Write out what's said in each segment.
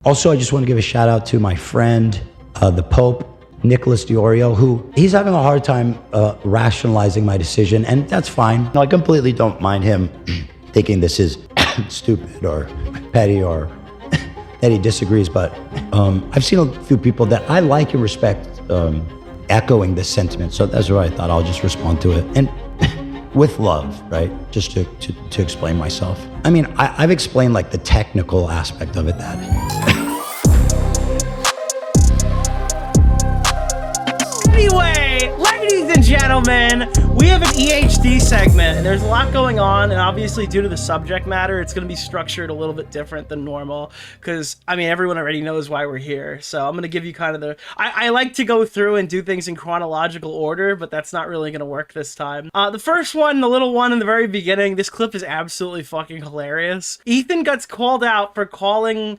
Also, I just want to give a shout out to my friend, the Pope, Nicholas DeOrio, who he's having a hard time rationalizing my decision, and that's fine. No, I completely don't mind him thinking this is stupid or petty or that he disagrees, but I've seen a few people that I like and respect echoing this sentiment, so that's why I thought I'll just respond to it. And with love, right? Just to explain myself. I mean, I've explained like the technical aspect of it Anyway, ladies and gentlemen, we have an EHD segment, and there's a lot going on, and obviously due to the subject matter, it's going to be structured a little bit different than normal, because, I mean, everyone already knows why we're here, so I'm going to give you kind of the... I like to go through and do things in chronological order, but that's not really going to work this time. The first one, the little one in the very beginning, this clip is absolutely fucking hilarious. Ethan gets called out for calling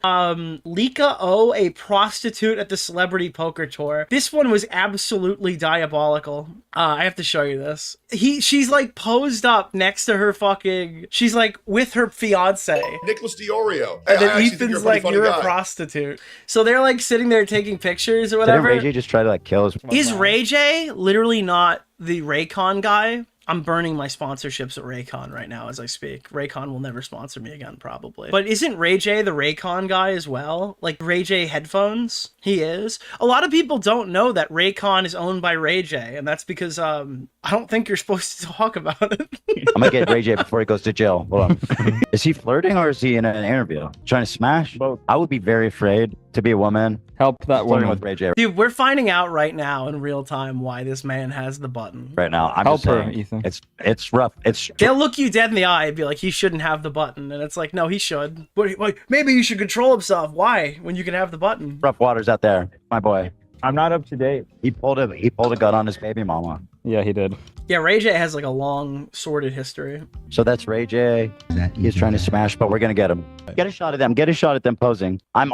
Lika O a prostitute at the Celebrity Poker Tour. This one was absolutely diabolical. I have to show you this. She's like posed up next to her fucking, she's like with her fiance. Nicholas DeOrio. And then Ethan's like, you're a prostitute. So they're like sitting there taking pictures or whatever. Didn't Ray J just try to like kill his... Is Ray J literally not the Raycon guy? I'm burning my sponsorships at Raycon right now as I speak. Raycon will never sponsor me again, probably. But isn't Ray J the Raycon guy as well? Like Ray J headphones? He is. A lot of people don't know that Raycon is owned by Ray J, and that's because I don't think you're supposed to talk about it. I'm gonna get Ray J before he goes to jail. Hold on. Is he flirting or is he in an interview? Trying to smash? Both. I would be very afraid to be a woman. Help that woman with Ray J. Dude, we're finding out right now in real time why this man has the button. Right now, I'm Help just saying, her, Ethan. It's rough. They'll look you dead in the eye and be like, he shouldn't have the button, and it's like, no, he should. But like, maybe he should control himself. Why? When you can have the button. rough waters out there, my boy. I'm not up to date. He pulled a gun on his baby mama. Yeah, he did. Yeah, Ray J has like a long, sordid history. So that's Ray J. He's trying to smash, but we're gonna get him. Get a shot at them. Get a shot at them posing. I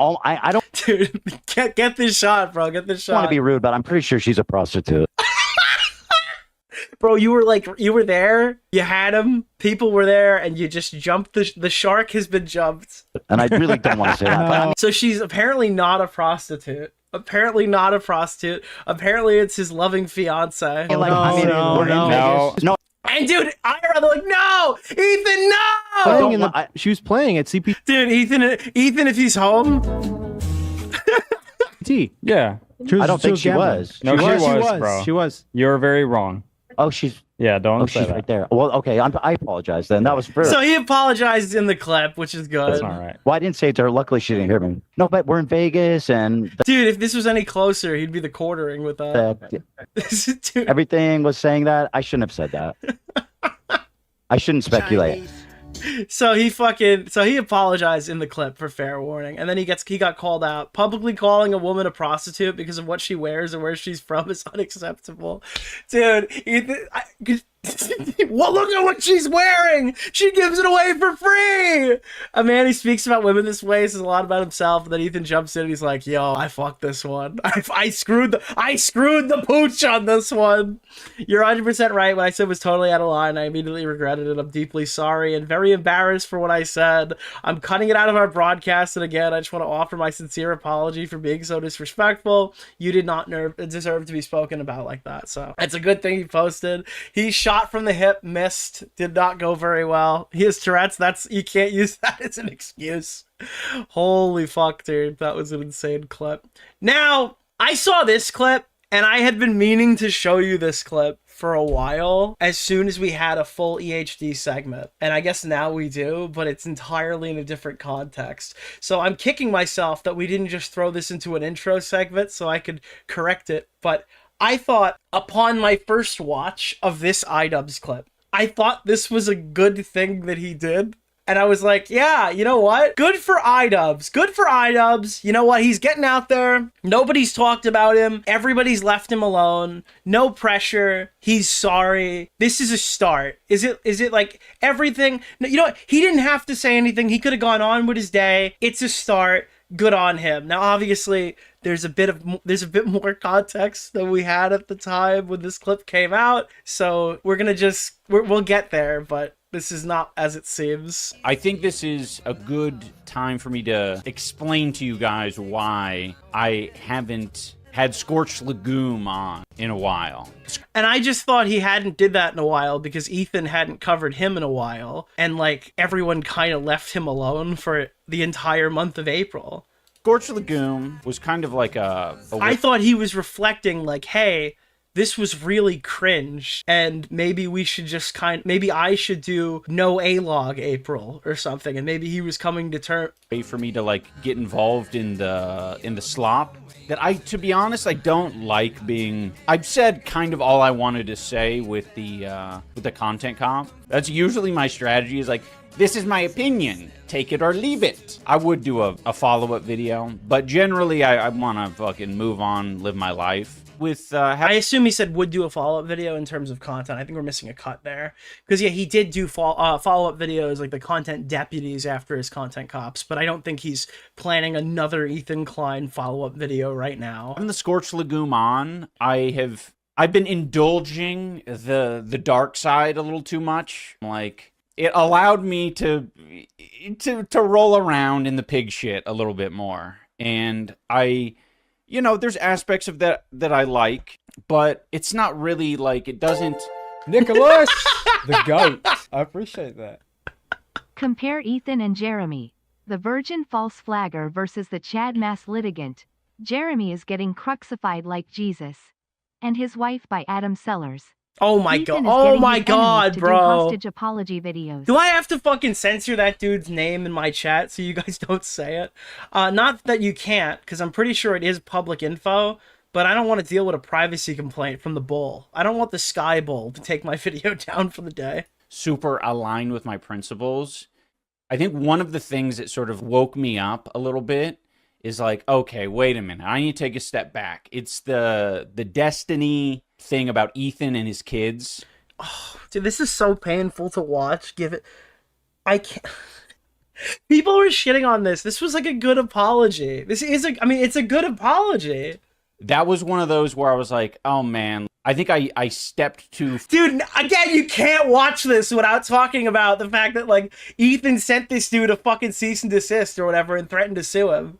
don't Dude, get this shot, bro. Get this shot. want to be rude, but I'm pretty sure she's a prostitute. Bro, you were there, you had him, people were there, and you just jumped. The shark has been jumped. And I really don't want to say that. But I mean, So she's apparently not a prostitute. Apparently not a prostitute. Apparently it's his loving fiance. no. And dude, they're like, no! Ethan, no! She was playing at CPT. Dude, Ethan, if he's home... Yeah. I don't think she was. No, she was, bro. She was. You're very wrong. Oh, she's... Yeah, don't say she's that. right there. Well, okay, I apologize then. That was first. So he apologized in the clip, which is good. That's all right. Well, I didn't say it to her. Luckily, she didn't hear me. No, but we're in Vegas, and Dude, if this was any closer, he'd be the quartering with that. Dude. everything was saying that. I shouldn't have said that. I shouldn't speculate. So he apologized in the clip for fair warning, and then he got called out. Publicly calling a woman a prostitute because of what she wears and where she's from is unacceptable. Dude, well, look at what she's wearing. She gives it away for free. A man who speaks about women this way says a lot about himself. And then Ethan jumps in and he's like, yo, I fucked this one. I screwed the pooch on this one. You're 100% right. What I said was totally out of line. I immediately regretted it. I'm deeply sorry and very embarrassed for what I said. I'm cutting it out of our broadcast. And again, I just want to offer my sincere apology for being so disrespectful. You did not deserve to be spoken about like that. So it's a good thing he posted. He shot from the hip, missed, did not go very well. He has Tourette's. You can't use that as an excuse. Holy fuck, dude. That was an insane clip. Now, I saw this clip, and I had been meaning to show you this clip for a while as soon as we had a full EHD segment. And I guess now we do, but it's entirely in a different context. So I'm kicking myself that we didn't just throw this into an intro segment so I could correct it. But I thought, upon my first watch of this iDubbbz clip, I thought this was a good thing that he did. And I was like, yeah, you know what? Good for iDubbbz. Good for iDubbbz. You know what? He's getting out there. Nobody's talked about him. Everybody's left him alone. No pressure. He's sorry. This is a start. Is it like everything? No, you know what? He didn't have to say anything. He could have gone on with his day. It's a start. Good on him. Now, obviously, there's a bit more context than we had at the time when this clip came out. So we'll get there. But This is not as it seems. I think this is a good time for me to explain to you guys why I haven't had Scorched Legume on in a while. And I just thought he hadn't did that in a while because Ethan hadn't covered him in a while. And like everyone kind of left him alone for the entire month of April. Scorched Legume was kind of like I thought he was reflecting like, hey, this was really cringe, and maybe we should just maybe I should do no A-log April or something, and maybe he was coming to term way for me to like get involved in the slop. That to be honest, I don't like being. I've said kind of all I wanted to say with the content comp. That's usually my strategy. Is like, this is my opinion. Take it or leave it. I would do a follow-up video, but generally I want to fucking move on, live my life. With I assume he said would do a follow-up video in terms of content. I think we're missing a cut there. Because, yeah, he did do follow-up videos, like the content deputies after his content cops, but I don't think he's planning another Ethan Klein follow-up video right now. Having the Scorched Legume on, I've been indulging the dark side a little too much. Like, it allowed me to roll around in the pig shit a little bit more. And you know, there's aspects of that I like, but it's not really like, it doesn't... Nicholas, the goat. I appreciate that. Compare Ethan and Jeremy, the virgin false flagger versus the Chad Mass litigant. Jeremy is getting crucified like Jesus. And his wife by Adam Sellers. Oh my Ethan god! Oh is my getting his god, enemies to do bro! hostage apology videos. Do I have to fucking censor that dude's name in my chat so you guys don't say it? Not that you can't, because I'm pretty sure it is public info, but I don't want to deal with a privacy complaint from the bull. I don't want the Sky Bull to take my video down for the day. Super aligned with my principles. I think one of the things that sort of woke me up a little bit is like, okay, wait a minute. I need to take a step back. It's the Destiny thing about Ethan and his kids. Oh, dude, this is so painful to watch. I can't. People were shitting on this. This was like a good apology. It's a good apology. That was one of those where I was like, oh man, I think I stepped too... Dude, again, you can't watch this without talking about the fact that, like, Ethan sent this dude a fucking cease and desist or whatever and threatened to sue him.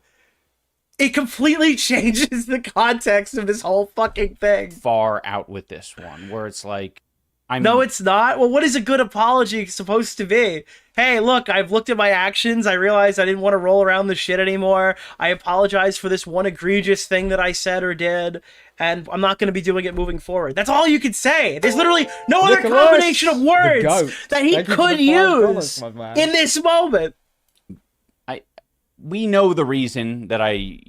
It completely changes the context of this whole fucking thing. Far out with this one, where it's like... No, it's not. Well, what is a good apology supposed to be? Hey, look, I've looked at my actions. I realized I didn't want to roll around the shit anymore. I apologize for this one egregious thing that I said or did, and I'm not going to be doing it moving forward. That's all you could say. There's literally no other combination of words that he could use in this moment. We know the reason that I,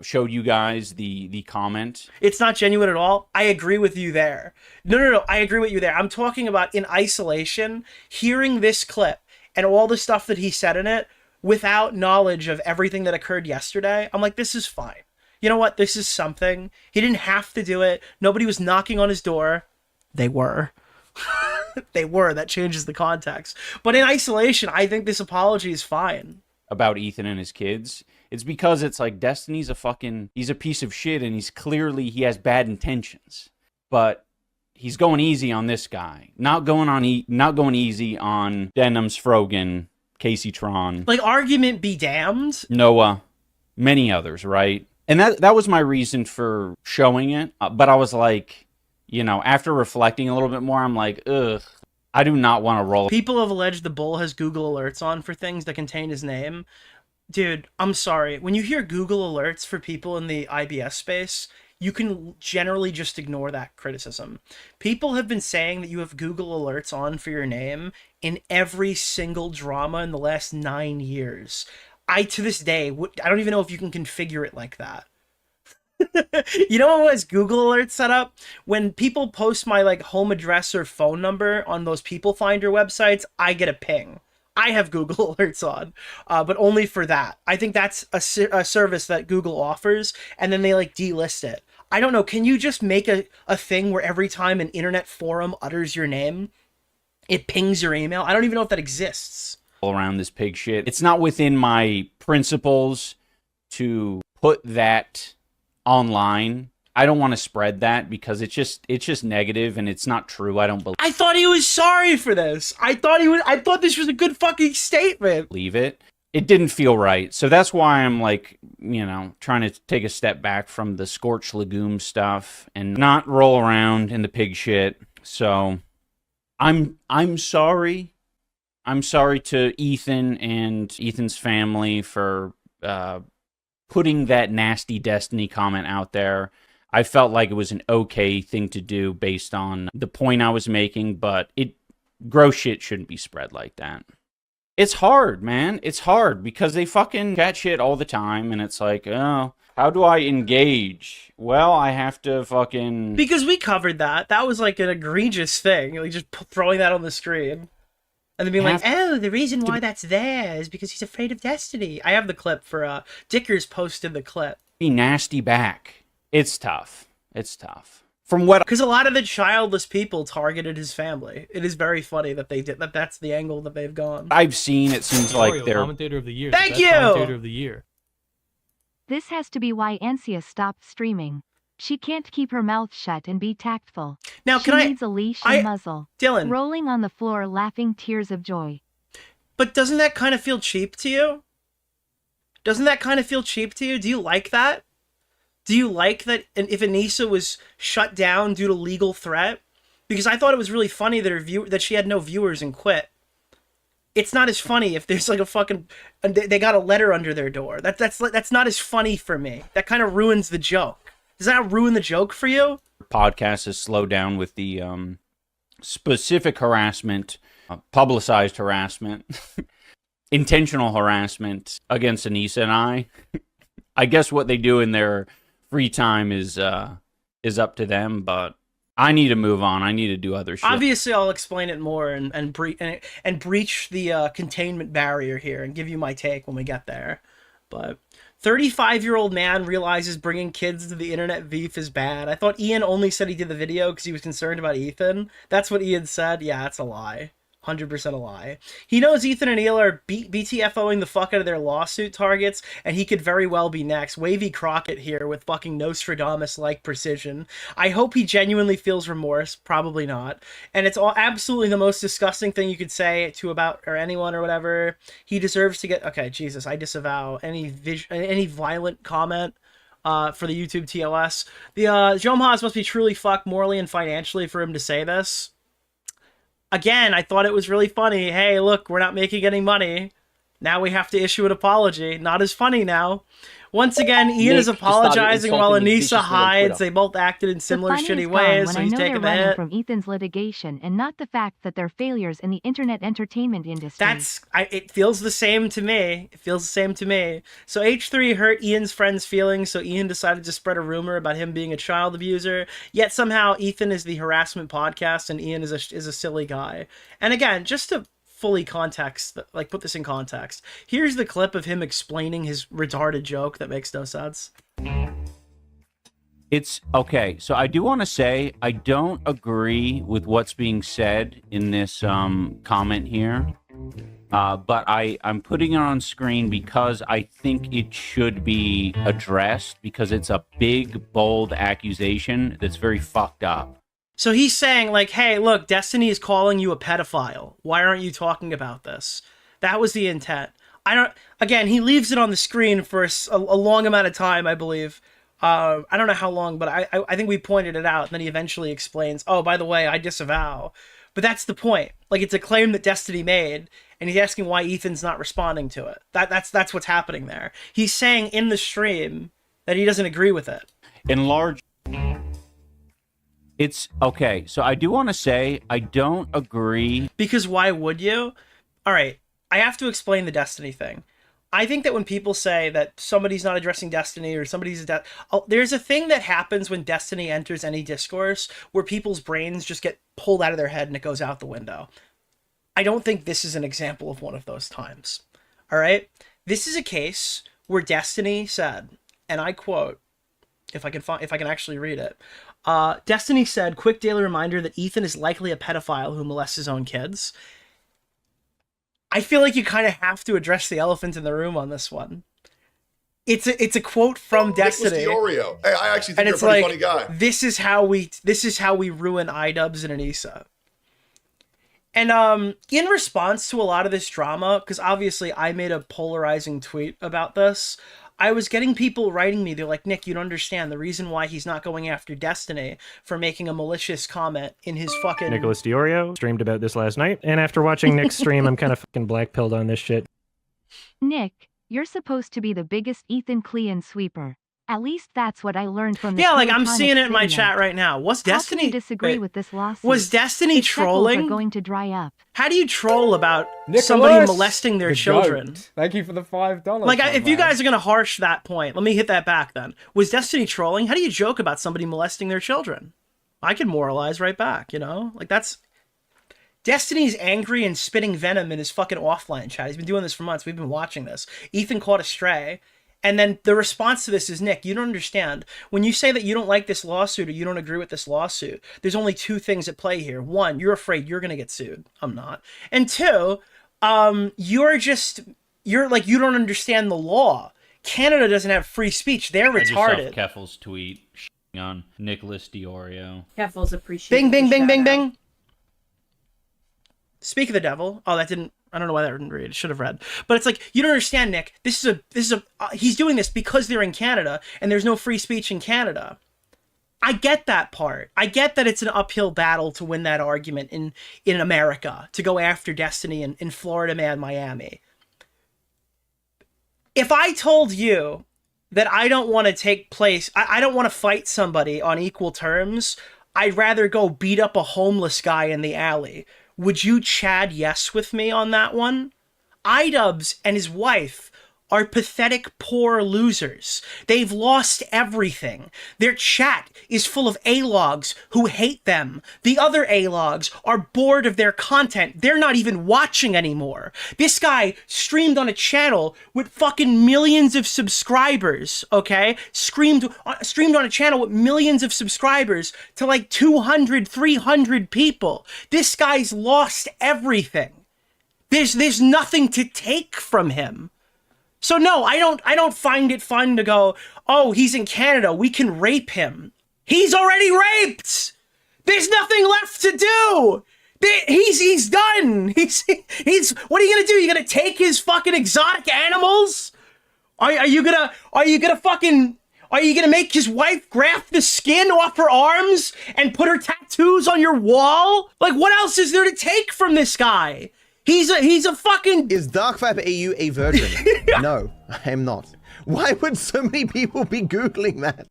showed you guys the comment. It's not genuine at all. I agree with you there. No. I agree with you there. I'm talking about in isolation, hearing this clip and all the stuff that he said in it without knowledge of everything that occurred yesterday. I'm like, this is fine. You know what? This is something. He didn't have to do it. Nobody was knocking on his door. They were. They were. That changes the context. But in isolation, I think this apology is fine. About Ethan and his kids. It's because it's like Destiny's he's a piece of shit, and he has bad intentions. But he's going easy on this guy. Not going easy on Denims, Frogan, Casey Tron. Like, argument be damned. Noah, many others, right? And that was my reason for showing it. But I was like, after reflecting a little bit more, I'm like, ugh. I do not want to roll. People have alleged the bull has Google alerts on for things that contain his name. Dude, I'm sorry. When you hear Google alerts for people in the IBS space, you can generally just ignore that criticism. People have been saying that you have Google alerts on for your name in every single drama in the last 9 years. To this day, I don't even know if you can configure it like that. You know what was Google alerts set up? When people post my home address or phone number on those People Finder websites, I get a ping. I have Google alerts on, but only for that. I think that's a service that Google offers, and then they delist it. I don't know. Can you just make a thing where every time an internet forum utters your name, it pings your email? I don't even know if that exists. Around this pig shit. It's not within my principles to put that online I don't want to spread that because it's just negative and it's not true. I don't I thought he was sorry for this. I thought this was a good fucking statement. believe it. It didn't feel right. So that's why I'm like, you know, trying to take a step back from the scorched legume stuff and not roll around in the pig shit. So I'm sorry. I'm sorry to Ethan and Ethan's family for putting that nasty Destiny comment out there. I felt like it was an okay thing to do based on the point I was making, but gross shit shouldn't be spread like that. It's hard, man. It's hard because they fucking chat shit all the time, and it's like, oh, how do I engage? Well, I have to fucking... Because we covered that. That was like an egregious thing. Like just throwing that on the screen. And then being like, oh, the reason why that's there is because he's afraid of Destiny. I have the clip for, Dickers posted the clip. Be nasty back. It's tough. It's tough. From what... Because a lot of the childless people targeted his family. It is very funny that they did that. That's the angle that they've gone. I've seen, it seems like they're... Commentator of the year. Thank the best you! Commentator of the year. This has to be why Ansia stopped streaming. She can't keep her mouth shut and be tactful. Now, she needs a leash and muzzle. Dylan. Rolling on the floor laughing tears of joy. But doesn't that kind of feel cheap to you? Doesn't that kind of feel cheap to you? Do you like that? Do you like that if Anissa was shut down due to legal threat? Because I thought it was really funny that that she had no viewers and quit. It's not as funny if there's like a fucking... They got a letter under their door. That's not as funny for me. That kind of ruins the joke. Does that ruin the joke for you? Podcast has slowed down with the specific harassment, publicized harassment, intentional harassment against Anissa and I. I guess what they do in their free time is up to them, but I need to move on. I need to do other shit. Obviously, I'll explain it more and breach the containment barrier here and give you my take when we get there. But 35-year-old man realizes bringing kids to the internet beef is bad. I thought Ian only said he did the video because he was concerned about Ethan. That's what Ian said. Yeah, that's a lie. 100% a lie. He knows Ethan and Neil are BTFOing the fuck out of their lawsuit targets, and he could very well be next. Wavy Crockett here with fucking Nostradamus-like precision. I hope he genuinely feels remorse. Probably not. And it's absolutely the most disgusting thing you could say to anyone or whatever. He deserves to get... Okay, Jesus, I disavow any violent comment for the YouTube TOS. The Jomaz must be truly fucked morally and financially for him to say this. Again, I thought it was really funny. Hey, look, we're not making any money. Now we have to issue an apology. Not as funny now. Once again, Ian is apologizing while Anissa hides. They both acted in similar shitty ways, so he's taking the hit. From Ethan's litigation and not the fact that they're failures in the internet entertainment industry. It feels the same to me. It feels the same to me. So H3 hurt Ian's friend's feelings, so Ian decided to spread a rumor about him being a child abuser. Yet somehow Ethan is the harassment podcast and Ian is a silly guy. And again, just to fully put this in context. Here's the clip of him explaining his retarded joke that makes no sense. It's okay. So I do want to say I don't agree with what's being said in this comment here, but I'm putting it on screen because I think it should be addressed because it's a big, bold accusation that's very fucked up. So he's saying, like, hey, look, Destiny is calling you a pedophile. Why aren't you talking about this? That was the intent. Again, he leaves it on the screen for a long amount of time, I believe. I don't know how long, but I think we pointed it out, and then he eventually explains, oh, by the way, I disavow. But that's the point. Like, it's a claim that Destiny made, and he's asking why Ethan's not responding to it. That's what's happening there. He's saying in the stream that he doesn't agree with it. It's okay. So I do want to say I don't agree. Because why would you? All right. I have to explain the Destiny thing. I think that when people say that somebody's not addressing Destiny or somebody's... there's a thing that happens when Destiny enters any discourse where people's brains just get pulled out of their head and it goes out the window. I don't think this is an example of one of those times. All right? This is a case where Destiny said, and I quote, if I can actually read it, Destiny said, quick daily reminder that Ethan is likely a pedophile who molests his own kids. I feel like you kind of have to address the elephant in the room on this one. It's a quote from Destiny. Nicholas DeOrio. Hey, I actually think And you're a it's pretty like, funny guy. this is how we ruin iDubbbz and Anissa. And in response to a lot of this drama, because obviously I made a polarizing tweet about this, I was getting people writing me. They're like, Nick, you don't understand the reason why he's not going after Destiny for making a malicious comment in his fucking... Nicholas DeOrio streamed about this last night, and after watching Nick's stream, I'm kind of fucking blackpilled on this shit. Nick, you're supposed to be the biggest Ethan Klein sweeper. At least that's what I learned from the Yeah, like I'm Platonic seeing it in my video. chat right now. Was How Destiny... can you disagree Wait, with this lawsuit? was Destiny His shekels trolling? are going to dry up. How do you troll about Nicholas, somebody molesting their the children? goat. Thank you for the $5. Like, my if you man. guys are gonna harsh that point, let me hit that back then. Was Destiny trolling? How do you joke about somebody molesting their children? I can moralize right back, you know? Like, that's... Destiny's angry and spitting venom in his fucking offline chat. He's been doing this for months. We've been watching this. Ethan caught a stray. And then the response to this is, Nick, you don't understand. When you say that you don't like this lawsuit or you don't agree with this lawsuit, there's only two things at play here. One, you're afraid you're going to get sued. I'm not. And two, you're like, you don't understand the law. Canada doesn't have free speech. They're retarded. Keffel's tweet on Nicholas DeOrio. Keffel's appreciate. Bing, bing, the bing, bing, shout-out. bing. Speak of the devil. Oh, that didn't... I don't know why that didn't read. It should have read. But it's like, you don't understand, Nick. He's doing this because they're in Canada and there's no free speech in Canada. I get that part. I get that it's an uphill battle to win that argument in America, to go after Destiny in Florida man, Miami. If I told you that I don't want to take place, I don't want to fight somebody on equal terms, I'd rather go beat up a homeless guy in the alley. Would you Chad yes with me on that one? iDubbbz and his wife are pathetic, poor losers. They've lost everything. Their chat is full of A-logs who hate them. The other A-logs are bored of their content. They're not even watching anymore. This guy streamed on a channel with fucking millions of subscribers, okay? Streamed on a channel with millions of subscribers to like 200, 300 people. This guy's lost everything. There's nothing to take from him. So no, I don't find it fun to go, oh, he's in Canada, we can rape him. He's already raped! There's nothing left to do! He's done! He's what are you gonna do? You gonna take his fucking exotic animals? Are you gonna make his wife graft the skin off her arms and put her tattoos on your wall? Like, what else is there to take from this guy? He's a fucking... Is DarkFabAU a virgin? No, I am not. Why would so many people be Googling that?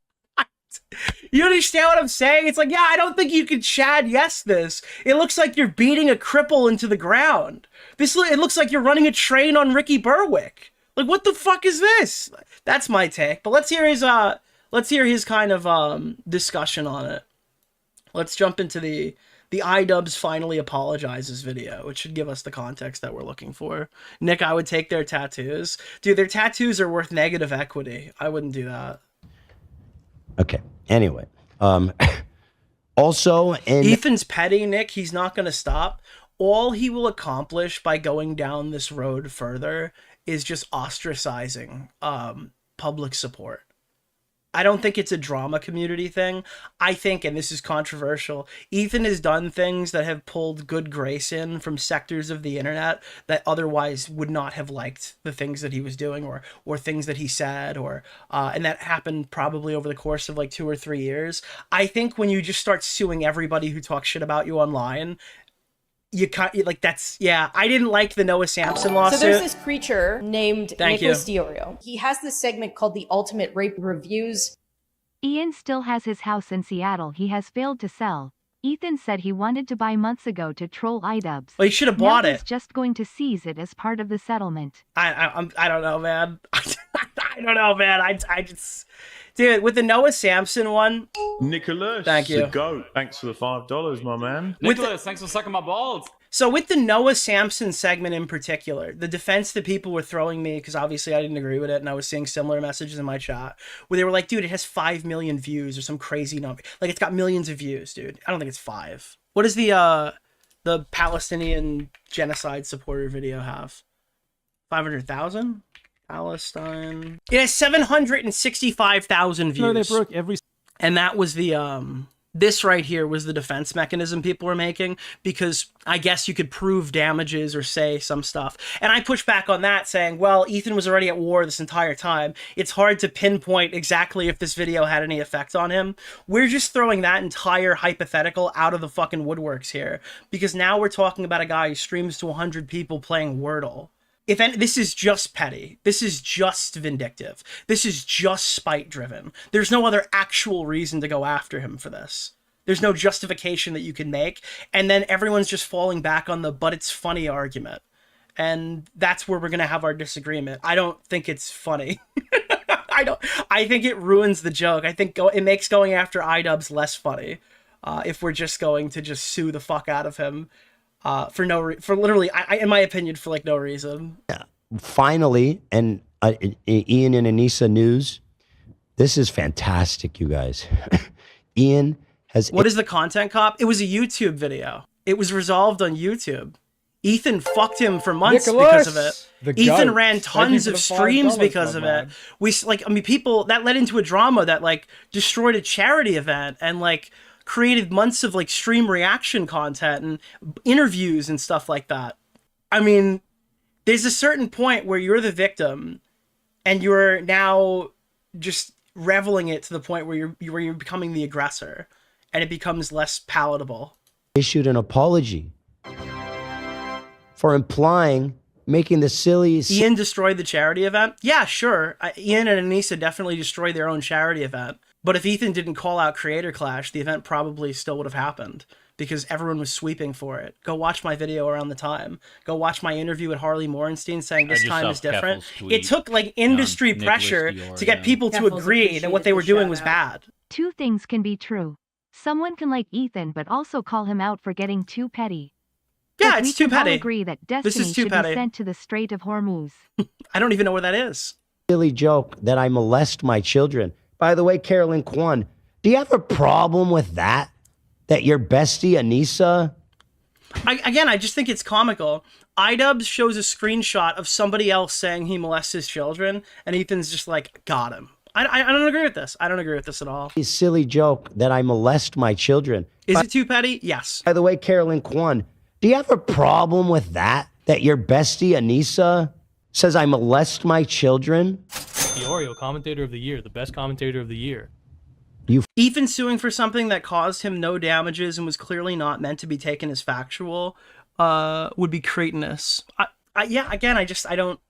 You understand what I'm saying? It's like, yeah, I don't think you can Chad yes this. It looks like you're beating a cripple into the ground. It looks like you're running a train on Ricky Berwick. Like, what the fuck is this? That's my take. But let's hear his kind of discussion on it. Let's jump into the iDubbbz finally apologizes video, which should give us the context that we're looking for. Nick, I would take their tattoos. Dude, their tattoos are worth negative equity. I wouldn't do that. Okay. Anyway, also in Ethan's petty, Nick. He's not going to stop. All he will accomplish by going down this road further is just ostracizing public support. I don't think it's a drama community thing. I think, and this is controversial, Ethan has done things that have pulled good grace in from sectors of the internet that otherwise would not have liked the things that he was doing or things that he said, and that happened probably over the course of like 2 or 3 years. I think when you just start suing everybody who talks shit about you online, you can't, like, that's, yeah, I didn't like the Noah Sampson lawsuit. So there's this creature named Thank Nicholas DeOrio. He has this segment called The Ultimate Rape Reviews. Ian still has his house in Seattle he has failed to sell. Ethan said he wanted to buy months ago to troll iDubbbz. Well, he should have bought Now it. he's just going to seize it as part of the settlement. I don't know, man. I don't know, man. I just... Dude, with the Noah Sampson one... Nicholas, thank you. the GOAT. Thanks for the $5, my man. Nicholas, thanks for sucking my balls. So with the Noah Sampson segment in particular, the defense that people were throwing me, because obviously I didn't agree with it, and I was seeing similar messages in my chat, where they were like, dude, it has 5 million views or some crazy number. Like, it's got millions of views, dude. I don't think it's 5. What does the Palestinian genocide supporter video have? 500,000? Palestine. It has 765,000 views. No, they broke every. And that was the, this right here was the defense mechanism people were making, because I guess you could prove damages or say some stuff. And I pushed back on that saying, well, Ethan was already at war this entire time. It's hard to pinpoint exactly if this video had any effect on him. We're just throwing that entire hypothetical out of the fucking woodworks here, because now we're talking about a guy who streams to 100 people playing Wordle. If any, this is just petty. This is just vindictive. This is just spite-driven. There's no other actual reason to go after him for this. There's no justification that you can make. And then everyone's just falling back on the "but it's funny" argument. And that's where we're going to have our disagreement. I don't think it's funny. I think it ruins the joke. I think it makes going after iDubbbz less funny if we're just going to just sue the fuck out of him. For literally, in my opinion, for like no reason. Yeah. Finally, and Ian and Anissa news. This is fantastic, you guys. Ian has. What is the content cop? It was a YouTube video. It was resolved on YouTube. Ethan fucked him for months because of it. Ethan ran tons of streams because of it. People that led into a drama that like destroyed a charity event and like created months of like stream reaction content and interviews and stuff like that. I mean, there's a certain point where you're the victim and you're now just reveling it to the point where you're becoming the aggressor, and it becomes less palatable. Issued an apology for making the silly. Ian destroyed the charity event? Yeah, sure. Ian and Anissa definitely destroyed their own charity event. But if Ethan didn't call out Creator Clash, the event probably still would have happened because everyone was sweeping for it. Go watch my video around the time. Go watch my interview with Harley Morenstein saying this time is different. It took like industry pressure to get people to agree that what they were doing was bad. Two things can be true. Someone can like Ethan but also call him out for getting too petty. Yeah, it's too petty. We agree that Destiny should be sent to the Strait of Hormuz. I don't even know where that is. Silly joke that I molest my children. By the way, Carolyn Kwan, do you have a problem with that? That your bestie Anissa? I just think it's comical. iDubbbz shows a screenshot of somebody else saying he molests his children, and Ethan's just like, got him. I don't agree with this. I don't agree with this at all. A silly joke that I molest my children. Is it too petty? Yes. By the way, Carolyn Kwan, do you have a problem with that? That your bestie Anissa says I molest my children? DeOrio, commentator of the year, the best commentator of the year. Ethan suing for something that caused him no damages and was clearly not meant to be taken as factual would be cretinous. I don't.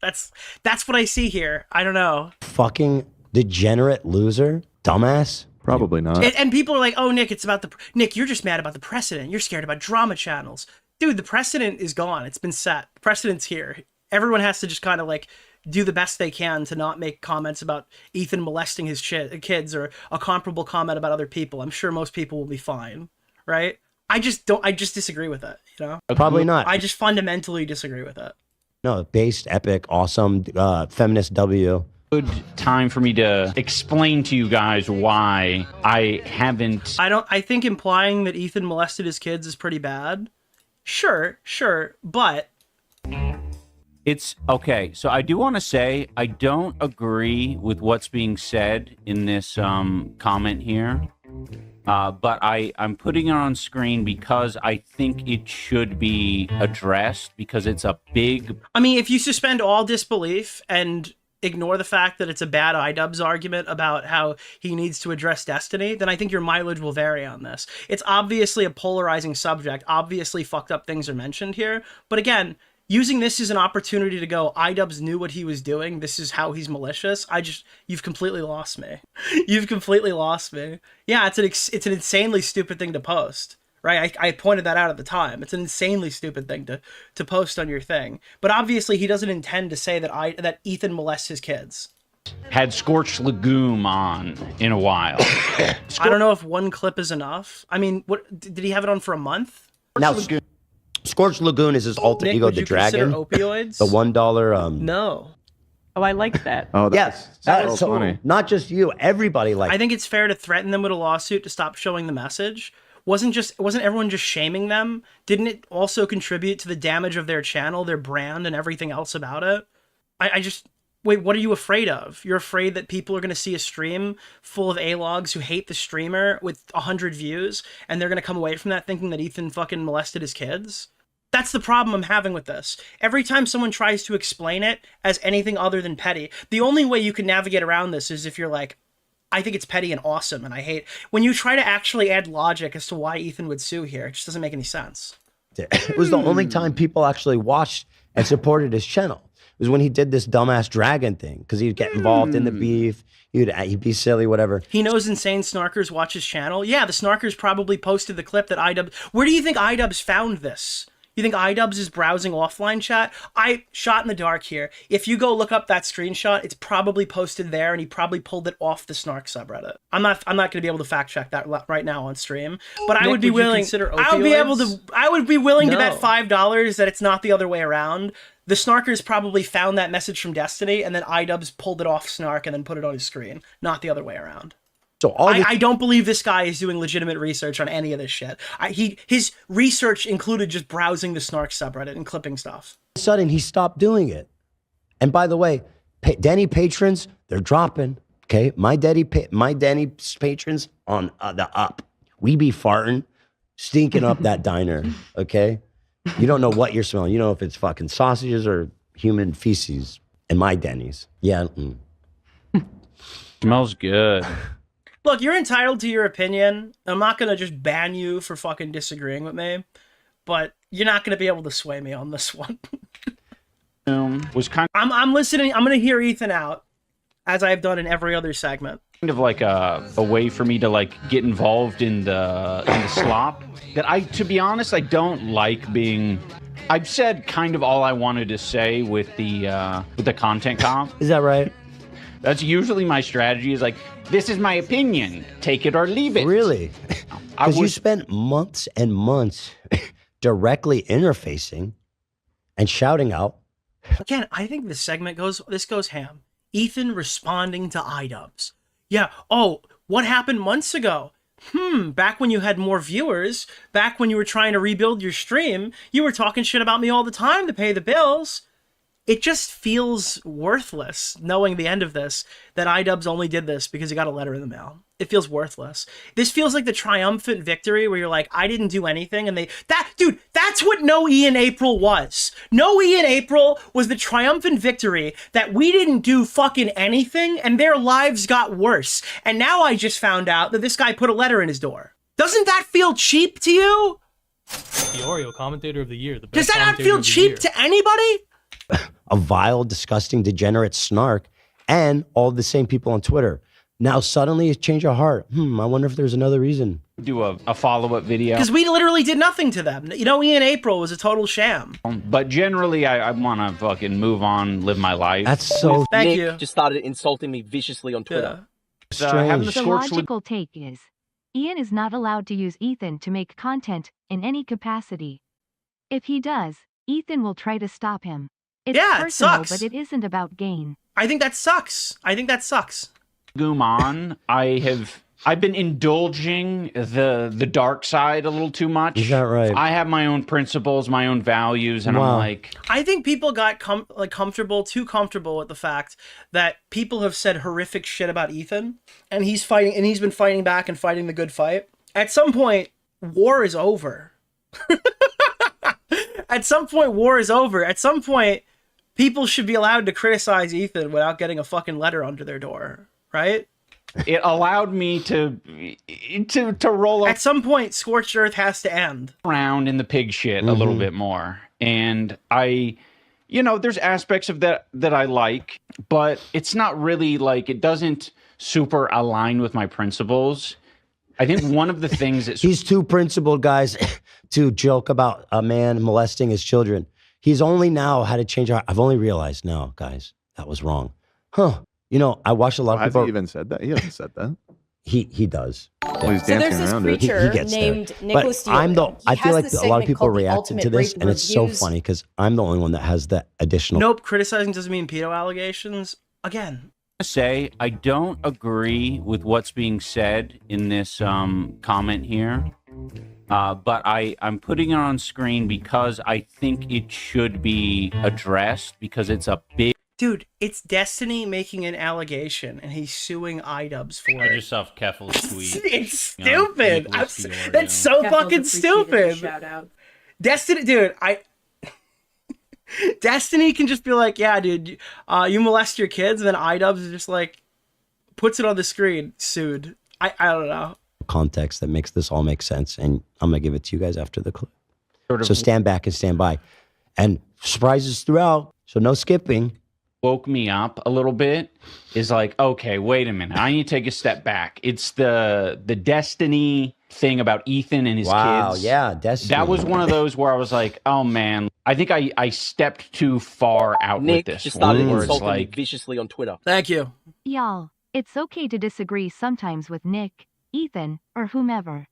That's what I see here. I don't know. Fucking degenerate loser, dumbass. Probably not. And people are like, "Oh, Nick, it's about Nick. You're just mad about the precedent. You're scared about drama channels, dude. The precedent is gone. It's been set. The precedent's here. Everyone has to just kind of like do the best they can to not make comments about Ethan molesting his kids or a comparable comment about other people. I'm sure most people will be fine, right? I just disagree with it, you know? Probably not. I just fundamentally disagree with it. No, based, epic, awesome, feminist W. Good time for me to explain to you guys why I haven't... I think implying that Ethan molested his kids is pretty bad. Sure, but... It's okay. So I do want to say I don't agree with what's being said in this comment here, but I'm putting it on screen because I think it should be addressed because it's a big. I mean, if you suspend all disbelief and ignore the fact that it's a bad iDubbbz argument about how he needs to address Destiny, then I think your mileage will vary on this. It's obviously a polarizing subject. Obviously, fucked up things are mentioned here, but again. Using this as an opportunity to go, iDubbbz knew what he was doing. This is how he's malicious. You've completely lost me. You've completely lost me. Yeah, it's an insanely stupid thing to post, right? I pointed that out at the time. It's an insanely stupid thing to post on your thing. But obviously, he doesn't intend to say that Ethan molests his kids. Had Scorched Lagoon on in a while. I don't know if one clip is enough. I mean, what did he have it on for a month? Now. Scorched Lagoon is his alter ego, the dragon. Opioids? The $1. No. Oh, I like that. Oh, yes. That's so funny. Not just you, everybody likes. I think it's fair to threaten them with a lawsuit to stop showing the message. Wasn't everyone just shaming them? Didn't it also contribute to the damage of their channel, their brand, and everything else about it? I just wait. What are you afraid of? You're afraid that people are going to see a stream full of A-logs who hate the streamer with 100 views, and they're going to come away from that thinking that Ethan fucking molested his kids? That's the problem I'm having with this. Every time someone tries to explain it as anything other than petty, the only way you can navigate around this is if you're like, I think it's petty and awesome, and I hate... When you try to actually add logic as to why Ethan would sue here, it just doesn't make any sense. It was the only time people actually watched and supported his channel. It was when he did this dumbass dragon thing, because he'd get involved in the beef, he'd be silly, whatever. He knows insane snarkers watch his channel. Yeah, the snarkers probably posted the clip that iDubbbz... Where do you think iDubbbz found this? You think iDubbbz is browsing offline chat? I shot in the dark here. If you go look up that screenshot, it's probably posted there, and he probably pulled it off the Snark subreddit. I'm not going to be able to fact check that right now on stream, but I would be willing. I would be willing to bet $5 that it's not the other way around. The Snarkers probably found that message from Destiny, and then iDubbbz pulled it off Snark and then put it on his screen, not the other way around. So I don't believe this guy is doing legitimate research on any of this shit. His research included just browsing the Snark subreddit and clipping stuff. All of a sudden, he stopped doing it. And by the way, Denny patrons, they're dropping. Okay, my Denny patrons on the up. We be farting, stinking up that diner. Okay, you don't know what you're smelling. You know if it's fucking sausages or human feces. And my Denny's, yeah. Smells good. Look, you're entitled to your opinion. I'm not going to just ban you for fucking disagreeing with me, but you're not going to be able to sway me on this one. I'm listening. I'm going to hear Ethan out, as I've done in every other segment. Kind of like a way for me to like get involved in the slop that to be honest, I don't like being... I've said kind of all I wanted to say with the content comp. Is that right? That's usually my strategy, is like, this is my opinion. Take it or leave it. Really? Because you spent months and months directly interfacing and shouting out. Again, I think this segment goes ham. Ethan responding to iDubbbz. Yeah, oh, what happened months ago? Back when you had more viewers, back when you were trying to rebuild your stream, you were talking shit about me all the time to pay the bills. It just feels worthless knowing the end of this, that iDubbbz only did this because he got a letter in the mail. It feels worthless. This feels like the triumphant victory where you're like, I didn't do anything, and dude, that's what No E in April was. No E in April was the triumphant victory that we didn't do fucking anything and their lives got worse. And now I just found out that this guy put a letter in his door. Doesn't that feel cheap to you? DeOrio, commentator of the year. The best Does that not feel cheap to anybody? A vile, disgusting, degenerate snark, and all the same people on Twitter. Now suddenly it's changed our heart. I wonder if there's another reason. Do a follow-up video. Because we literally did nothing to them. You know, Ian April was a total sham. But generally, I want to fucking move on, live my life. That's so... Thank you. Just started insulting me viciously on Twitter. Strange. The logical take is, Ian is not allowed to use Ethan to make content in any capacity. If he does, Ethan will try to stop him. It's personal, it sucks. But it isn't about gain. I think that sucks. Goomon, I've been indulging the dark side a little too much. Is that right? I have my own principles, my own values, and I'm like... I think people got too comfortable with the fact that people have said horrific shit about Ethan, and he's been fighting back and fighting the good fight. At some point, war is over. At some point, war is over. At some point, people should be allowed to criticize Ethan without getting a fucking letter under their door, right? It allowed me to roll up. At some point, Scorched Earth has to end. Around in the pig shit a little bit more. And there's aspects of that I like, but it's not really like, it doesn't super align with my principles. I think one of the things that... He's too principled, guys, to joke about a man molesting his children. He's only now had to change. I've only realized now, guys, that was wrong. You know, I watched a lot of people. Has he even said that? He hasn't said that. He does. Well, he's so dancing there's this around creature it. named Nicholas DeOrio. I feel like a lot of people reacted to this, and it's so funny because I'm the only one that has the additional. Nope, criticizing doesn't mean pedo allegations. Again. Say I don't agree with what's being said in this comment here, but I'm putting it on screen because I think it should be addressed because it's a big... Dude, it's Destiny making an allegation, and he's suing iDubbbz for I it. just saw Keffel's tweet. It's stupid. Nicholas DeOrio. That's so fucking stupid. Shout out. Destiny, dude, Destiny can just be like, yeah, dude, you molest your kids, and then iDubbbz is just like, puts it on the screen, sued. I don't know. Context that makes this all make sense, and I'm gonna give it to you guys after the clip. So stand back and stand by, and surprises throughout. So no skipping. Woke me up a little bit is like, okay, wait a minute. I need to take a step back. It's the Destiny thing about Ethan and his kids. Yeah, Destiny. That was one of those where I was like, oh man, I think I stepped too far out Nick with this. just started where it's insulting me like, viciously on Twitter. Thank you. Y'all, it's okay to disagree sometimes with Nick, Ethan, or whomever.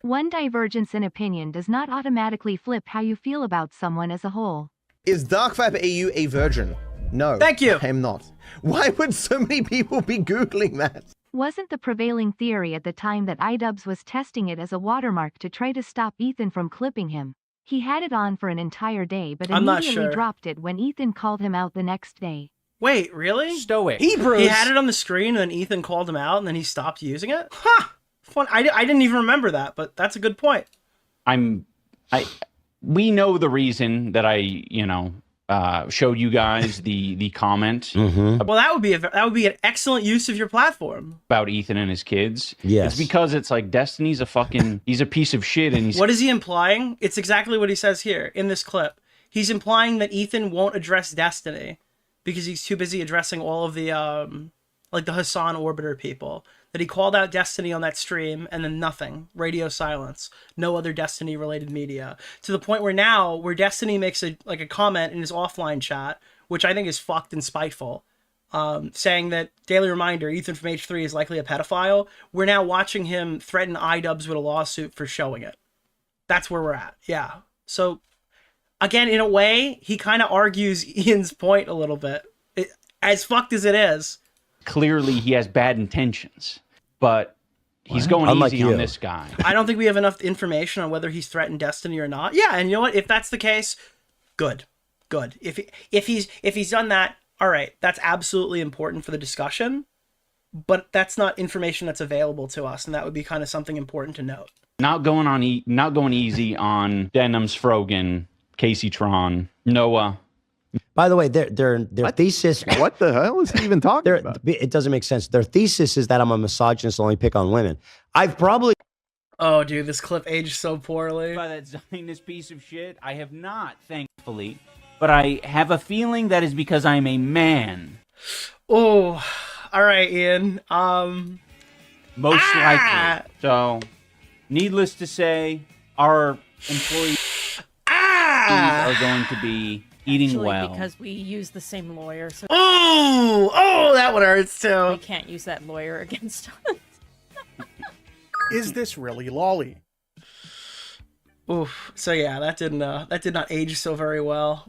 One divergence in opinion does not automatically flip how you feel about someone as a whole. Is Dark Vibe AU a virgin? No. Thank you. I am not. Why would so many people be Googling that? Wasn't the prevailing theory at the time that iDubbbz was testing it as a watermark to try to stop Ethan from clipping him? He had it on for an entire day, but I'm not immediately sure. dropped it when Ethan called him out the next day. Wait, really? stoic. He had it on the screen, and then Ethan called him out, and then he stopped using it? Huh. Fun. I didn't even remember that, but that's a good point. We know the reason that I showed you guys the comment Well, that would be an excellent use of your platform. about Ethan and his kids. Yes. It's because it's like Destiny's he's a piece of shit, and he's What is he implying? It's exactly what he says here in this clip. He's implying that Ethan won't address Destiny because he's too busy addressing all of the like the Hassan Orbiter people. That he called out Destiny on that stream and then nothing. Radio silence. No other Destiny related media. To the point where now, where Destiny makes a comment in his offline chat, which I think is fucked and spiteful, saying that, daily reminder, Ethan from H3 is likely a pedophile. We're now watching him threaten iDubbbz with a lawsuit for showing it. That's where we're at. Yeah. So, again, in a way, he kind of argues Ian's point a little bit. As fucked as it is. clearly he has bad intentions, but he's going Unlike easy you. on this guy. I don't think we have enough information on whether he's threatened Destiny or not. Yeah, and you know what? If that's the case, good. If he's done that, all right, that's absolutely important for the discussion, but that's not information that's available to us, and that would be kind of something important to note. Not going easy on Denham's Frogan, Casey Tron, Noah. By the way, their thesis. What the hell is he even talking about? It doesn't make sense. Their thesis is that I'm a misogynist, only pick on women. I've probably. Oh, dude, this clip aged so poorly. By that Zionist piece of shit, I have not, thankfully, but I have a feeling that is because I'm a man. Oh, all right, Ian. Most likely. So, needless to say, our employees are going to be eating Actually, well. because we use the same lawyer, so oh, that one hurts too. we can't use that lawyer against us. Is this really lolly? Oof. So yeah, that did not age so very well.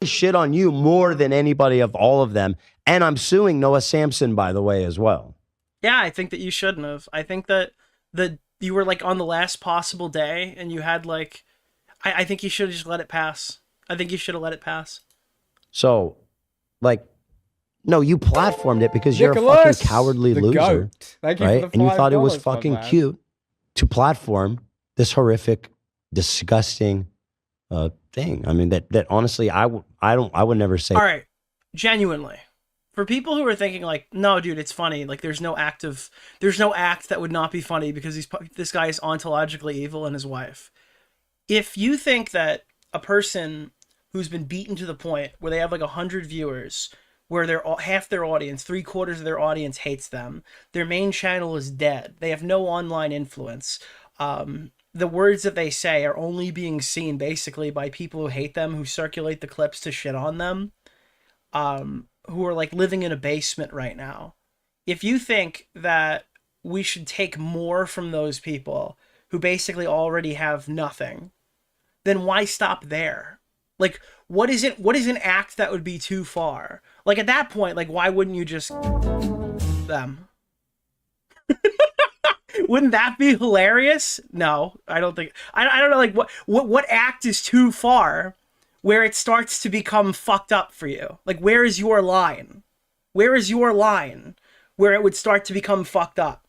Shit on you more than anybody of all of them, and I'm suing Noah Samson, by the way, as well. Yeah, I think that you shouldn't have. I think that you were like on the last possible day, and you had like, I think you should have just let it pass. I think you should have let it pass. So, like, no, you platformed it because you're a Nicholas, fucking cowardly the loser, goat. Thank you for right? the And you thought it was $5, fucking my man. cute to platform this horrific, disgusting thing. I mean, that honestly, I would never say. All right, genuinely, for people who are thinking like, no, dude, it's funny. Like, there's no act that would not be funny because this guy is ontologically evil and his wife. If you think that a person who's been beaten to the point where they have like 100 viewers, where half their audience, 3/4 of their audience hates them, their main channel is dead, they have no online influence, the words that they say are only being seen basically by people who hate them, who circulate the clips to shit on them, who are like living in a basement right now. If you think that we should take more from those people who basically already have nothing, then why stop there? Like, what is an act that would be too far? Like, at that point, like, why wouldn't you just them? Wouldn't that be hilarious? No, I don't think. I don't know. Like, what act is too far where it starts to become fucked up for you? Like, where is your line? Where is your line where it would start to become fucked up?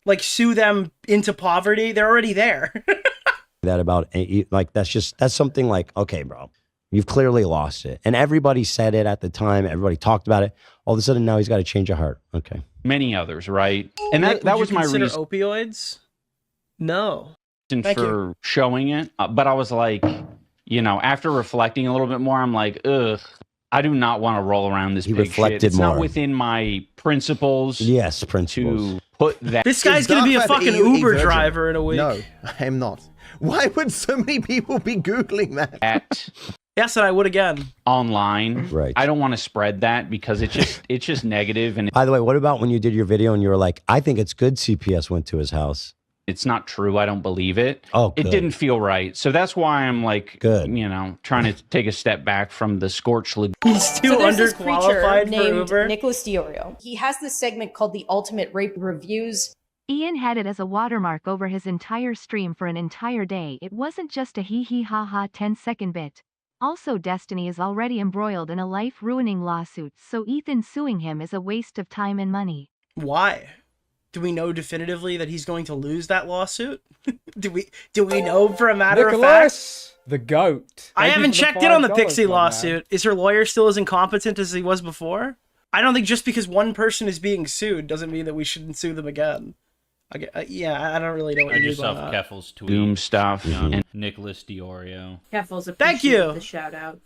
Like, sue them into poverty? They're already there. That about, like, that's something like, okay, bro, you've clearly lost it. And everybody said it at the time. Everybody talked about it. All of a sudden now he's got to change of heart. Okay. Many others, right? And that was my reason. Opioids? No. For showing it. But I was like, you know, after reflecting a little bit more, I'm like, ugh, I do not want to roll around this big shit. It's not within my principles. Yes, principles. To put that. This guy's going to be a fucking Uber driver in a week. No, I am not. Why would so many people be Googling that? Yes, and I would again. Online. Right. I don't want to spread that because it's just negative. And by the way, what about when you did your video and you were like, I think it's good CPS went to his house? It's not true. I don't believe it. Oh, good. It didn't feel right. So that's why I'm like, good. You know, trying to take a step back from the scorched lagoon. He's too underqualified for named Uber. Nicholas DeOrio. He has this segment called the Ultimate Rape Reviews. Ian had it as a watermark over his entire stream for an entire day. It wasn't just a hee-hee-ha-ha 10-second bit. Also, Destiny is already embroiled in a life-ruining lawsuit, so Ethan suing him is a waste of time and money. Why? Do we know definitively that he's going to lose that lawsuit? do we know for a matter of fact? The GOAT. I haven't checked in on the Pixie lawsuit. Is her lawyer still as incompetent as he was before? I don't think just because one person is being sued doesn't mean that we shouldn't sue them again. Yeah, I don't really know what you mean by that. Keffel's tweet. Doom stuff. And Nicholas DeOrio. Keffel's Thank you. The shout out.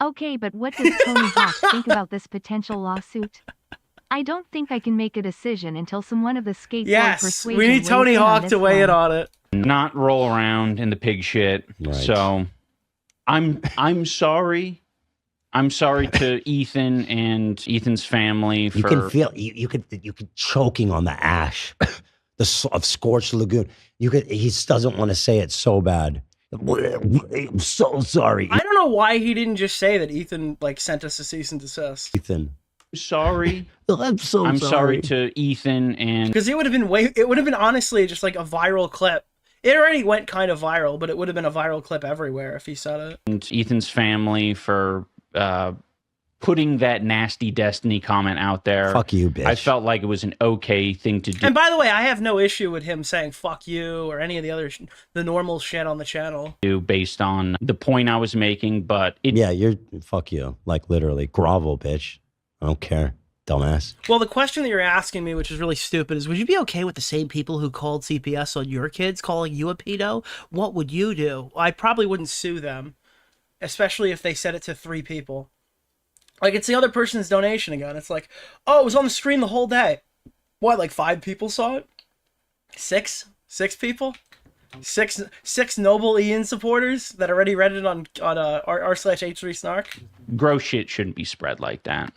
Okay, but what does Tony Hawk think about this potential lawsuit? I don't think I can make a decision until someone of the skateboard persuasion. We need Tony Hawk to weigh in on it. Not roll around in the pig shit. Right. So I'm sorry. I'm sorry to Ethan and Ethan's family for... You can feel, you could choking on the ash of scorched lagoon. He just doesn't want to say it so bad. I'm so sorry. I don't know why he didn't just say that Ethan like sent us a cease and desist. Ethan. Sorry. I'm sorry to Ethan and... Because it would have been honestly just like a viral clip. It already went kind of viral, but it would have been a viral clip everywhere if he said it. And Ethan's family for putting that nasty Destiny comment out there. Fuck you, bitch. I felt like it was an okay thing to do. And by the way, I have no issue with him saying fuck you or any of the other the normal shit on the channel. Based on the point I was making, but yeah, fuck you. Like literally grovel, bitch. I don't care. Dumbass. Well, the question that you're asking me, which is really stupid, is would you be okay with the same people who called CPS on your kids calling you a pedo? What would you do? I probably wouldn't sue them, especially if they said it to 3 people. Like, it's the other person's donation again. It's like, oh, it was on the screen the whole day. What, like 5 people saw it? 6? 6 people? 6 noble Ian supporters that already read it on r/h3snark. Gross shit shouldn't be spread like that.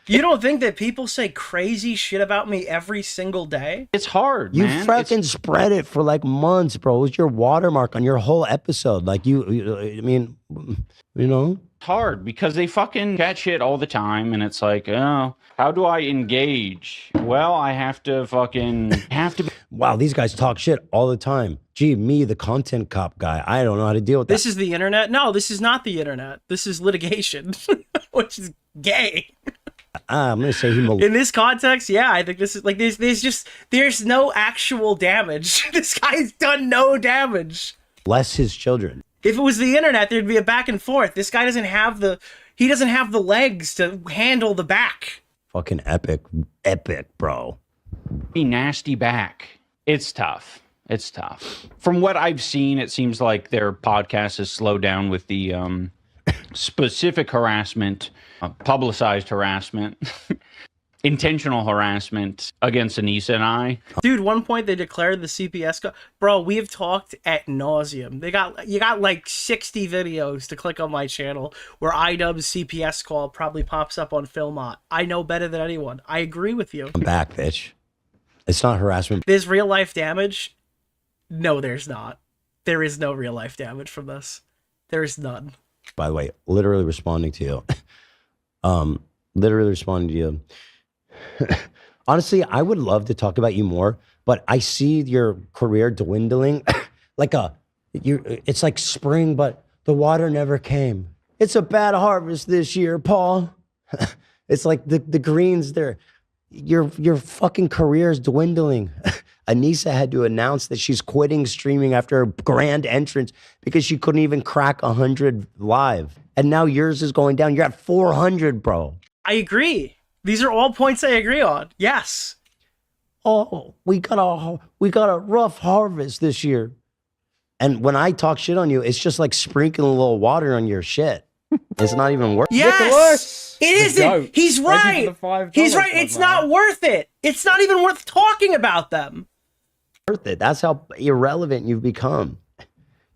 You don't think that people say crazy shit about me every single day? It's hard, you man. fucking spread it for like months, bro. It was your watermark on your whole episode. Like I mean, you know. Hard because they fucking chat shit all the time, and it's like, oh, how do I engage? Well, I have to. Wow, these guys talk shit all the time. Gee, me, the content cop guy, I don't know how to deal with that. This is the internet? No, this is not the internet. This is litigation, which is gay. I'm gonna say he. In this context, yeah, I think this is like there's no actual damage. This guy's done no damage. Bless his children. If it was the internet, there'd be a back and forth. This guy doesn't have the legs to handle the back. Fucking epic, bro. Be nasty back. It's tough. It's tough. From what I've seen, it seems like their podcast has slowed down with the specific harassment, publicized harassment, intentional harassment against Anissa and I. Dude, one point they declared the CPS bro, we have talked at nauseum. You got like 60 videos to click on my channel where iDubbbz CPS call probably pops up on Filmot. I know better than anyone. I agree with you. I'm back, bitch. It's not harassment. There's real life damage. No, there's not. There is no real life damage from this. There is none. By the way, literally responding to you. Literally responding to you. Honestly, I would love to talk about you more, but I see your career dwindling. It's like spring, but The water never came. It's a bad harvest this year, Paul. It's like the greens there. Your fucking career is dwindling. Anissa had to announce that she's quitting streaming after her grand entrance because she couldn't even crack 100 live. And now yours is going down. You're at 400, bro. I agree. These are all points I agree on. Yes. Oh, we got a rough harvest this year. And when I talk shit on you, it's just like sprinkling a little water on your shit. It's not even worth it. Yes, Nicholas, it isn't. He's right. He's right. It's not worth it. It's not even worth talking about them. Worth it. That's how irrelevant you've become.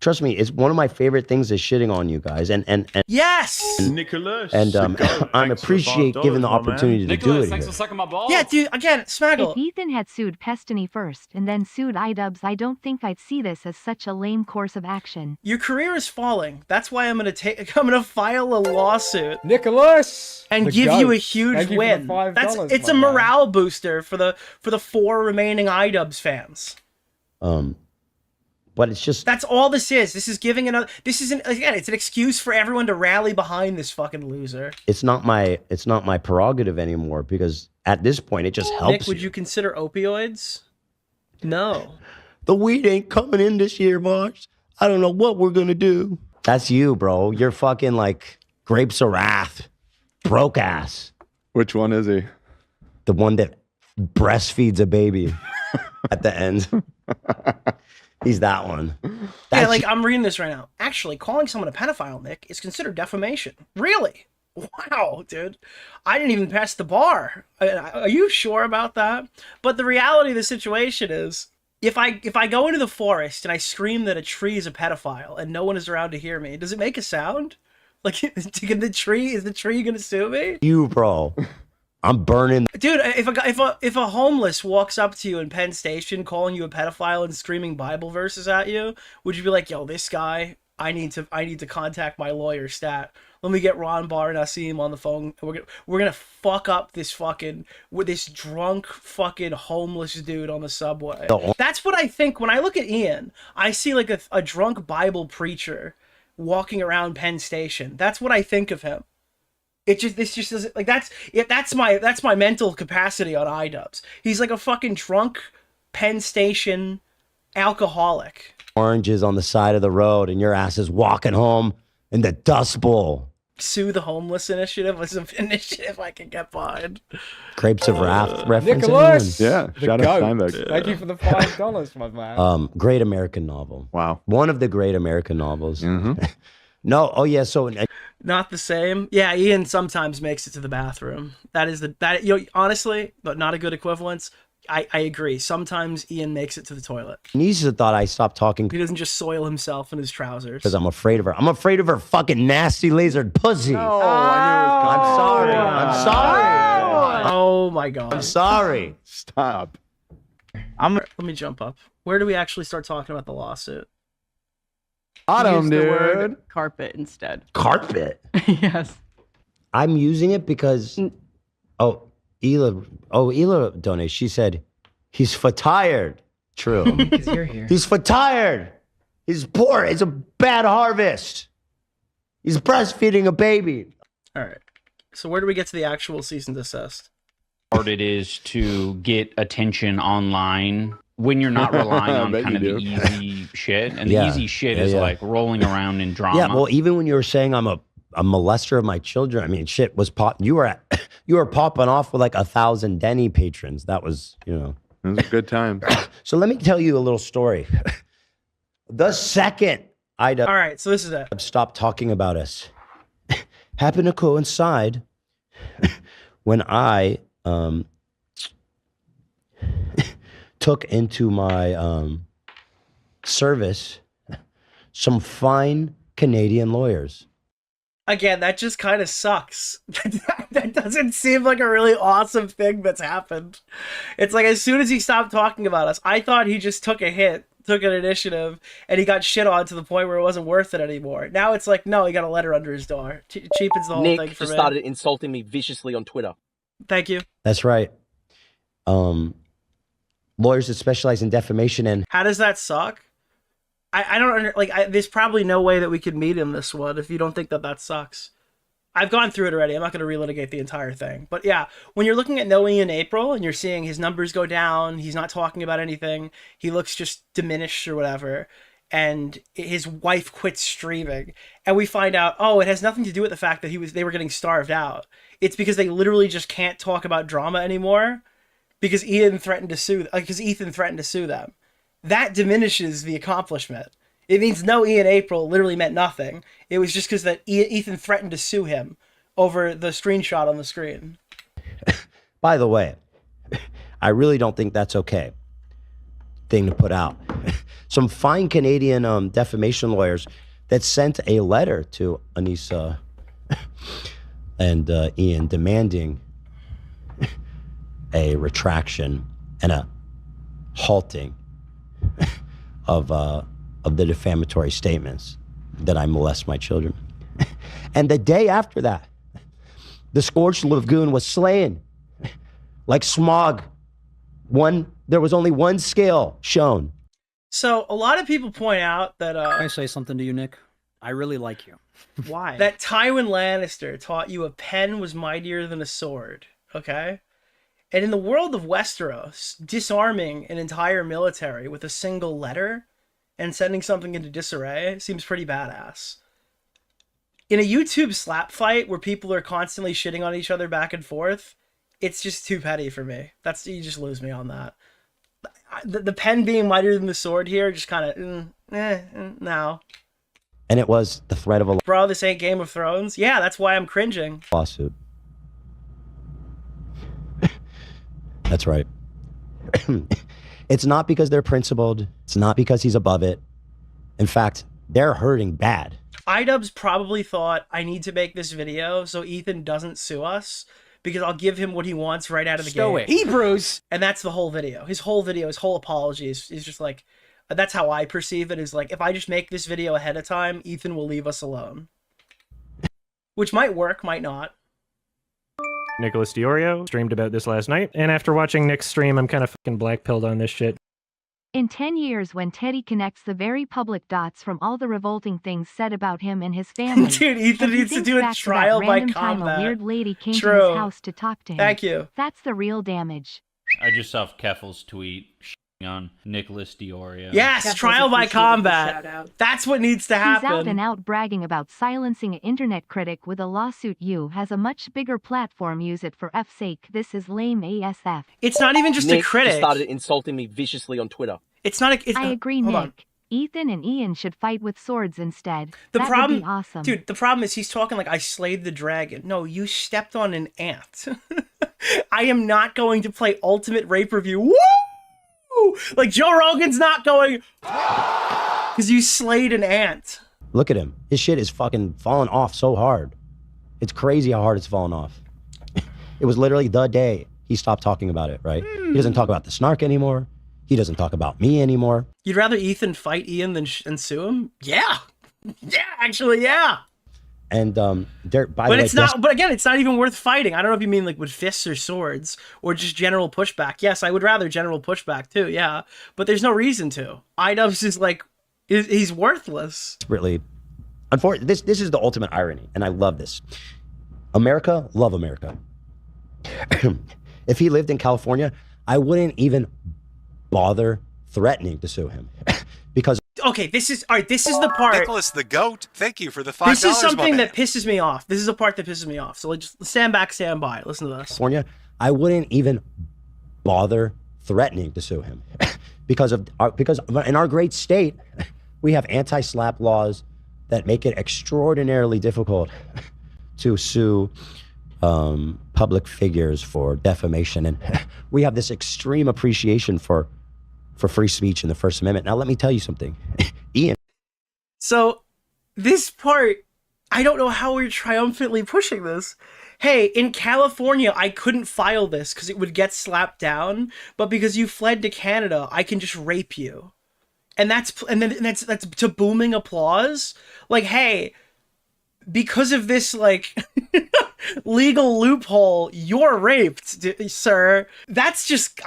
Trust me, it's one of my favorite things is shitting on you guys. And yes, Nicholas. And I appreciate given the opportunity to Nicholas, do it. thanks Here. for sucking my balls. Yeah, dude. Again, Smaggle. If Ethan had sued Pestany first and then sued iDubbbz, I don't think I'd see this as such a lame course of action. Your career is falling. That's why I'm gonna file a lawsuit, Nicholas, and give you a huge win. It's a morale booster for the 4 remaining iDubbbz fans. But it's just that's all this is. This is giving another. This isn't again. It's an excuse for everyone to rally behind this fucking loser. it's not my prerogative anymore because at this point it just helps. Nick, would you consider opioids? No. The weed ain't coming in this year, Mars. I don't know what we're gonna do. That's you, bro. You're fucking like grapes of wrath, broke ass. Which one is he? The one that breastfeeds a baby at the end. He's that one. Yeah, like I'm reading this right now. Actually, calling someone a pedophile, Nick, is considered defamation. Really? Wow, dude. I didn't even pass the bar. Are you sure about that? But the reality of the situation is, if I go into the forest and I scream that a tree is a pedophile and no one is around to hear me, does it make a sound? Like, is the tree gonna sue me? You, bro. I'm burning. Dude, if a homeless walks up to you in Penn Station calling you a pedophile and screaming Bible verses at you, would you be like, "Yo, this guy, I need to contact my lawyer stat. Let me get Ron Barr and I see him on the phone. We're gonna fuck up this drunk fucking homeless dude on the subway." That's what I think when I look at Ian. I see like a drunk Bible preacher walking around Penn Station. That's what I think of him. This just doesn't like that's my mental capacity on iDubbbz. He's like a fucking drunk Penn Station alcoholic. Oranges on the side of the road and your ass is walking home in the Dust Bowl. Sue the Homeless Initiative was an initiative I can get behind. Grapes of Wrath reference. Nicholas, yeah, shout out Steinbeck. Thank you for the $5, my man. Great American novel. Wow. One of the great American novels. Mm-hmm. No, oh yeah, so not the same. Yeah, Ian sometimes makes it to the bathroom. Honestly, but not a good equivalence. I agree. Sometimes Ian makes it to the toilet. Nisa thought I stopped talking He doesn't just soil himself in his trousers. because I'm afraid of her. I'm afraid of her fucking nasty lasered pussy. Oh, I I'm sorry. I'm sorry. Oh my god. I'm sorry. Stop. Let me jump up. Where do we actually start talking about the lawsuit? Use the word carpet instead. Carpet? Yes. I'm using it because Ela donated. She said, he's for tired. True. Because you're here. He's for tired. He's poor. It's a bad harvest. He's breastfeeding a baby. All right. So where do we get to the actual cease and desist? Hard it is to get attention online when you're not relying on kind of the easy shit. And the easy shit is like rolling around in drama. Yeah, well, even when you were saying I'm a molester of my children, I mean, shit was you were popping off with like 1,000 Denny patrons. That was, It was a good time. So let me tell you a little story. The second All right, so this is it. Stop talking about us happened to coincide when I took into my service some fine Canadian lawyers. Again, that just kind of sucks. That doesn't seem like a really awesome thing that's happened. It's like as soon as he stopped talking about us, I thought he just took a hit, took an initiative, and he got shit on to the point where it wasn't worth it anymore. Now it's like, no, he got a letter under his door. Cheapens the whole Nick thing for just me. started insulting me viciously on Twitter. Thank you. That's right. Lawyers that specialize in defamation and... How does that suck? I don't there's probably no way that we could meet him this one if you don't think that that sucks. I've gone through it already. I'm not going to relitigate the entire thing. But yeah, when you're looking at No Ian April and you're seeing his numbers go down, he's not talking about anything, he looks just diminished or whatever, and his wife quits streaming, and we find out, oh, it has nothing to do with the fact that they were getting starved out. It's because they literally just can't talk about drama anymore because Ethan threatened to sue them. That diminishes the accomplishment. It means No Ian April literally meant nothing. It was just because that Ethan threatened to sue him over the screenshot on the screen. By the way, I really don't think that's okay thing to put out. Some fine Canadian defamation lawyers that sent a letter to Anissa and Ian demanding a retraction and a halting of the defamatory statements that I molest my children. And the day after that, the scorched lagoon was slain like smog. There was only one scale shown. So a lot of people point out that Can I say something to you, Nick? I really like you. Why? That Tywin Lannister taught you a pen was mightier than a sword, okay? And in the world of Westeros, disarming an entire military with a single letter and sending something into disarray seems pretty badass. In a YouTube slap fight where people are constantly shitting on each other back and forth, it's just too petty for me. You just lose me on that. The pen being mightier than the sword here just kind of, no. And it was the threat of a Bro, this ain't Game of Thrones? Yeah, that's why I'm cringing. lawsuit. That's right. It's not because they're principled. It's not because he's above it. In fact, they're hurting bad. iDubbbz probably thought, I need to make this video so Ethan doesn't sue us because I'll give him what he wants right out of the Stoic. gate. Hebrews! And that's the whole video. His whole apology is just like, that's how I perceive it, is like, if I just make this video ahead of time, Ethan will leave us alone. Which might work, might not. Nicholas DeOrio streamed about this last night, and after watching Nick's stream, I'm kind of fucking black-pilled on this shit. In 10 years, when Teddy connects the very public dots from all the revolting things said about him and his family. Dude, Ethan needs to do a trial by combat. A weird lady came to True. his house to talk to him. Thank you. That's the real damage. I just saw Keffel's tweet on Nicholas DeOrio. Yes, trial by combat. That's what needs to happen. He's out and out bragging about silencing an internet critic with a lawsuit. You has a much bigger platform. Use it for F's sake. This is lame ASF. It's not even just Nick a critic. started insulting me viciously on Twitter. It's not a... I agree, Nick. Ethan and Ian should fight with swords instead. The that problem, would be awesome. Dude, the problem is he's talking like I slayed the dragon. No, you stepped on an ant. I am not going to play Ultimate Rape Review. Woo! Like Joe Rogan's not going because you slayed an ant. Look at him. His shit is fucking falling off so hard. It's crazy how hard it's falling off. It was literally the day he stopped talking about it, right? He doesn't talk about the snark anymore. He doesn't talk about me anymore. You'd rather Ethan fight Ian than sue him? Yeah. Yeah, actually, yeah. And by the way, but it's not. But again, it's not even worth fighting. I don't know if you mean like with fists or swords or just general pushback. Yes, I would rather general pushback too. Yeah, but there's no reason to. iDubbbz is like, he's worthless. Really, unfortunately, this is the ultimate irony, and I love this. America, love America. If he lived in California, I wouldn't even bother threatening to sue him because. Okay, this is the part. Nicholas the Goat, thank you for the $5. This is something that pisses me off. This is the part that pisses me off. So like, just stand back, stand by. Listen to this. California, I wouldn't even bother threatening to sue him because in our great state, we have anti-slap laws that make it extraordinarily difficult to sue public figures for defamation, and we have this extreme appreciation for free speech in the First Amendment. Now, let me tell you something, Ian. So this part, I don't know how we're triumphantly pushing this. Hey, in California, I couldn't file this because it would get slapped down, but because you fled to Canada, I can just rape you. And that's to booming applause. Like, hey, because of this, like, legal loophole, you're raped, sir. That's just,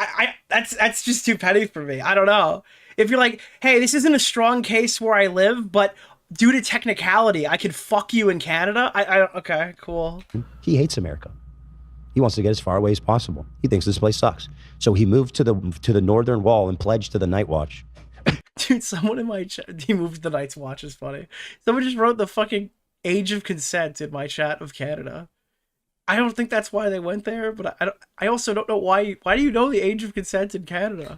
that's just too petty for me. I don't know. If you're like, hey, this isn't a strong case where I live, but due to technicality, I could fuck you in Canada. Okay, cool. He hates America. He wants to get as far away as possible. He thinks this place sucks. So he moved to the northern wall and pledged to the Night Watch. Dude, someone in my chat, he moved to the Night's Watch is funny. Someone just wrote the fucking age of consent in my chat of Canada. I don't think that's why they went there, but I also don't know why. Why do you know the age of consent in Canada?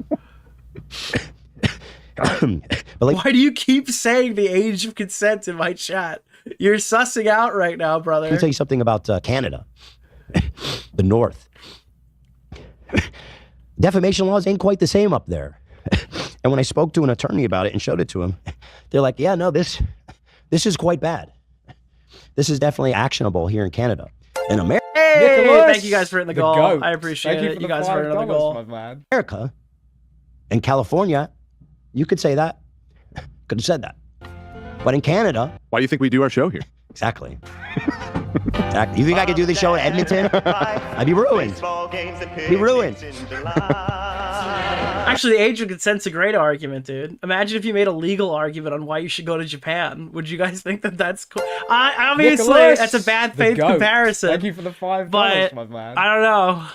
Why do you keep saying the age of consent in my chat? You're sussing out right now, brother. Let me tell you something about Canada, the North. Defamation laws ain't quite the same up there. And when I spoke to an attorney about it and showed it to him, they're like, yeah, no, this is quite bad. This is definitely actionable here in Canada. In America. Hey, Nicholas, thank you guys for hitting the goal. goat. I appreciate Thank it. for You the guys for hitting the $5, goal. my man. America and California, you could say that. Could have said that. But in Canada. Why do you think we do our show here? Exactly. Exactly. You think I could do the show in Edmonton? I'd be ruined. Be ruined. Actually, the age of consent's a great argument, dude. Imagine if you made a legal argument on why you should go to Japan. Would you guys think that that's cool? Obviously, Nicholas, that's a bad the faith goat. comparison. Thank you for the $5, but my man. I don't know.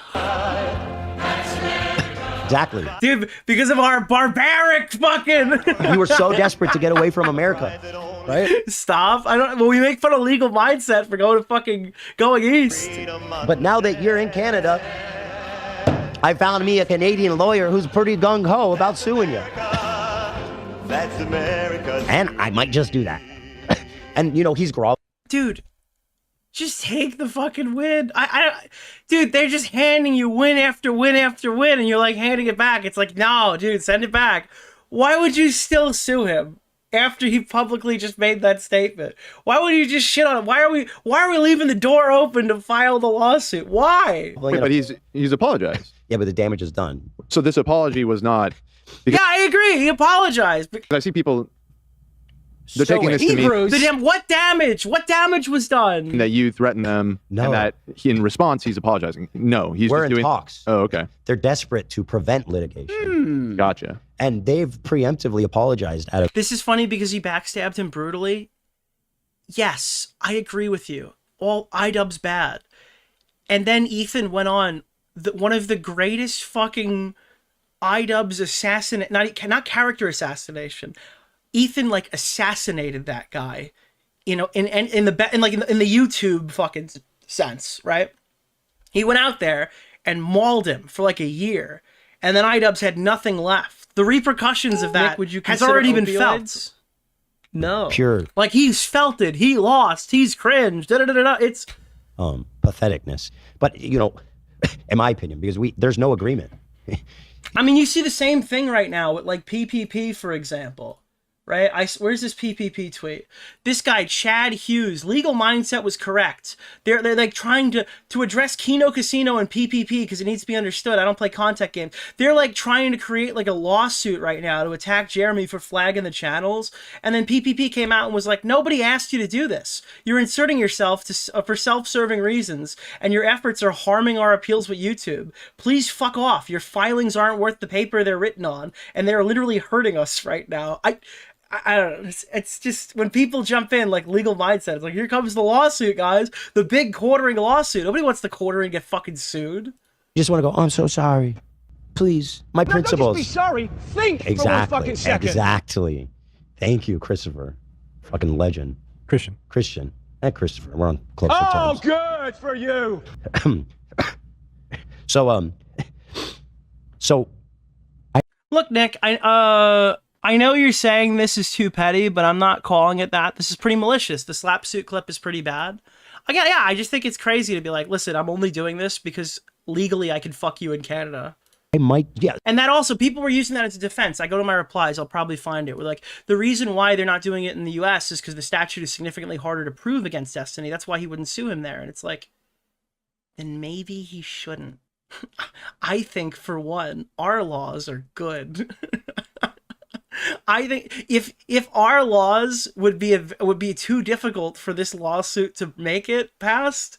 Exactly. Dude, because of our barbaric fucking... You were so desperate to get away from America, right? Stop. Well, we make fun of legal mindset for going east. But now that you're in Canada, I found me a Canadian lawyer who's pretty gung-ho about suing you. That's America. And I might just do that. And, you know, he's groveling. Dude, just take the fucking win. Dude, they're just handing you win after win after win, and you're like handing it back. It's like, no, dude, send it back. Why would you still sue him after he publicly just made that statement? Why would you just shit on him? Why are we leaving the door open to file the lawsuit? Why? Wait, but he's apologized. Yeah, but the damage is done. So this apology was not. Yeah, I agree. He apologized. I see people. They're taking this to mean What damage? What damage was done? that you threatened them, and that in response he's apologizing. No, he's We're just in doing talks. Oh, okay. They're desperate to prevent litigation. Gotcha. And they've preemptively apologized out of. This is funny because he backstabbed him brutally. Yes, I agree with you. All iDubbbz bad. And then Ethan went on one of the greatest fucking iDubbbz not character assassination. Ethan assassinated that guy, you know, in the YouTube fucking sense, right? He went out there and mauled him for a year, and then iDubbbz had nothing left. The repercussions of that has already been felt. No, Pure. He's felt it. He lost. He's cringed. It's Patheticness. But you know, in my opinion, because there's no agreement. I mean, you see the same thing right now with PPP, for example. Right? Where's this PPP tweet? This guy, Chad Hughes, legal mindset was correct. They're trying to address Keno Casino and PPP because it needs to be understood. I don't play contact games. They're trying to create a lawsuit right now to attack Jeremy for flagging the channels. And then PPP came out and was like, nobody asked you to do this. You're inserting yourself for self-serving reasons, and your efforts are harming our appeals with YouTube. Please fuck off. Your filings aren't worth the paper they're written on, and they're literally hurting us right now. I don't know. It's just when people jump in legal mindset. It's here comes the lawsuit, guys. The big quartering lawsuit. Nobody wants the quarter and get fucking sued. You just want to go, oh, I'm so sorry. Please, my principles. Don't just be sorry. Think for one fucking second. Exactly. Thank you, Christopher. Fucking legend. Christian. And Christopher. We're on closer Oh, terms. good for you. Look, Nick, I know you're saying this is too petty, but I'm not calling it that. This is pretty malicious. The slap suit clip is pretty bad. Yeah, I just think it's crazy to be listen, I'm only doing this because legally I can fuck you in Canada. Yeah. And that also, people were using that as a defense. I go to my replies, I'll probably find it. We're the reason why they're not doing it in the US is because the statute is significantly harder to prove against Destiny. That's why he wouldn't sue him there. And it's then maybe he shouldn't. I think, for one, our laws are good. I think if our laws would be too difficult for this lawsuit to make it past,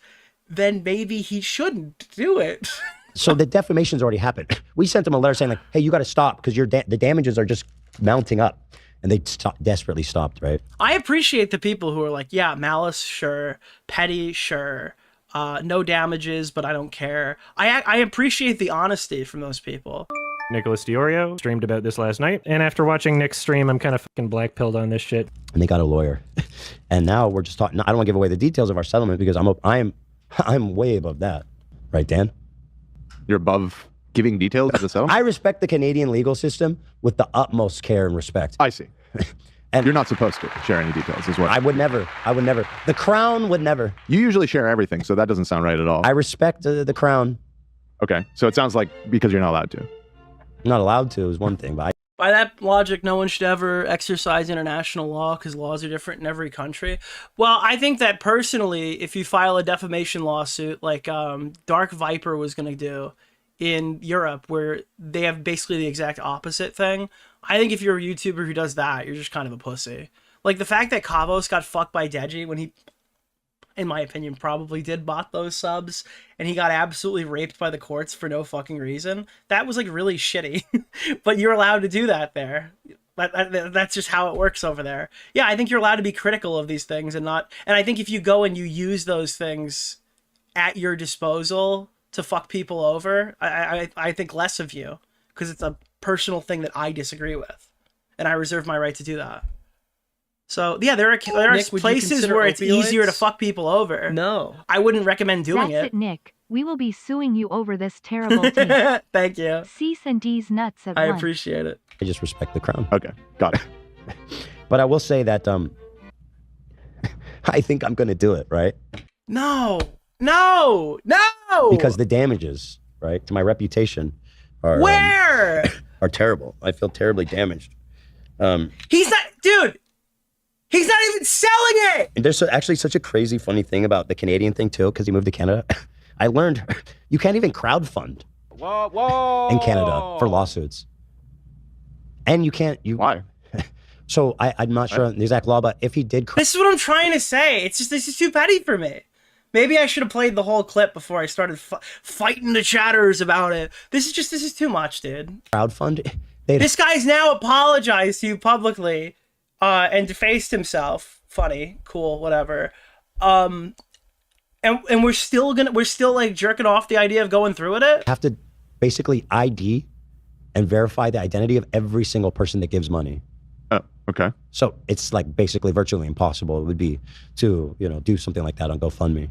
then maybe he shouldn't do it. So the defamation's already happened. We sent them a letter saying like, hey, you got to stop because the damages are just mounting up. And they desperately stopped, right? I appreciate the people who are like, yeah, malice, sure. Petty, sure. No damages, but I don't care. I appreciate the honesty from those people. Nicholas DeOrio streamed about this last night, and after watching Nick's stream, I'm kind of fucking black-pilled on this shit. And they got a lawyer. And now we're just talking. I don't want to give away the details of our settlement because I'm way above that. Right, Dan? You're above giving details of the settlement? I respect the Canadian legal system with the utmost care and respect. I see. And you're not supposed to share any details as well. I would never. The Crown would never. You usually share everything, so that doesn't sound right at all. I respect the Crown. Okay, so it sounds like because you're not allowed to. Not allowed to is one thing, but by that logic, no one should ever exercise international law because laws are different in every country. Well, I think that personally, if you file a defamation lawsuit like Dark Viper was going to do in Europe, where they have basically the exact opposite thing, I think if you're a YouTuber who does that, you're just kind of a pussy. Like the fact that Kavos got fucked by Deji when he, in my opinion, probably did bot those subs, and he got absolutely raped by the courts for no fucking reason. That was like really shitty, but you're allowed to do that there. That's just how it works over there. Yeah, I think you're allowed to be critical of these things and I think if you go and you use those things at your disposal to fuck people over, I think less of you because it's a personal thing that I disagree with, and I reserve my right to do that. So yeah, there are Nick, places where it's easier to fuck people over. No, I wouldn't recommend doing That's it, Nick. We will be suing you over this terrible take. Thank you. Cease and D's nuts at I once. appreciate it. I just respect the Crown. Okay, got it. But I will say that I think I'm going to do it, right? No. Because the damages, right, to my reputation are are terrible. I feel terribly damaged. He's not, dude. He's not even selling it. And there's actually such a crazy, funny thing about the Canadian thing too, because he moved to Canada. I learned you can't even crowdfund in Canada for lawsuits, and you can't. Why? So I'm not sure on the exact law, but if he did, this is what I'm trying to say. It's just this is too petty for me. Maybe I should have played the whole clip before I started fighting the chatters about it. This is too much, dude. Crowdfund. This guy's now apologized to you publicly. And defaced himself. Funny, cool, whatever. And we're still like jerking off the idea of going through with it. Have to basically ID and verify the identity of every single person that gives money. Oh, okay. So it's like basically virtually impossible. It would be to do something like that on GoFundMe.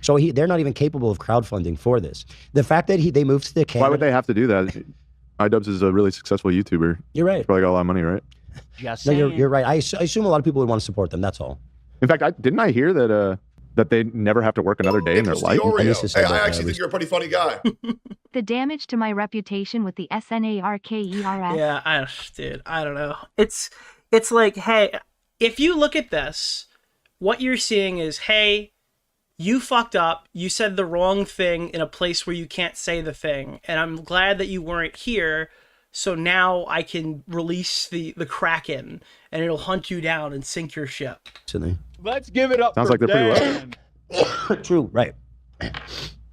So they're not even capable of crowdfunding for this. The fact that they moved to Canada. Why would they have to do that? iDubbbz is a really successful YouTuber. You're right. He's probably got a lot of money, right? No, you're right. I assume a lot of people would want to support them. That's all. In fact, didn't I hear that they never have to work another day in their life? Hey, I actually think you're a pretty funny guy. The damage to my reputation with the SNARKERS. Yeah, dude, I don't know. It's like, hey, if you look at this, what you're seeing is, hey, you fucked up. You said the wrong thing in a place where you can't say the thing, and I'm glad that you weren't here. So now I can release the Kraken, and it'll hunt you down and sink your ship. Let's give it up. Sounds like they're pretty low. True, right?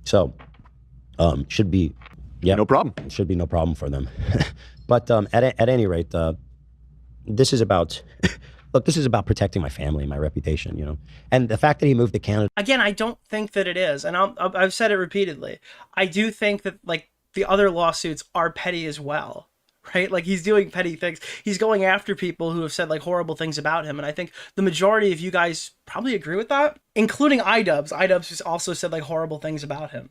So, should be, yeah, no problem. Should be no problem for them. But at any rate, this is about. Look, this is about protecting my family, my reputation, and the fact that he moved to Canada. Again, I don't think that it is, and I've said it repeatedly. I do think that like the other lawsuits are petty as well. Right? Like he's doing petty things. He's going after people who have said like horrible things about him. And I think the majority of you guys probably agree with that, including iDubbbz. iDubbbz has also said like horrible things about him.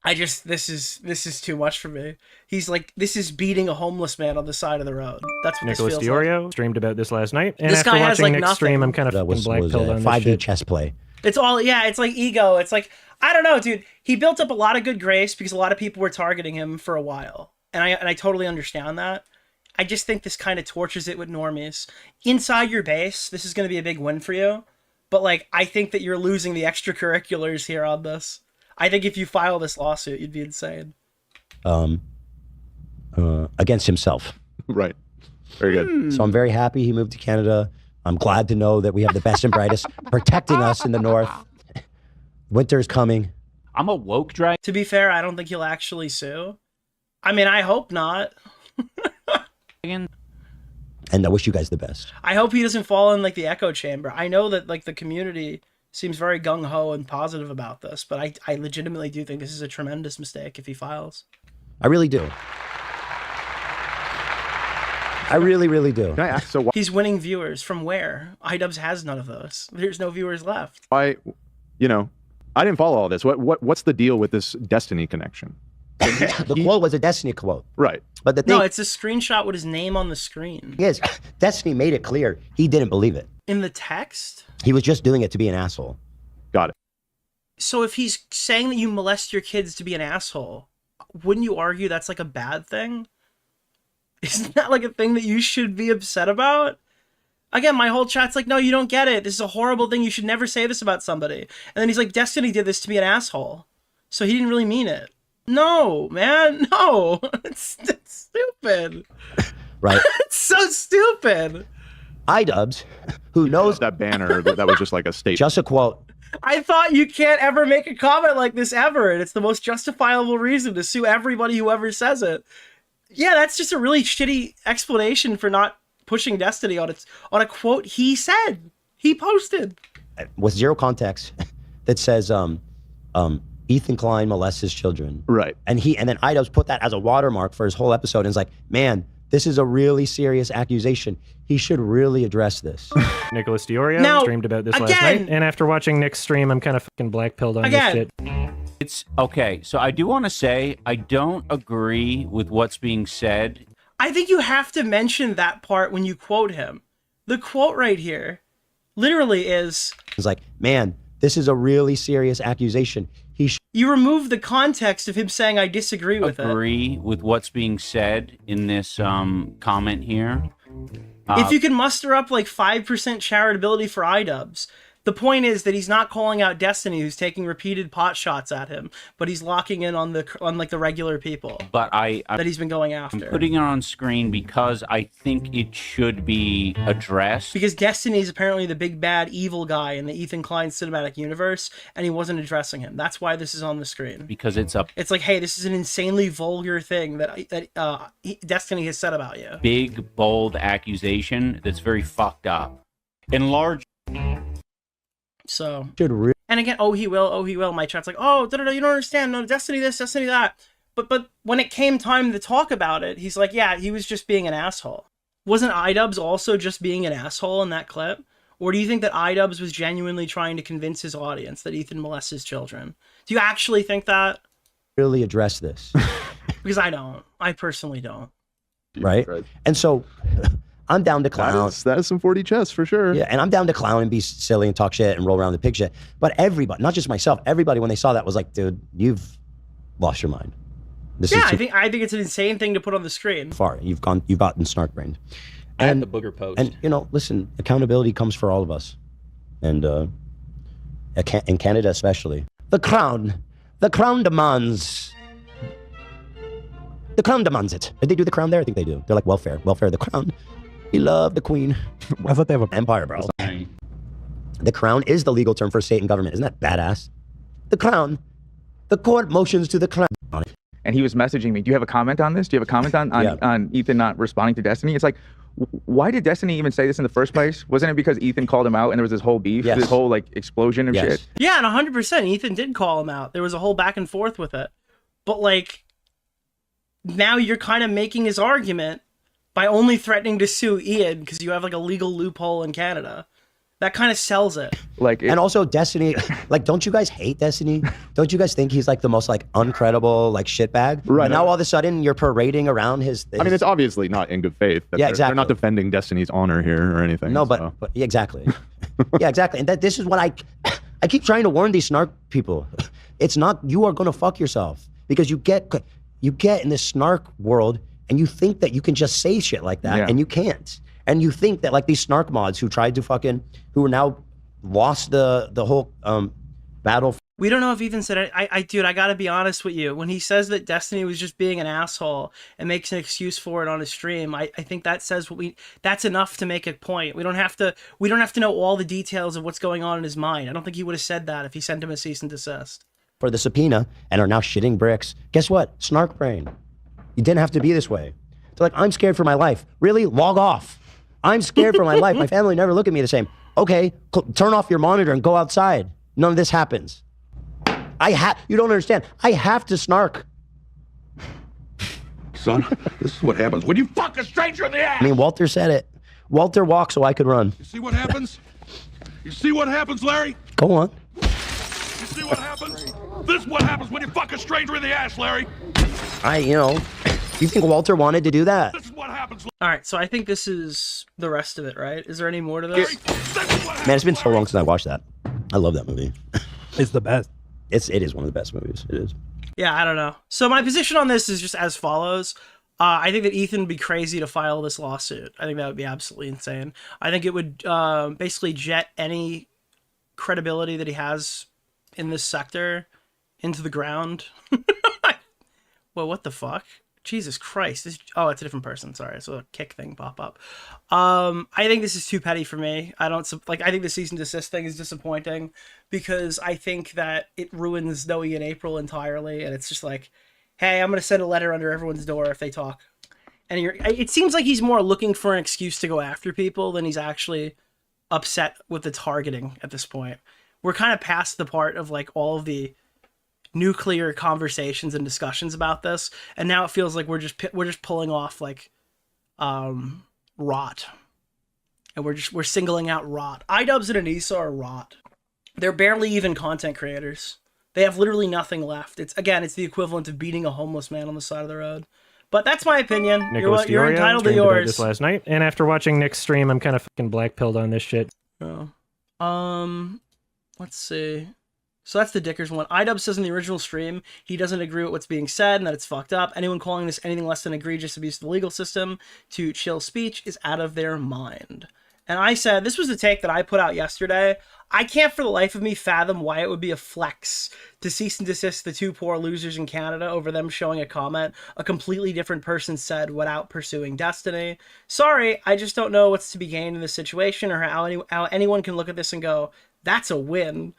This is too much for me. He's like, this is beating a homeless man on the side of the road. That's what Nicholas this feels DeOrio like. Streamed about this last night. And This after guy has, watching like, Nick's stream, I'm kind of was black-pilled on this 5D shit. chess play. It's all, yeah, it's like ego. It's like, I don't know, dude. He built up a lot of good grace because a lot of people were targeting him for a while. And I totally understand that. I just think this kind of torches it with normies. Inside your base, this is going to be a big win for you. But, like, I think that you're losing the extracurriculars here on this. I think if you file this lawsuit, you'd be insane. Against himself. Right. Very good. So I'm very happy he moved to Canada. I'm glad to know that we have the best and brightest protecting us in the north. Winter's coming. I'm a woke drag. To be fair, I don't think he'll actually sue. I mean, I hope not. And I wish you guys the best. I hope he doesn't fall in like the echo chamber. I know that like the community seems very gung-ho and positive about this, but I legitimately do think this is a tremendous mistake if he files. I really do. I really, really do. Can I ask, so why, He's winning viewers from where? iDubbbz has none of those. There's no viewers left. I didn't follow all this. What's the deal with this Destiny connection? The quote was a Destiny quote. Right. But the thing, No, it's a screenshot with his name on the screen. yes, Destiny made it clear he didn't believe it. In the text? He was just doing it to be an asshole. Got it. So if he's saying that you molest your kids to be an asshole, wouldn't you argue that's like a bad thing? Isn't that like a thing that you should be upset about? Again, my whole chat's like, no, you don't get it. This is a horrible thing. You should never say this about somebody. And then he's like, Destiny did this to be an asshole. So he didn't really mean it. No, man, no. It's stupid. Right. It's so stupid. iDubbbz, who knows that banner, that was just like a statement. Just a quote. I thought you can't ever make a comment like this ever, and it's the most justifiable reason to sue everybody who ever says it. Yeah, that's just a really shitty explanation for not pushing Destiny on a quote he said. He posted. With zero context that says Ethan Klein molests his children. Right. And then iDubbbz put that as a watermark for his whole episode and is like, man, this is a really serious accusation. He should really address this. Nicholas DeOrio Now, streamed about this last again- night, and after watching Nick's stream, I'm kind of fucking black-pilled on this shit. It's okay. So I do want to say I don't agree with what's being said. I think you have to mention that part when you quote him. The quote right here literally is... It's like, man, this is a really serious accusation. You remove the context of him saying, I disagree with it. Agree with what's being said in this comment here. If you can muster up like 5% charitability for iDubbbz, the point is that he's not calling out Destiny, who's taking repeated pot shots at him, but he's locking in on like the regular people. But that he's been going after. I'm putting it on screen because I think it should be addressed. Because Destiny is apparently the big bad evil guy in the Ethan Klein cinematic universe, and he wasn't addressing him. That's why this is on the screen. Because it's a It's like, hey, this is an insanely vulgar thing that Destiny has said about you. big, bold accusation that's very fucked up. Enlarge. So, Should and again, oh he will. My chat's like, oh, you don't understand. No, Destiny this, Destiny that. But when it came time to talk about it, he's like, yeah, he was just being an asshole. Wasn't iDubbbz also just being an asshole in that clip? Or do you think that iDubbbz was genuinely trying to convince his audience that Ethan molests his children? Do you actually think that? really address this. Because I don't. I personally don't. Right? And so I'm down to clown. That is some 40 chess for sure. Yeah, and I'm down to clown and be silly and talk shit and roll around the pig shit. But everybody, not just myself, everybody when they saw that was like, dude, you've lost your mind. This Yeah, is too I think it's an insane thing to put on the screen. far. You've gotten snark brained. And the booger post. And listen, accountability comes for all of us. And in Canada especially. The crown demands. The crown demands it. Did they do the crown there? I think they do. They're like welfare of the crown. We love the queen. I thought they have an empire, bro. The crown is the legal term for state and government. Isn't that badass? The crown. The court motions to the crown. And he was messaging me, do you have a comment on this? Do you have a comment on Ethan not responding to Destiny? It's like, why did Destiny even say this in the first place? Wasn't it because Ethan called him out and there was this whole beef, this whole like explosion of shit? Yeah, and 100%. Ethan did call him out. There was a whole back and forth with it. But like, now you're kind of making his argument by only threatening to sue Ian because you have like a legal loophole in Canada. That kind of sells it. And also Destiny, like, don't you guys hate Destiny? Don't you guys think he's like the most like uncredible like shitbag? Right. And now all of a sudden you're parading around his. I mean, it's obviously not in good faith. Yeah, exactly. They're not defending Destiny's honor here or anything. No, but yeah, exactly. Yeah, exactly. And this is what I keep trying to warn these snark people. It's not, you are going to fuck yourself because you get in this snark world and you think that you can just say shit like that and you can't. And you think that like these snark mods who tried to who are now lost the whole battle. We don't know if Ethan said it. Dude, I gotta be honest with you. When he says that Destiny was just being an asshole and makes an excuse for it on his stream, I think that says that's enough to make a point. We don't have to know all the details of what's going on in his mind. I don't think he would have said that if he sent him a cease and desist. for the subpoena and are now shitting bricks. Guess what? Snark brain. You didn't have to be this way. They're like, I'm scared for my life. Really? Log off. I'm scared for my life. My family never look at me the same. Okay, turn off your monitor and go outside. None of this happens. You don't understand. I have to snark. Son, this is what happens when you fuck a stranger in the ass. I mean, Walter said it. Walter walked so I could run. You see what happens? You see what happens, Larry? Go on. You see what happens? This is what happens when you fuck a stranger in the ass, Larry. You think Walter wanted to do that? This is what happens. All right, so I think this is the rest of it, right? Is there any more to this? Man, it's been so long since I watched that. I love that movie. It's the best. It is one of the best movies. It is. Yeah, I don't know. So my position on this is just as follows. I think that Ethan would be crazy to file this lawsuit. I think that would be absolutely insane. I think it would basically jet any credibility that he has in this sector into the ground. Well, what the fuck? Jesus Christ. Oh, it's a different person. Sorry. I saw a kick thing pop up. I think this is too petty for me. I think the cease and desist thing is disappointing because I think that it ruins Noe and April entirely. And it's just like, hey, I'm going to send a letter under everyone's door if they talk. And it seems like he's more looking for an excuse to go after people than he's actually upset with the targeting at this point. We're kind of past the part of like all of the nuclear conversations and discussions about this, and now it feels like we're just pulling off like rot, and we're singling out rot. iDubbbz and Anissa are rot. They're barely even content creators. They have literally nothing left. It's the equivalent of beating a homeless man on the side of the road. But that's my opinion. Nicholas You're DeOrio entitled to streamed about yours. this last night, and after watching Nick's stream, I'm kind of fucking black-pilled on this shit. Oh. Let's see. So that's the Dickers one. iDubbbz says in the original stream, he doesn't agree with what's being said and that it's fucked up. Anyone calling this anything less than egregious abuse of the legal system to chill speech is out of their mind. And I said, this was the take that I put out yesterday. I can't for the life of me fathom why it would be a flex to cease and desist the two poor losers in Canada over them showing a comment a completely different person said without pursuing destiny. Sorry, I just don't know what's to be gained in this situation or how anyone can look at this and go, that's a win.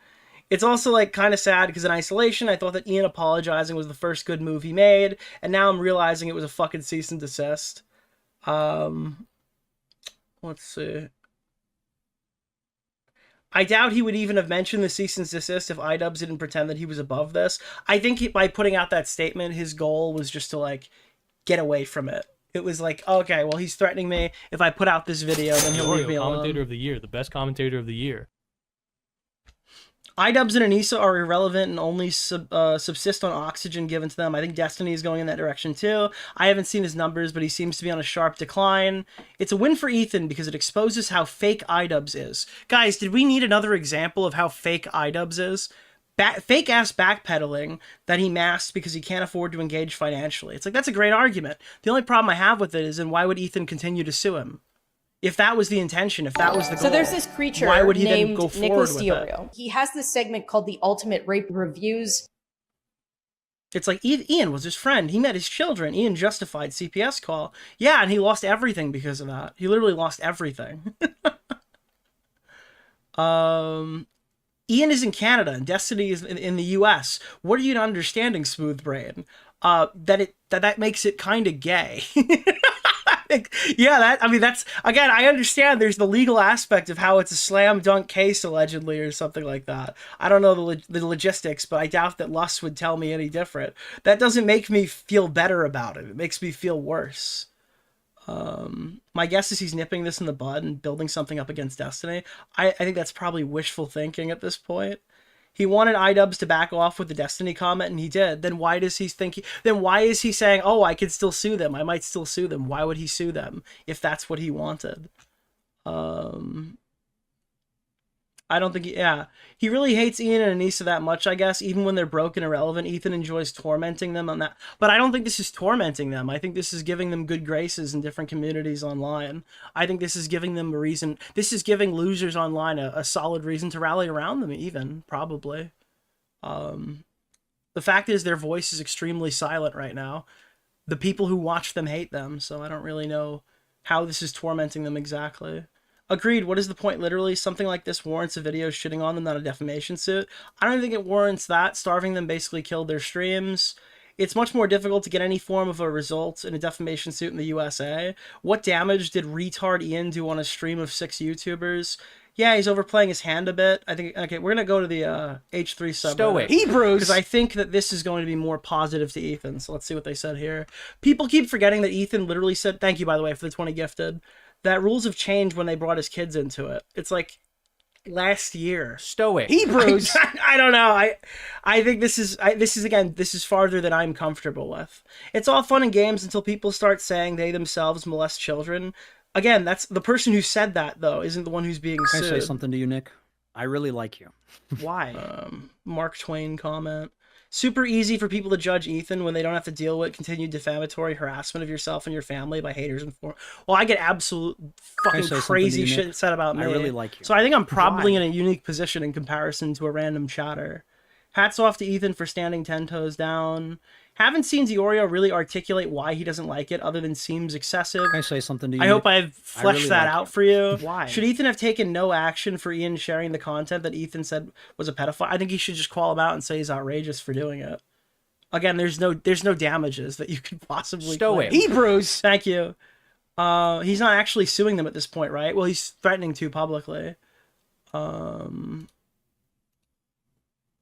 It's also like kind of sad because in isolation, I thought that Ian apologizing was the first good move he made, and now I'm realizing it was a fucking cease and desist. Let's see. I doubt he would even have mentioned the cease and desist if iDubbbz didn't pretend that he was above this. I think by putting out that statement, his goal was just to like get away from it. It was like, okay, well, he's threatening me. If I put out this video, then he'll leave me alone. Commentator of the year, the best commentator of the year. iDubbbz and Anissa are irrelevant and only subsist on oxygen given to them. I think Destiny is going in that direction too. I haven't seen his numbers, but he seems to be on a sharp decline. It's a win for Ethan because it exposes how fake iDubbbz is. Guys, did we need another example of how fake iDubbbz is? Fake-ass backpedaling that he masks because he can't afford to engage financially. It's like, that's a great argument. The only problem I have with it is, then why would Ethan continue to sue him? If that was the intention, if that was the goal, So there's this creature why would he named then go forward Nicholas with DeOrio. it? He has this segment called The Ultimate Rape Reviews. It's like, Ian was his friend. He met his children. Ian justified CPS call. Yeah, and he lost everything because of that. He literally lost everything. Ian is in Canada and Destiny is in the US. What are you not understanding, Smooth Brain? That makes it kind of gay. Yeah, that's, again, I understand there's the legal aspect of how it's a slam dunk case, allegedly, or something like that. I don't know the logistics, but I doubt that Lust would tell me any different. That doesn't make me feel better about it. It makes me feel worse. My guess is he's nipping this in the bud and building something up against Destiny. I think that's probably wishful thinking at this point. He wanted iDubbbz to back off with the Destiny comment, and he did. Then why is he saying, oh, I could still sue them. I might still sue them. Why would he sue them if that's what he wanted? I don't think, he really hates Ian and Anissa that much, I guess. Even when they're broke and irrelevant, Ethan enjoys tormenting them on that. But I don't think this is tormenting them. I think this is giving them good graces in different communities online. I think this is giving them a reason. This is giving losers online a solid reason to rally around them, even, probably. The fact is their voice is extremely silent right now. The people who watch them hate them, so I don't really know how this is tormenting them exactly. Agreed. What is the point? Literally, something like this warrants a video shitting on them, not a defamation suit. I don't think it warrants that. Starving them basically killed their streams. It's much more difficult to get any form of a result in a defamation suit in the USA. What damage did retard Ian do on a stream of 6 YouTubers? Yeah, he's overplaying his hand a bit. I think, okay, we're going to go to the H3 subreddit. Stoic. Hebrews! Because I think that this is going to be more positive to Ethan. So let's see what they said here. People keep forgetting that Ethan literally said, thank you, by the way, for the 20 gifted, that rules have changed when they brought his kids into it. It's like last year. Stoic. Hebrews. I don't know. I think this is again, this is farther than I'm comfortable with. It's all fun and games until people start saying they themselves molest children. Again, that's the person who said that though isn't the one who's being sued. Can I say something to you, Nick? I really like you. Why? Mark Twain comment. Super easy for people to judge Ethan when they don't have to deal with continued defamatory harassment of yourself and your family by haters and forums. Well, I get absolute fucking crazy shit said about me. I really like you. So I think I'm probably in a unique position in comparison to a random chatter. Hats off to Ethan for standing 10 toes down. Haven't seen DeOrio really articulate why he doesn't like it, other than seems excessive. Can I say something to you? I hope I've fleshed really that like out for you. Why? Should Ethan have taken no action for Ian sharing the content that Ethan said was a pedophile? I think he should just call him out and say he's outrageous for doing it. Again, there's no damages that you could possibly Stoic. claim. Hebrews! Thank you. He's not actually suing them at this point, right? Well, he's threatening to publicly. What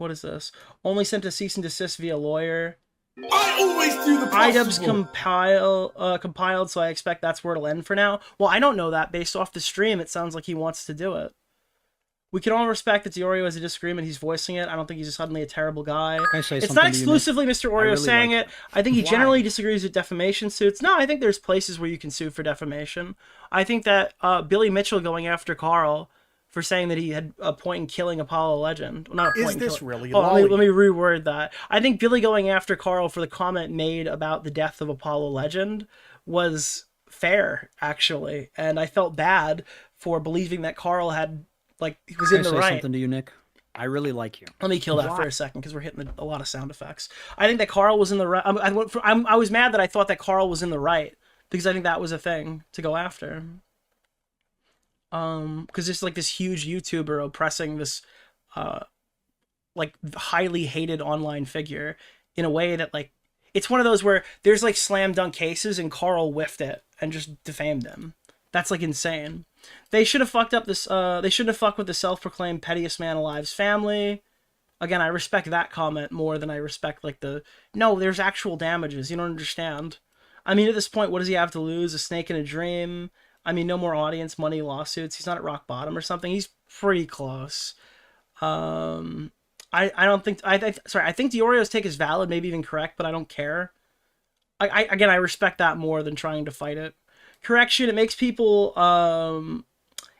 is this? Only sent a cease and desist via lawyer. I always do the iDubbbz possible. compiled, so I expect that's where it'll end for now. Well, I don't know that. Based off the stream, it sounds like he wants to do it. We can all respect that DeOrio has a disagreement. He's voicing it. I don't think he's suddenly a terrible guy. It's not exclusively Mr. Oreo saying it. I think he generally disagrees with defamation suits. No, I think there's places where you can sue for defamation. I think that Billy Mitchell going after Carl for saying that he had a point in killing Apollo Legend. Well, not a point Is in this killing. really Oh, lolly? let me reword that. I think Billy going after Carl for the comment made about the death of Apollo Legend was fair, actually. And I felt bad for believing that Carl had, like, he was in the Can I say right. something to you, Nick? I really like you. Let me kill that for a second because we're hitting a lot of sound effects. I think that Carl was in the right. I was mad that I thought that Carl was in the right because I think that was a thing to go after. Because it's like this huge YouTuber oppressing this, like highly hated online figure in a way that like it's one of those where there's like slam dunk cases and Carl whiffed it and just defamed him. That's like insane. They should have fucked up this. They shouldn't have fucked with the self-proclaimed pettiest man alive's family. Again, I respect that comment more than I respect like the no. There's actual damages. You don't understand. I mean, at this point, what does he have to lose? A snake in a dream. I mean, no more audience, money, lawsuits. He's not at rock bottom or something. He's pretty close. I don't think I think DeOrio's take is valid, maybe even correct, but I don't care. Again, I respect that more than trying to fight it. Correction, it makes people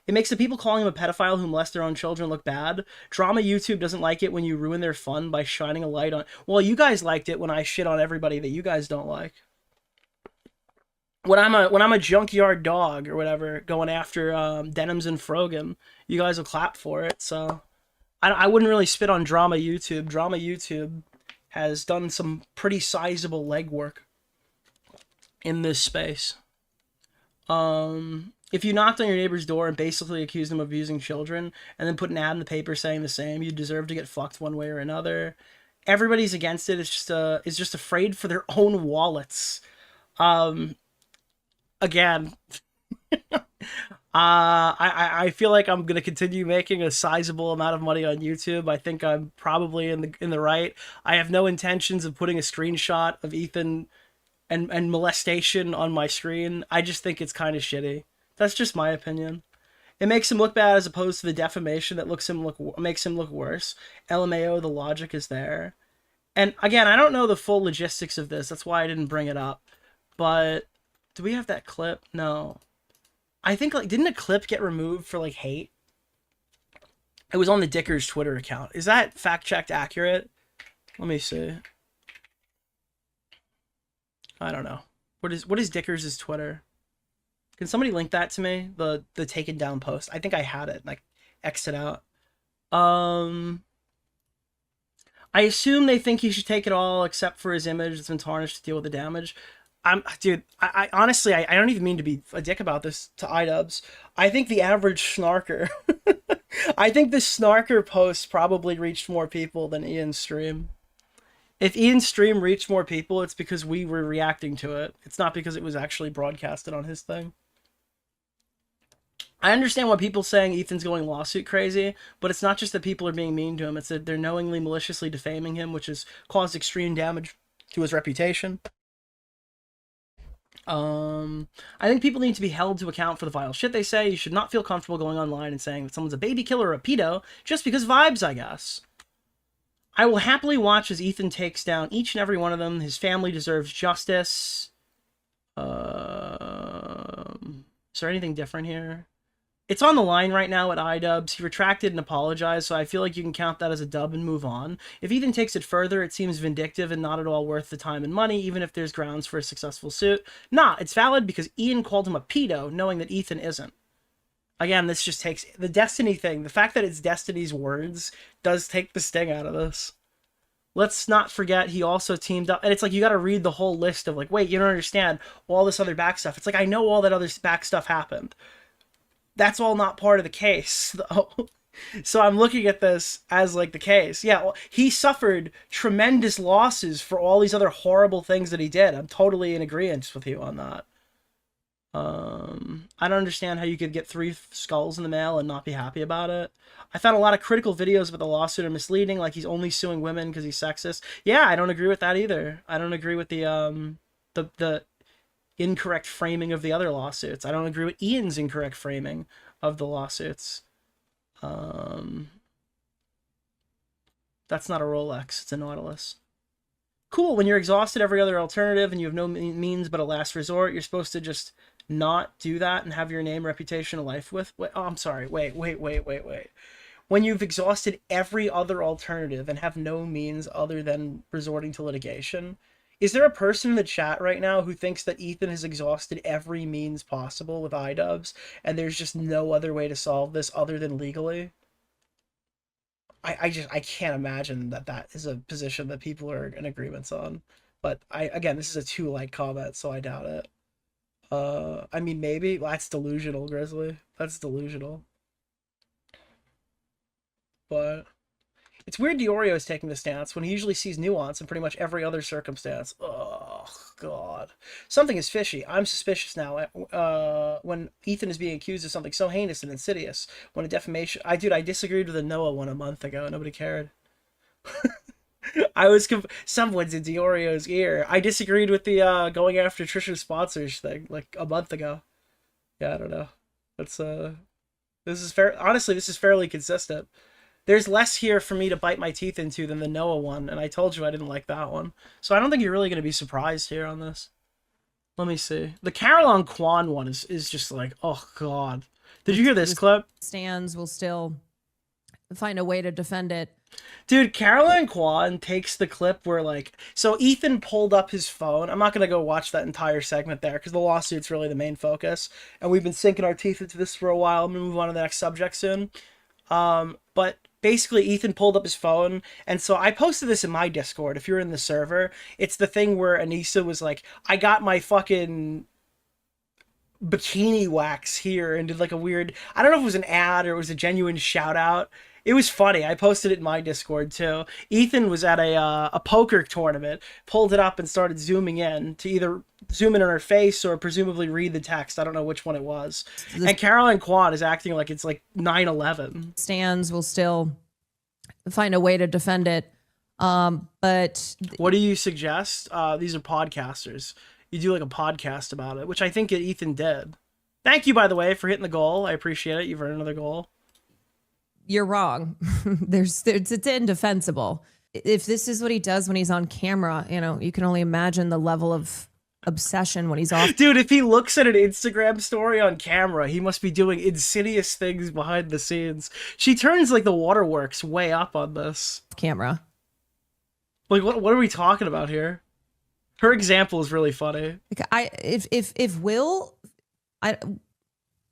it makes the people calling him a pedophile who molest their own children look bad. Drama YouTube doesn't like it when you ruin their fun by shining a light on. Well, you guys liked it when I shit on everybody that you guys don't like. When I'm a junkyard dog or whatever going after Denims and Frogan, you guys will clap for it. So I wouldn't really spit on Drama YouTube. Drama YouTube has done some pretty sizable legwork in this space. If you knocked on your neighbor's door and basically accused him of abusing children and then put an ad in the paper saying the same, you deserve to get fucked one way or another. Everybody's against it. It's just afraid for their own wallets. Again, I feel like I'm gonna continue making a sizable amount of money on YouTube. I think I'm probably in the right. I have no intentions of putting a screenshot of Ethan and molestation on my screen. I just think it's kind of shitty. That's just my opinion. It makes him look bad as opposed to the defamation that makes him look worse. LMAO, the logic is there. And again, I don't know the full logistics of this. That's why I didn't bring it up. But do we have that clip? No. I think, like, didn't a clip get removed for, like, hate? It was on the Dickers Twitter account. Is that fact-checked accurate? Let me see. I don't know. What is Dickers' Twitter? Can somebody link that to me? The taken down post. I think I had it. Like, X'd it out. I assume they think he should take it all except for his image that's been tarnished to deal with the damage. dude, I honestly, I don't even mean to be a dick about this to iDubbbz. I think the average snarker, I think the snarker post probably reached more people than Ian's stream. If Ian's stream reached more people, it's because we were reacting to it. It's not because it was actually broadcasted on his thing. I understand why people saying Ethan's going lawsuit crazy, but it's not just that people are being mean to him. It's that they're knowingly, maliciously defaming him, which has caused extreme damage to his reputation. I think people need to be held to account for the vile shit they say. You should not feel comfortable going online and saying that someone's a baby killer or a pedo just because vibes, I guess. I will happily watch as Ethan takes down each and every one of them. His family deserves justice. Is there anything different here? It's on the line right now at iDubbbz. He retracted and apologized, so I feel like you can count that as a dub and move on. If Ethan takes it further, it seems vindictive and not at all worth the time and money, even if there's grounds for a successful suit. Nah, it's valid because Ian called him a pedo, knowing that Ethan isn't. Again, this just takes... The Destiny thing, the fact that it's Destiny's words, does take the sting out of this. Let's not forget he also teamed up... And it's like, you gotta read the whole list of like, wait, you don't understand all this other back stuff. It's like, I know all that other back stuff happened. That's all not part of the case, though. So I'm looking at this as, like, the case. Yeah, well, he suffered tremendous losses for all these other horrible things that he did. I'm totally in agreement with you on that. I don't understand how you could get 3 skulls in the mail and not be happy about it. I found a lot of critical videos about the lawsuit are misleading, like he's only suing women because he's sexist. Yeah, I don't agree with that either. I don't agree with the incorrect framing of the other lawsuits. I don't agree with Ian's incorrect framing of the lawsuits. That's not a Rolex, it's a Nautilus. Cool, when you're exhausted every other alternative and you have no means but a last resort, you're supposed to just not do that and have your name, reputation, and life with... Wait, oh, I'm sorry, wait. When you've exhausted every other alternative and have no means other than resorting to litigation... Is there a person in the chat right now who thinks that Ethan has exhausted every means possible with iDubbbz and there's just no other way to solve this other than legally? I can't imagine that that is a position that people are in agreement on. But again, this is a 2-like comment, so I doubt it. I mean, maybe. Well, that's delusional, Grizzly. That's delusional. But... It's weird DeOrio is taking the stance when he usually sees nuance in pretty much every other circumstance. Oh, God. Something is fishy. I'm suspicious now when Ethan is being accused of something so heinous and insidious. When a defamation... I disagreed with the Noah one a month ago. Nobody cared. Someone's in DeOrio's ear. I disagreed with the going after Trisha's sponsors thing like a month ago. Yeah, I don't know. That's, this is fair. Honestly, this is fairly consistent. There's less here for me to bite my teeth into than the Noah one, and I told you I didn't like that one. So I don't think you're really going to be surprised here on this. Let me see. The Caroline Kwan one is just like, oh, God. Did you hear this clip? Stands will still find a way to defend it. Dude, Caroline Kwan takes the clip where, like... So Ethan pulled up his phone. I'm not going to go watch that entire segment there, because the lawsuit's really the main focus. And we've been sinking our teeth into this for a while. I'm going to move on to the next subject soon. But... Basically, Ethan pulled up his phone, and so I posted this in my Discord. If you're in the server, it's the thing where Anissa was like, I got my fucking bikini wax here, and did like a weird... I don't know if it was an ad or it was a genuine shout-out. It was funny. I posted it in my Discord, too. Ethan was at a poker tournament, pulled it up and started zooming in to either zoom in on her face or presumably read the text. I don't know which one it was. And Caroline Kwan is acting like it's like 9/11. Stands will still find a way to defend it. But... What do you suggest? These are podcasters. You do like a podcast about it, which I think Ethan did. Thank you, by the way, for hitting the goal. I appreciate it. You've earned another goal. You're wrong. It's indefensible. If this is what he does when he's on camera, you know, you can only imagine the level of obsession when he's off. Dude, if he looks at an Instagram story on camera, he must be doing insidious things behind the scenes. She turns like the waterworks way up on this camera. Like, what are we talking about here? Her example is really funny. If Will,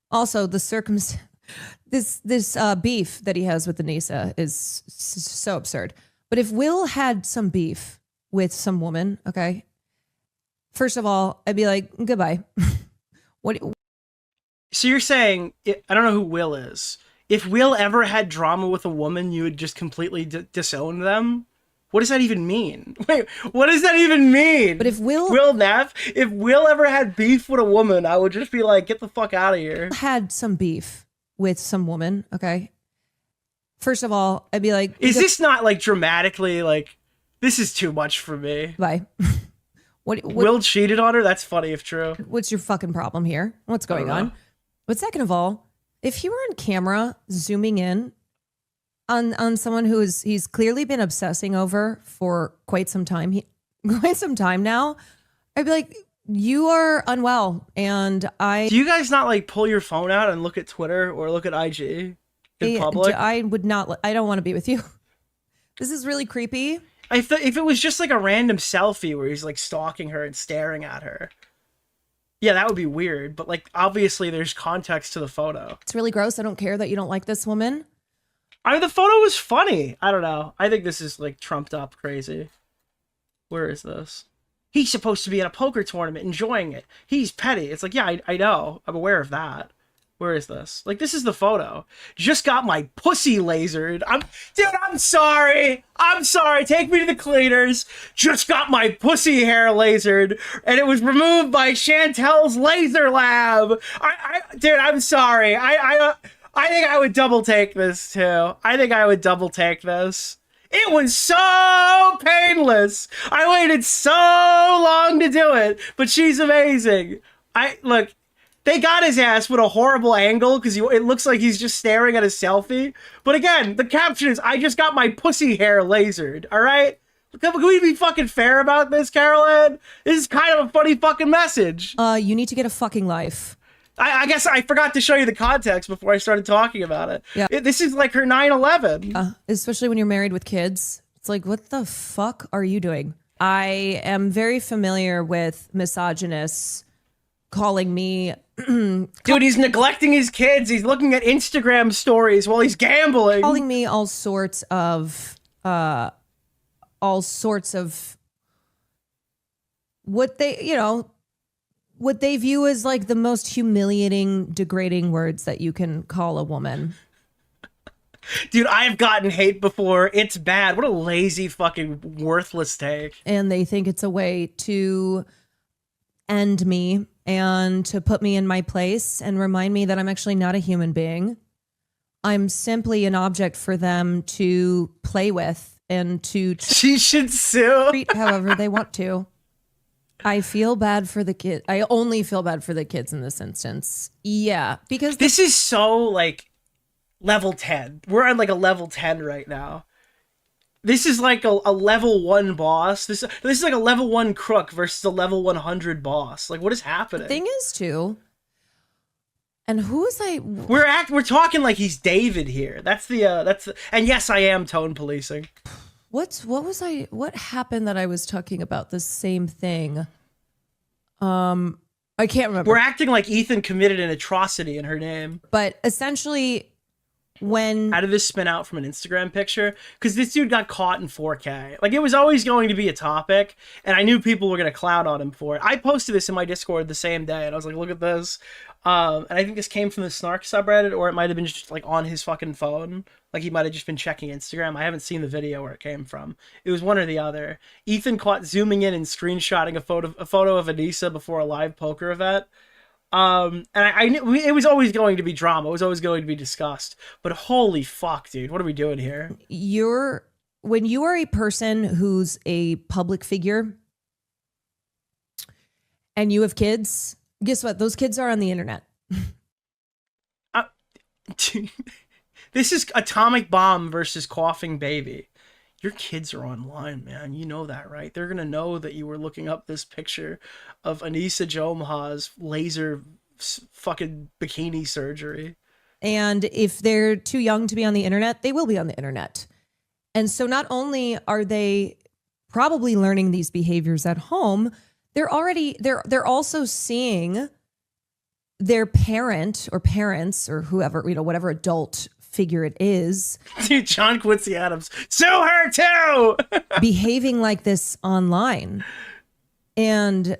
also the circumstance. This beef that he has with Anissa is so absurd. But if Will had some beef with some woman, okay, First of all, I'd be like, goodbye. So you're saying, I don't know who Will is. If Will ever had drama with a woman, you would just completely disown them? What does that even mean? Wait, what does that even mean? But if Will Neff, if Will ever had beef with a woman, I would just be like, get the fuck out of here. Had some beef with some woman, okay? First of all, I'd be like, is this not like dramatically like, this is too much for me? Bye. What Will cheated on her? That's funny if true. What's your fucking problem here? What's going on? But second of all, if he were on camera zooming in on someone who he's clearly been obsessing over for quite some time, now, I'd be like, you are unwell. And do you guys not like pull your phone out and look at Twitter or look at IG in public? I would not. I don't want to be with you. This is really creepy. If it was just like a random selfie where he's like stalking her and staring at her, yeah, that would be weird. But like, obviously there's context to the photo. It's really gross. I don't care that you don't like this woman. I mean, the photo was funny. I don't know. I think this is like trumped up crazy. Where is this? He's supposed to be at a poker tournament enjoying it. He's petty. It's like, yeah, I know. I'm aware of that. Where is this? Like, this is the photo. Just got my pussy lasered. Dude, I'm sorry. I'm sorry. Take me to the cleaners. Just got my pussy hair lasered, and it was removed by Chantel's Laser Lab. Dude, I'm sorry. I think I would double take this too. I think I would double take this. It was so painless. I waited so long to do it, but she's amazing. Look. They got his ass with a horrible angle because it looks like he's just staring at a selfie. But again, the caption is, I just got my pussy hair lasered, all right? Can we be fucking fair about this, Carolyn? This is kind of a funny fucking message. You need to get a fucking life. I guess I forgot to show you the context before I started talking about it. Yeah. This is like her 9/11. Especially when you're married with kids. It's like, what the fuck are you doing? I am very familiar with misogynists calling me... Dude, he's neglecting his kids. He's looking at Instagram stories while he's gambling. Calling me all sorts of what they view as like the most humiliating, degrading words that you can call a woman. Dude, I've gotten hate before. It's bad. What a lazy fucking worthless take. And they think it's a way to end me and to put me in my place and remind me that I'm actually not a human being. I'm simply an object for them to play with and to she should sue treat however they want to. I feel bad for the kid. I only feel bad for the kids in this instance. Yeah, because this is so like level 10. We're on like a level 10 right now. This is like a level 1 boss. This is like a level 1 crook versus a level 100 boss. Like, what is happening? The thing is, too, and who is I? We're talking like he's David here. That's the and yes, I am tone policing. What happened that I was talking about the same thing? I can't remember. We're acting like Ethan committed an atrocity in her name. But essentially, how did this spin out from an Instagram picture? Because this dude got caught in 4K. Like, it was always going to be a topic, and I knew people were going to clown on him for it. I posted this in my Discord the same day, and I was like, look at this. And I think this came from the Snark subreddit, or it might have been just like on his fucking phone. Like, he might have just been checking Instagram. I haven't seen the video where it came from. It was one or the other. Ethan caught zooming in and screenshotting a photo of Anissa before a live poker event. And I knew it was always going to be drama. It was always going to be discussed. But holy fuck, dude, what are we doing here? When you are a person who's a public figure and you have kids, guess what? Those kids are on the internet. This is Atomic Bomb versus Coughing Baby. Your kids are online, man. You know that, right? They're going to know that you were looking up this picture of Anissa Jomha's laser fucking bikini surgery. And if they're too young to be on the internet, they will be on the internet. And so not only are they probably learning these behaviors at home, they're also seeing their parent or parents or whoever, whatever adult figure it is. Dude, John Quincy Adams, sue her too! Behaving like this online. And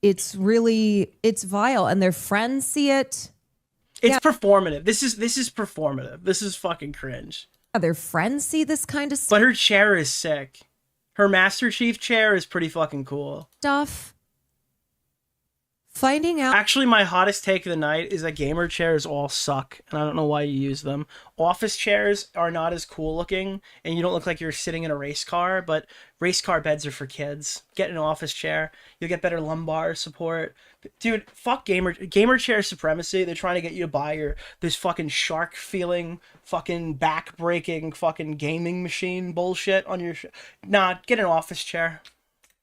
it's vile, and their friends see it. It's performative. This is performative. This is fucking cringe. Their friends see this kind of stuff. But her chair is sick. Her Master Chief chair is pretty fucking cool. Finding out. Actually, my hottest take of the night is that gamer chairs all suck, and I don't know why you use them. Office chairs are not as cool looking, and you don't look like you're sitting in a race car, but race car beds are for kids. Get an office chair. You'll get better lumbar support. Dude, fuck gamer chair supremacy. They're trying to get you to buy this fucking shark feeling, fucking back breaking, fucking gaming machine bullshit on your Nah, get an office chair.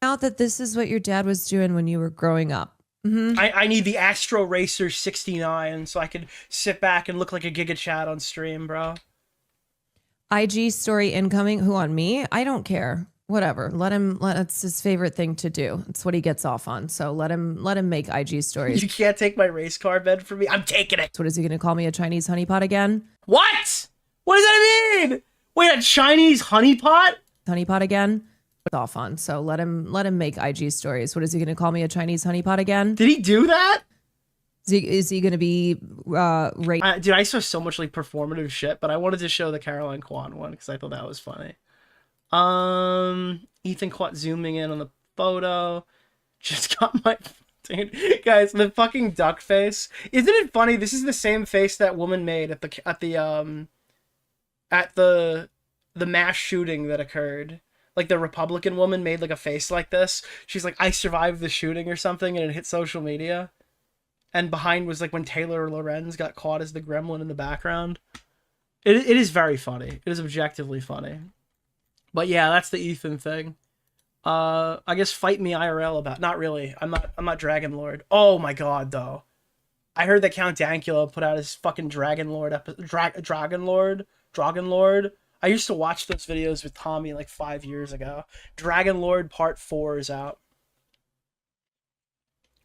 Out that this is what your dad was doing when you were growing up. Mm-hmm. I need the Astro Racer 69 so I could sit back and look like a Giga Chad on stream, bro. IG story incoming. Who on me? I don't care. Whatever. It's his favorite thing to do. It's what he gets off on. So let him make IG stories. You can't take my race car bed from me. I'm taking it. So what is he going to call me, a Chinese honeypot again? What? What does that mean? Wait, a Chinese honeypot? Honeypot again? Off on. So let him make IG stories. What is he going to call me, a Chinese honeypot again? Did he do that? Is he going to be dude, I saw so much like performative shit, but I wanted to show the Caroline Kwan one because I thought that was funny. Ethan Quat zooming in on the photo. Just got my dude, guys, the fucking duck face. Isn't it funny? This is the same face that woman made at the mass shooting that occurred. Like the Republican woman made like a face like this. She's like, I survived the shooting or something, and it hit social media. And behind was like when Taylor Lorenz got caught as the gremlin in the background. It is very funny. It is objectively funny. But yeah, that's the Ethan thing. I guess fight me IRL about. Not really. I'm not Dragon Lord. Oh my god, though. I heard that Count Dankula put out his fucking Dragon Lord Dragon Lord. I used to watch those videos with Tommy like 5 years ago. Dragon Lord Part 4 is out.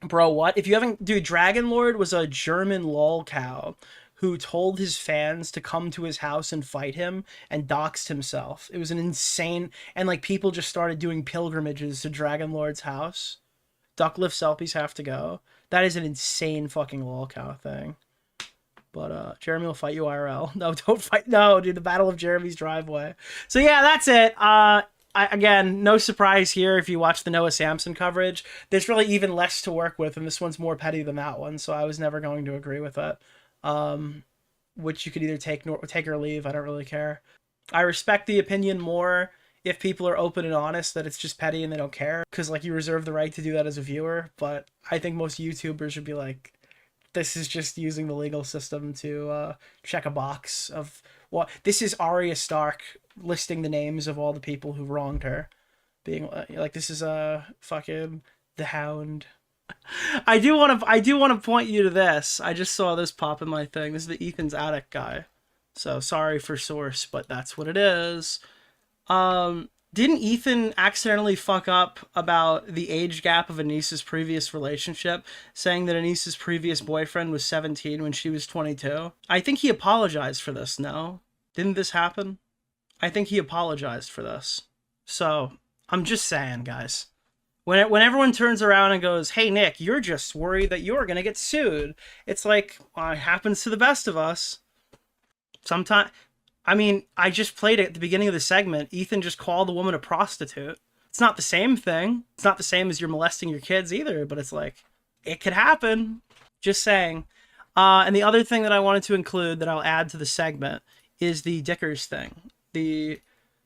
Bro, what? If you haven't... Dude, Dragon Lord was a German lolcow who told his fans to come to his house and fight him and doxed himself. It was an insane... And like people just started doing pilgrimages to Dragon Lord's house. Ducklift Selfies have to go. That is an insane fucking lolcow thing. But Jeremy will fight you IRL. No, don't fight. No, dude, the Battle of Jeremy's Driveway. So yeah, that's it. Again, no surprise here if you watch the Noah Samson coverage. There's really even less to work with, and this one's more petty than that one, so I was never going to agree with it. Which you could either take or leave. I don't really care. I respect the opinion more if people are open and honest that it's just petty and they don't care, because like you reserve the right to do that as a viewer, but I think most YouTubers should be like, this is just using the legal system to check a box of what this is. Arya Stark listing the names of all the people who wronged her, being like, this is fucking the Hound. I do want to point you to this. I just saw this pop in my thing. This is the Ethan's Attic guy. So sorry for source, but that's what it is. Didn't Ethan accidentally fuck up about the age gap of Anissa's previous relationship, saying that Anissa's previous boyfriend was 17 when she was 22? I think he apologized for this, no? Didn't this happen? I think he apologized for this. So, I'm just saying, guys. When everyone turns around and goes, hey, Nick, you're just worried that you're going to get sued. It's like, well, it happens to the best of us. Sometimes... I mean, I just played it at the beginning of the segment. Ethan just called the woman a prostitute. It's not the same thing. It's not the same as you're molesting your kids either, but it's like, it could happen. Just saying. And the other thing that I wanted to include that I'll add to the segment is the Dickers thing.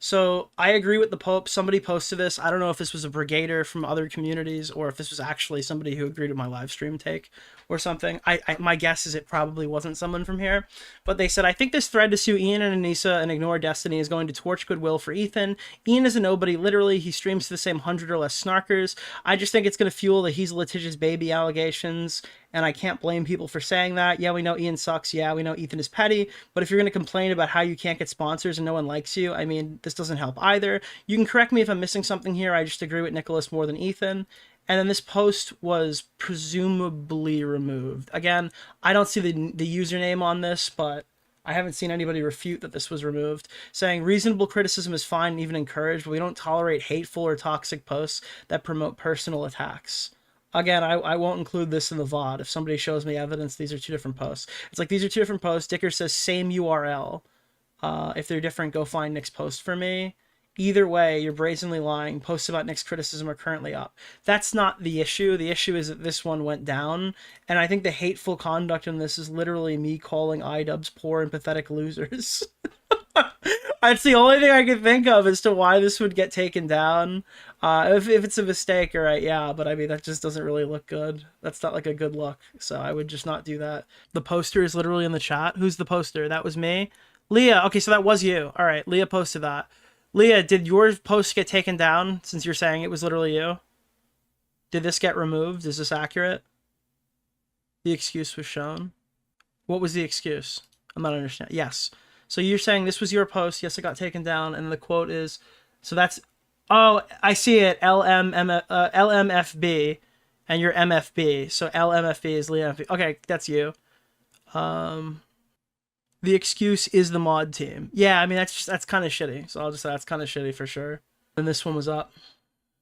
So I agree with the Pope. Somebody posted this. I don't know if this was a brigader from other communities or if this was actually somebody who agreed with my live stream take or something. My guess is it probably wasn't someone from here. But they said, I think this thread to sue Ian and Anissa and ignore Destiny is going to torch goodwill for Ethan. Ian is a nobody, literally. He streams to the same 100 or less snarkers. I just think it's going to fuel the he's a litigious baby allegations. And I can't blame people for saying that. Yeah, we know Ian sucks. Yeah, we know Ethan is petty. But if you're going to complain about how you can't get sponsors and no one likes you, I mean, this doesn't help either. You can correct me if I'm missing something here. I just agree with Nicholas more than Ethan. And then this post was presumably removed. Again, I don't see the username on this, but I haven't seen anybody refute that this was removed. Saying reasonable criticism is fine and even encouraged, but we don't tolerate hateful or toxic posts that promote personal attacks. Again, I won't include this in the VOD. If somebody shows me evidence, these are two different posts. It's like, these are two different posts. Dicker says same URL. If they're different, go find Nick's post for me. Either way, you're brazenly lying. Posts about Nick's criticism are currently up. That's not the issue. The issue is that this one went down. And I think the hateful conduct in this is literally me calling iDubbbz poor and pathetic losers. That's the only thing I can think of as to why this would get taken down. If it's a mistake, all right, yeah, but I mean, that just doesn't really look good. That's not like a good look, so I would just not do that. The poster is literally in the chat. Who's the poster? That was me? Leah, okay, so that was you. All right, Leah posted that. Leah, did your post get taken down since you're saying it was literally you? Did this get removed? Is this accurate? The excuse was shown. What was the excuse? I'm not understanding. Yes. So you're saying this was your post. Yes, it got taken down. And the quote is, so that's, oh, I see it. LMFB and you're MFB. So LMFB is Leah MFB. Okay, that's you. The excuse is the mod team. Yeah, I mean, that's kind of shitty. So I'll just say that's kind of shitty for sure. And this one was up.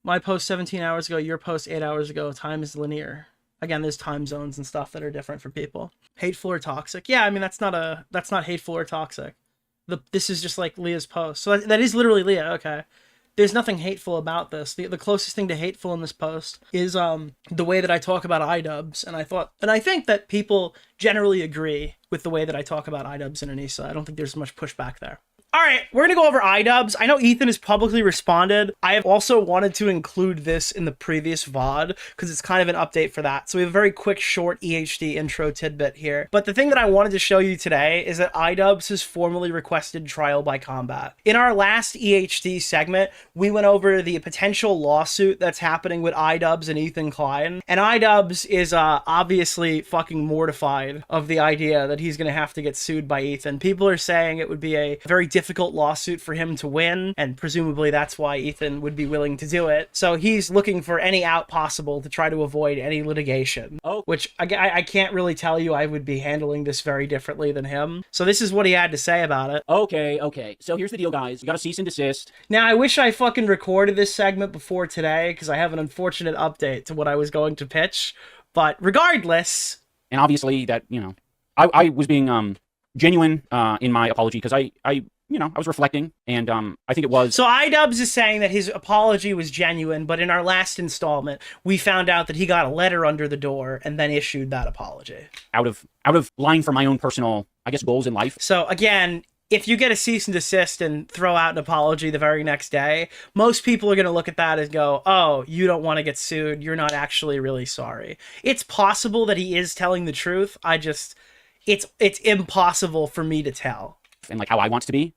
My post 17 hours ago, your post 8 hours ago. Time is linear. Again, there's time zones and stuff that are different for people. Hateful or toxic? Yeah, I mean, that's not hateful or toxic. This is just like Leah's post. So that is literally Leah. Okay. There's nothing hateful about this. The closest thing to hateful in this post is the way that I talk about iDubbbz, and I think that people generally agree with the way that I talk about iDubbbz and Anissa. I don't think there's much pushback there. All right, we're going to go over iDubbbz. I know Ethan has publicly responded. I have also wanted to include this in the previous VOD because it's kind of an update for that. So we have a very quick, short EHD intro tidbit here. But the thing that I wanted to show you today is that iDubbbz has formally requested trial by combat. In our last EHD segment, we went over the potential lawsuit that's happening with iDubbbz and Ethan Klein. And iDubbbz is obviously fucking mortified of the idea that he's going to have to get sued by Ethan. People are saying it would be a very difficult lawsuit for him to win, and presumably that's why Ethan would be willing to do it. So he's looking for any out possible to try to avoid any litigation. Oh, which I can't really tell you. I would be handling this very differently than him. So this is what he had to say about it. Okay. So here's the deal, guys. You got to cease and desist. Now, I wish I fucking recorded this segment before today because I have an unfortunate update to what I was going to pitch. But regardless, and obviously that, you know, I was being genuine in my apology because I was reflecting, and I think it was... So iDubbbz is saying that his apology was genuine, but in our last installment, we found out that he got a letter under the door and then issued that apology. Out of line for my own personal, I guess, goals in life. So again, if you get a cease and desist and throw out an apology the very next day, most people are going to look at that and go, oh, you don't want to get sued. You're not actually really sorry. It's possible that he is telling the truth. It's impossible for me to tell. And like how I want to be.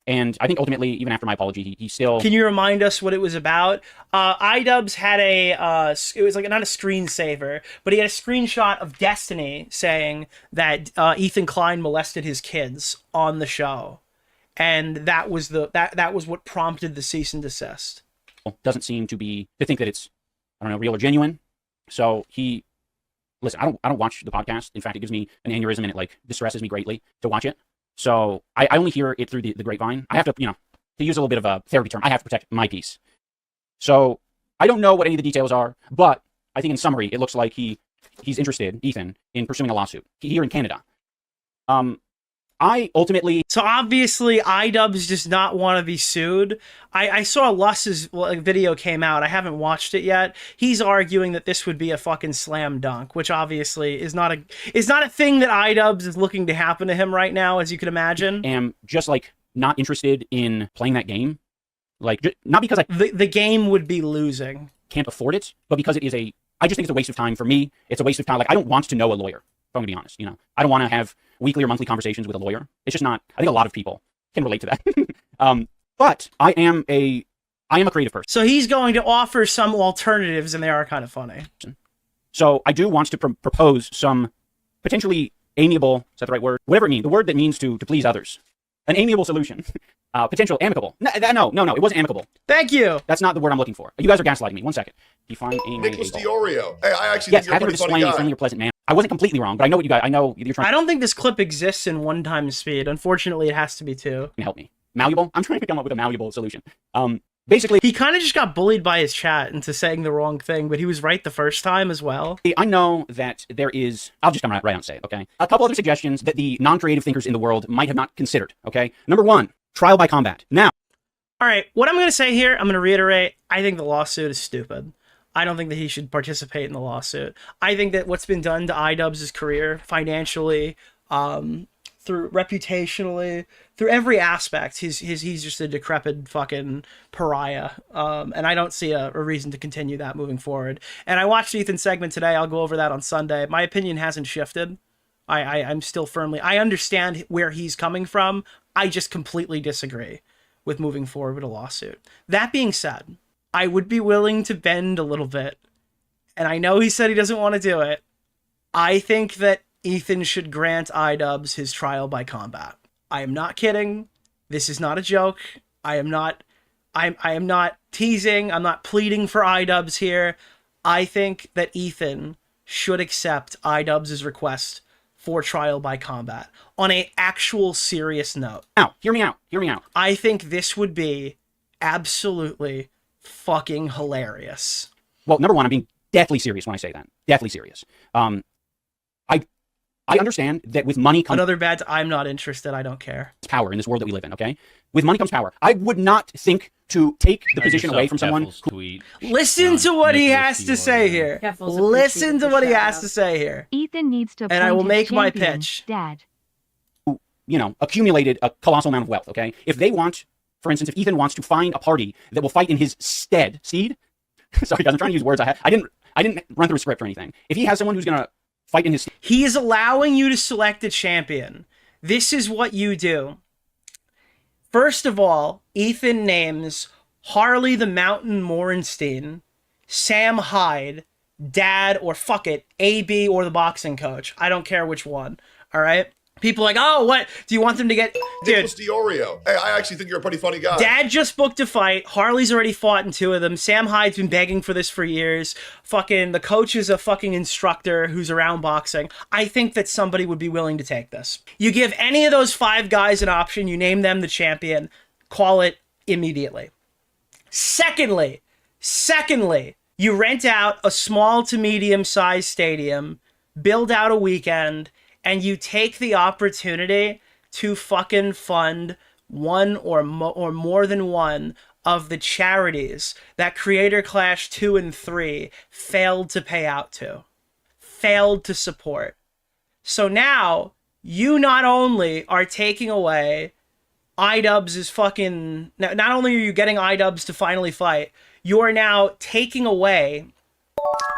And I think ultimately, even after my apology, he still... Can you remind us what it was about? iDubbbz had it was like not a screensaver, but he had a screenshot of Destiny saying that Ethan Klein molested his kids on the show. And that was that was what prompted the cease and desist. Doesn't seem to think that it's, I don't know, real or genuine. So listen, I don't watch the podcast. In fact, it gives me an aneurysm and it like distresses me greatly to watch it. So I only hear it through the grapevine. I have to, to use a little bit of a therapy term, I have to protect my peace. So I don't know what any of the details are, but I think in summary, it looks like he's interested, Ethan, in pursuing a lawsuit here in Canada. So obviously iDubbbz does not want to be sued. I saw Luss's video came out. I haven't watched it yet. He's arguing that this would be a fucking slam dunk, which obviously is not a thing that iDubbbz is looking to happen to him right now, as you can imagine. Am just like not interested in playing that game. Like not because the game would be losing. Can't afford it, but because I just think it's a waste of time for me. It's a waste of time. Like I don't want to know a lawyer. If I'm gonna be honest, I don't want to have weekly or monthly conversations with a lawyer. It's just not. I think a lot of people can relate to that. But I am a creative person. So he's going to offer some alternatives, and they are kind of funny. So I do want to propose some potentially amiable. Is that the right word? Whatever it means. The word that means to please others. An amiable solution. Potential amicable. No, it wasn't amicable. Thank you. That's not the word I'm looking for. You guys are gaslighting me. 1 second. Define amiable. Nicholas DeOrio. Hey, I actually think you're a pretty funny guy. Friendly or pleasant man. I wasn't completely wrong, but I know what you guys. I know you're trying. I don't think this clip exists in 1x speed. Unfortunately, it has to be 2. Help me. Malleable. I'm trying to come up with a malleable solution. basically, he kind of just got bullied by his chat into saying the wrong thing, but he was right the first time as well. I know that there is, I'll just come right out and say it, okay? A couple other suggestions that the non-creative thinkers in the world might have not considered, okay? Number one, trial by combat. Now, all right, what I'm going to say here, I'm going to reiterate, I think the lawsuit is stupid. I don't think that he should participate in the lawsuit. I think that what's been done to iDubbbz' career financially, through reputationally, through every aspect, he's just a decrepit fucking pariah. And I don't see a reason to continue that moving forward. And I watched Ethan's segment today. I'll go over that on Sunday. My opinion hasn't shifted. I'm still firmly, I understand where he's coming from. I just completely disagree with moving forward with a lawsuit. That being said, I would be willing to bend a little bit. And I know he said he doesn't want to do it. I think that Ethan should grant iDubbbz his trial by combat. I am not kidding. This is not a joke. I am not teasing. I'm not pleading for iDubbbz here. I think that Ethan should accept iDubbbz' request for trial by combat on an actual serious note. Now, hear me out. Hear me out. I think this would be absolutely fucking hilarious. Well, number one, I'm being deathly serious when I say that. Deathly serious. I understand that with money comes... Another bad... I'm not interested. I don't care. ...power in this world that we live in, okay? With money comes power. I would not think to take the position away from someone who... Listen to what he has to say here. Listen to what he has to say here. Ethan needs to... And I will make my pitch. Dad. You know, accumulated a colossal amount of wealth, okay? If they want... For instance, if Ethan wants to find a party that will fight in his stead... Steed? Sorry, guys, I'm trying to use words. I didn't run through a script or anything. If he has someone who's going to fight in his... He is allowing you to select a champion. This is what you do. First of all, Ethan names Harley the Mountain Morenstein, Sam Hyde, Dad, or fuck it, AB or the boxing coach. I don't care which one. All right? People are like, oh, what? Do you want them to get... Dude. Nicholas DeOrio. Hey, I actually think you're a pretty funny guy. Dad just booked a fight. Harley's already fought in 2 of them. Sam Hyde's been begging for this for years. Fucking, the coach is a fucking instructor who's around boxing. I think that somebody would be willing to take this. You give any of those 5 guys an option, you name them the champion, call it immediately. Secondly, you rent out a small to medium-sized stadium, build out a weekend, and you take the opportunity to fucking fund one or more than one of the charities that Creator Clash 2 and 3 failed to pay out to, failed to support. So now, you not only are taking away iDubbbz' fucking... Not only are you getting iDubbbz to finally fight, you are now taking away...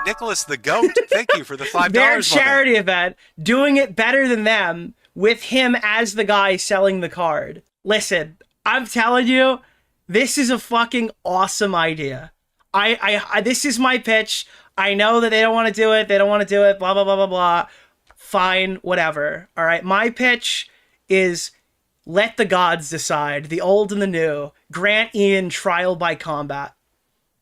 Nicholas the Goat, thank you for the $5. Their charity event, doing it better than them, with him as the guy selling the card. Listen, I'm telling you, this is a fucking awesome idea. This is my pitch. I know that they don't want to do it. They don't want to do it. Blah, blah, blah, blah, blah. Fine, whatever. All right, my pitch is let the gods decide, the old and the new. Grant Ian trial by combat.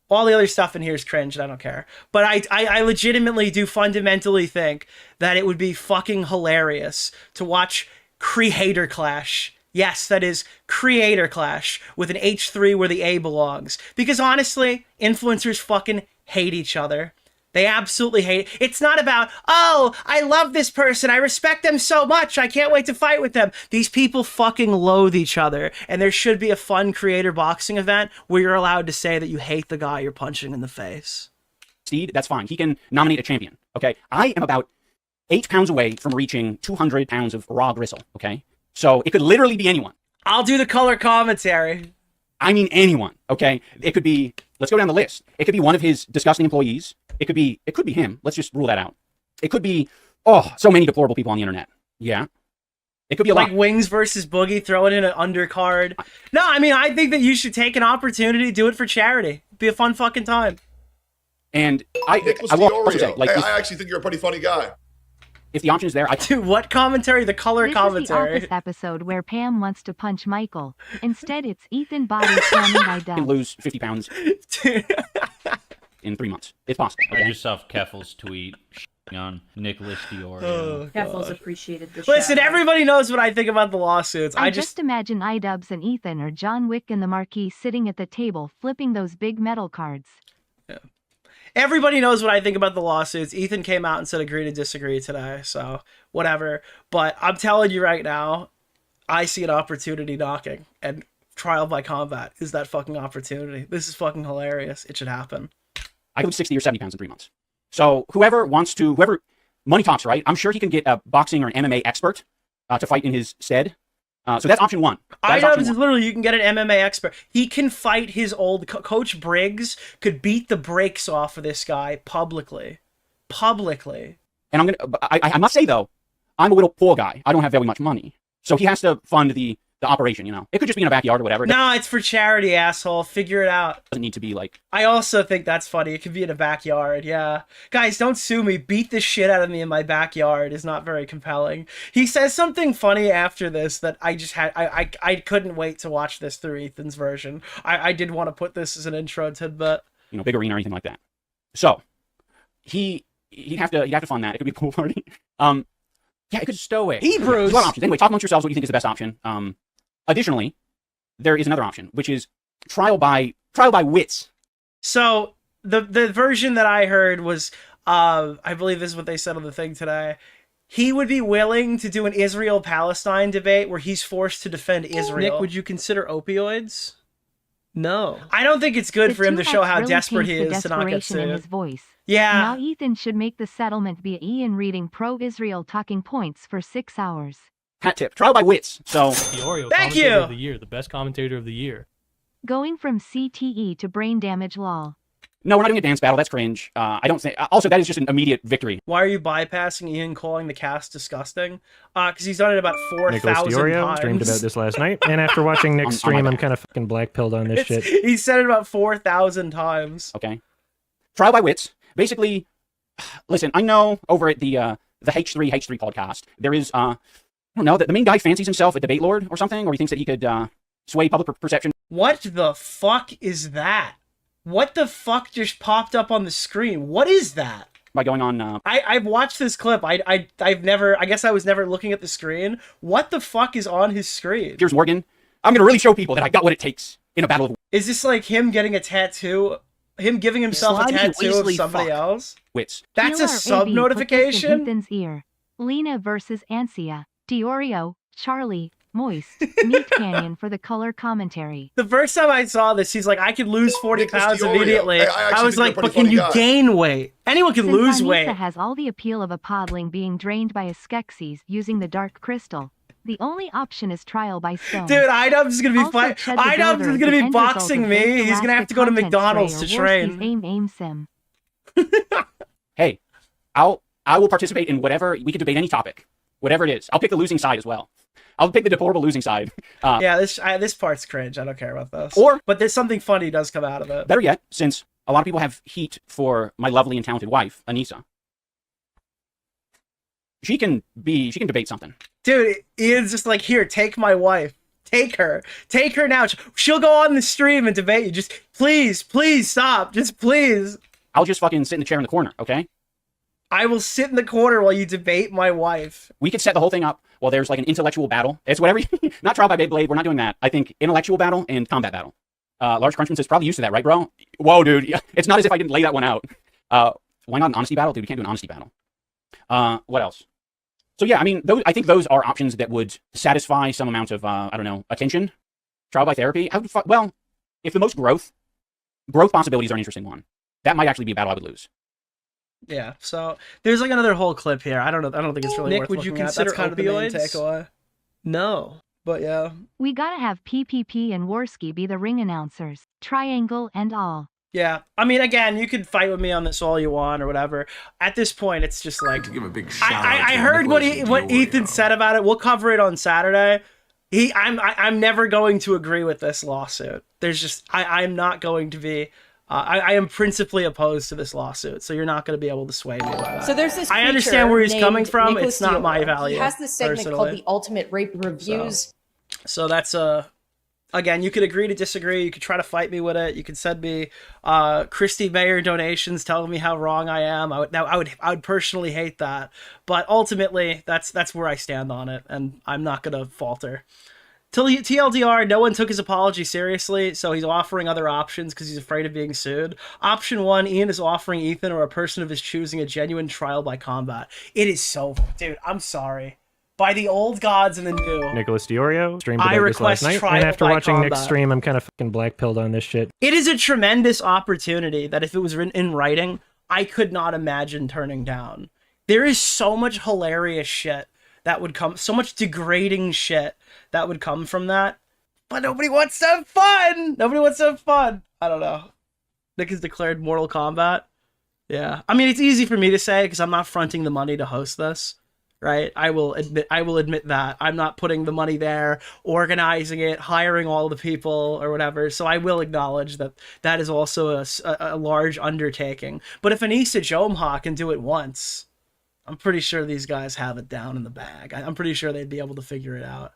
All the other stuff in here is cringe, and I don't care. But I legitimately do fundamentally think that it would be fucking hilarious to watch Creator Clash. Yes, that is Creator Clash with an H3 where the A belongs. Because honestly, influencers fucking hate each other. They absolutely hate it. It's not about, oh, I love this person. I respect them so much. I can't wait to fight with them. These people fucking loathe each other. And there should be a fun creator boxing event where you're allowed to say that you hate the guy you're punching in the face. Steed, that's fine. He can nominate a champion, okay? I am about 8 pounds away from reaching 200 pounds of raw gristle, okay? So it could literally be anyone. I'll do the color commentary. I mean anyone, okay? It could be, let's go down the list. It could be one of his disgusting employees. It could be him. Let's just rule that out. It could be, so many deplorable people on the internet. Yeah. It could be a like lot. Wings versus Boogie, throw it in an undercard. No, I mean, I think that you should take an opportunity to do it for charity. Be a fun fucking time. And I will also say, like, I actually think you're a pretty funny guy. If the option is there, Dude, what commentary? The color commentary. This is the office episode where Pam wants to punch Michael. Instead, it's Ethan body slamming iDubbbz. can lose 50 pounds in 3 months. It's possible. Okay? Read yourself Keffel's tweet. on Nicholas DeOrio. Oh, Keffels appreciated the Listen, shout-out. everybody knows what I think about the lawsuits. I just imagine iDubbbz and Ethan or John Wick and the Marquis sitting at the table flipping those big metal cards. Everybody knows what I think about the lawsuits. Ethan came out and said agree to disagree today, so whatever. But I'm telling you right now, I see an opportunity knocking, and trial by combat is that fucking opportunity. This is fucking hilarious. It should happen. I could lose 60 or 70 pounds in 3 months. So whoever money talks, right? I'm sure he can get a boxing or an MMA expert to fight in his stead. So that's option one. iDubbbz is literally, you can get an MMA expert. He can fight his old Coach Briggs could beat the brakes off of this guy publicly. Publicly. And I must say though, I'm a little poor guy. I don't have very much money. So he has to fund the operation, you know. It could just be in a backyard or whatever. No, it's for charity, asshole. Figure it out. Doesn't need to be like... I also think that's funny. It could be in a backyard, yeah. Guys, don't sue me. Beat the shit out of me in my backyard is not very compelling. He says something funny after this that I just had... I couldn't wait to watch this through Ethan's version. I did want to put this as an intro tidbit. You know, big arena or anything like that. So, he'd have to fund that. It could be a pool party. Yeah, it could stow it. Hebrews! There's a lot of options. Anyway, talk amongst yourselves what you think is the best option. Additionally, there is another option, which is trial by wits. So the version that I heard was, I believe this is what they said on the thing today. He would be willing to do an Israel-Palestine debate where he's forced to defend Israel. Nick, would you consider opioids? No. I don't think it's good The for him to 2X show how really desperate he paints the is to not get desperation in sued. his voice. Yeah. Now Ethan should make the settlement via Ian reading pro-Israel talking points for 6 hours. Hat tip. Trial by wits. So, DeOrio, Thank commentator you. of the year, the best commentator of the year. Going from CTE to brain damage law. no, we're not doing a dance battle. That's cringe. I don't think... Also, that is just an immediate victory. Why are you bypassing Ian calling the cast disgusting? Because he's done it about Nicholas 4,000 DeOrio times. streamed about this last night, and after watching Nick's stream, I'm kind of fucking black-pilled on this shit. He said it about 4,000 times. Okay. Trial by wits. Basically, listen, I know over at the H3 podcast, there is, I don't know, the main guy fancies himself a debate lord or something, or he thinks that he could sway public perception. What the fuck is that? What the fuck just popped up on the screen? What is that? By going on... I've watched this clip. I've never... I guess I was never looking at the screen. What the fuck is on his screen? Piers Morgan. I'm going to really show people that I got what it takes in a battle of... Is this like him getting a tattoo? Him giving himself a tattoo of somebody else? Wits. That's a sub notification? Ethan's ear. Lena versus Ansia. DeOrio, Charlie, Moist, Meat Canyon for the color commentary. The first time I saw this, he's like, I could lose 40 pounds DeOrio. immediately. Hey, I I was think like, you're a but pretty can funny you guy. gain weight? Anyone can Since lose Anissa weight. has all the appeal of a podling being drained by a Skeksis using the dark crystal. The only option is trial by stone. Dude, iDubbbz is gonna be Also, fight. Chad the iDubbbz Builder is is gonna the be end result boxing of me. Fake He's gonna have to go to Elastic McDonald's Content to Stray or Worski's train. aim sim. Hey, I will participate in whatever... We can debate any topic. Whatever it is. I'll pick the losing side as well. I'll pick the deplorable losing side. Yeah, this part's cringe. I don't care about this. Or... But there's something funny does come out of it. Better yet, since a lot of people have heat for my lovely and talented wife, Anissa. She can debate something. Dude, Ian's just like, here, take my wife. Take her. Take her now. She'll go on the stream and debate you. Just, please, please stop. Just please. I'll just fucking sit in the chair in the corner, okay? I will sit in the corner while you debate my wife. We could set the whole thing up while there's like an intellectual battle. It's whatever. Not trial by Beyblade. We're not doing that. I think intellectual battle and combat battle. Large Crunchman is probably used to that, right, bro? Whoa, dude. It's not as if I didn't lay that one out. Why not an honesty battle? Dude, we can't do an honesty battle. What else? So yeah, I mean, I think those are options that would satisfy some amount of, I don't know, attention. Trial by therapy. Well, if the most growth possibilities are an interesting one, that might actually be a battle I would lose. Yeah, so there's like another whole clip here. I don't know. I don't think it's really Nick, worth would you looking at. consider That's kind of the main opioids? takeaway. No, but yeah. We gotta have PPP and Worski be the ring announcers. Triangle and all. Yeah, I mean, again, you could fight with me on this all you want or whatever. At this point, it's just like To give a big I heard what Ethan said about it. We'll cover it on Saturday. I'm never going to agree with this lawsuit. There's just I'm not going to be. I am principally opposed to this lawsuit, so you're not going to be able to sway me by that. So there's this. I understand where he's named coming from. Nicholas It's not my DeOrio. value. He has this segment personally. called the Ultimate Rape Reviews. So that's a Again, you could agree to disagree. You could try to fight me with it. You could send me Christy Mayer donations telling me how wrong I am. I would personally hate that. But ultimately, that's where I stand on it, and I'm not gonna falter. TLDR, no one took his apology seriously, so he's offering other options because he's afraid of being sued. Option 1, Ian is offering Ethan or a person of his choosing a genuine trial by combat. It is so... Dude, I'm sorry. By the old gods and the new. Nicholas DeOrio streamed about I this last request night, trial and after by watching Nick's combat. stream, I'm kind of fucking black-pilled on this shit. It is a tremendous opportunity that if it was written in writing, I could not imagine turning down. There is so much hilarious shit that would come, so much degrading shit that would come from that. But nobody wants to have fun! Nobody wants to have fun! I don't know. Nick has declared Mortal Kombat. Yeah. I mean, it's easy for me to say because I'm not fronting the money to host this. Right? I will admit that. I'm not putting the money there, organizing it, hiring all the people or whatever. So I will acknowledge that that is also a large undertaking. But if Anissa Jomha can do it once, I'm pretty sure these guys have it down in the bag. I'm pretty sure they'd be able to figure it out.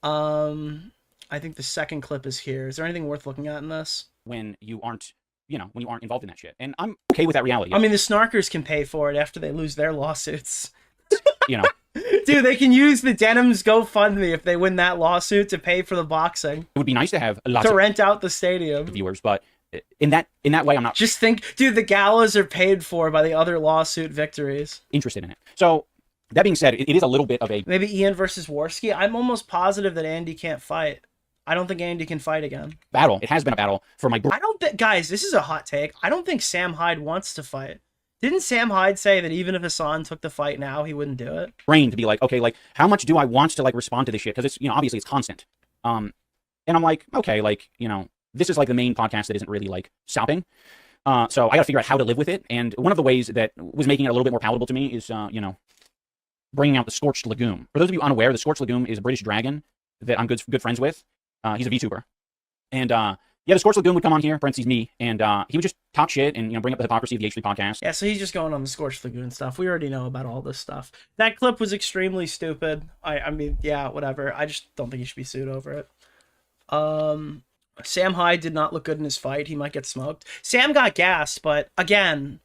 I think the second clip is here. Is there anything worth looking at in this? When you aren't, when you aren't involved in that shit. And I'm okay with that reality. I mean, the snarkers can pay for it after they lose their lawsuits. Dude, they can use the Denim's GoFundMe if they win that lawsuit to pay for the boxing. It would be nice to have lots to of rent out the stadium. viewers, but in that way, I'm not Just think, dude, the galas are paid for by the other lawsuit victories. interested in it. So that being said, it is a little bit of a Maybe Ian versus Worski. I'm almost positive that Andy can't fight. I don't think Andy can fight again. battle. It has been a battle for my I don't think, guys, this is a hot take. I don't think Sam Hyde wants to fight. Didn't Sam Hyde say that even if Hassan took the fight now, he wouldn't do it? brain to be like, okay, like how much do I want to like respond to this shit? Because it's, obviously it's constant. And I'm like, okay, like, this is like the main podcast that isn't really like stopping. So I got to figure out how to live with it. And one of the ways that was making it a little bit more palatable to me is, bringing out the Scorched Legume. For those of you unaware, the Scorched Legume is a British dragon that I'm good friends with. He's a VTuber. And, yeah, the Scorched Lagoon would come on here, parentheses me, and he would just talk shit and bring up the hypocrisy of the H3 podcast. Yeah, so he's just going on the Scorched Lagoon stuff. We already know about all this stuff. That clip was extremely stupid. I mean, yeah, whatever. I just don't think he should be sued over it. Sam Hyde did not look good in his fight. He might get smoked. Sam got gassed, but again,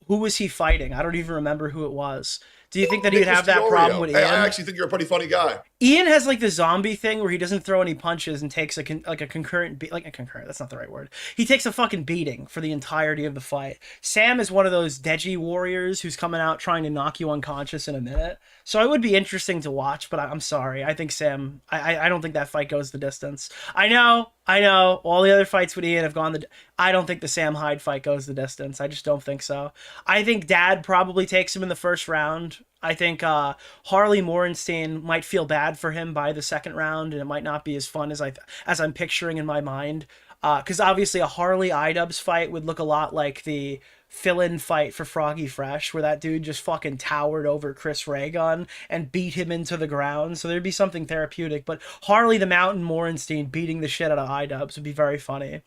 who was he fighting? I don't even remember who it was. Do you think that he'd have that problem with Ian? Hey, I actually think you're a pretty funny guy. Ian has like the zombie thing where he doesn't throw any punches and takes a concurrent, that's not the right word. He takes a fucking beating for the entirety of the fight. Sam is one of those Deji warriors who's coming out trying to knock you unconscious in a minute. So it would be interesting to watch, but I'm sorry. I think Sam, I don't think that fight goes the distance. I know. All the other fights with Ian have gone I don't think the Sam Hyde fight goes the distance. I just don't think so. I think Dad probably takes him in the first round. I think Harley Morenstein might feel bad for him by the second round, and it might not be as fun as I'm picturing in my mind. Because obviously a Harley iDubbbz fight would look a lot like the fill-in fight for Froggy Fresh, where that dude just fucking towered over Chris Raygun and beat him into the ground. So there'd be something therapeutic. But Harley the Mountain Morenstein beating the shit out of iDubbbz would be very funny.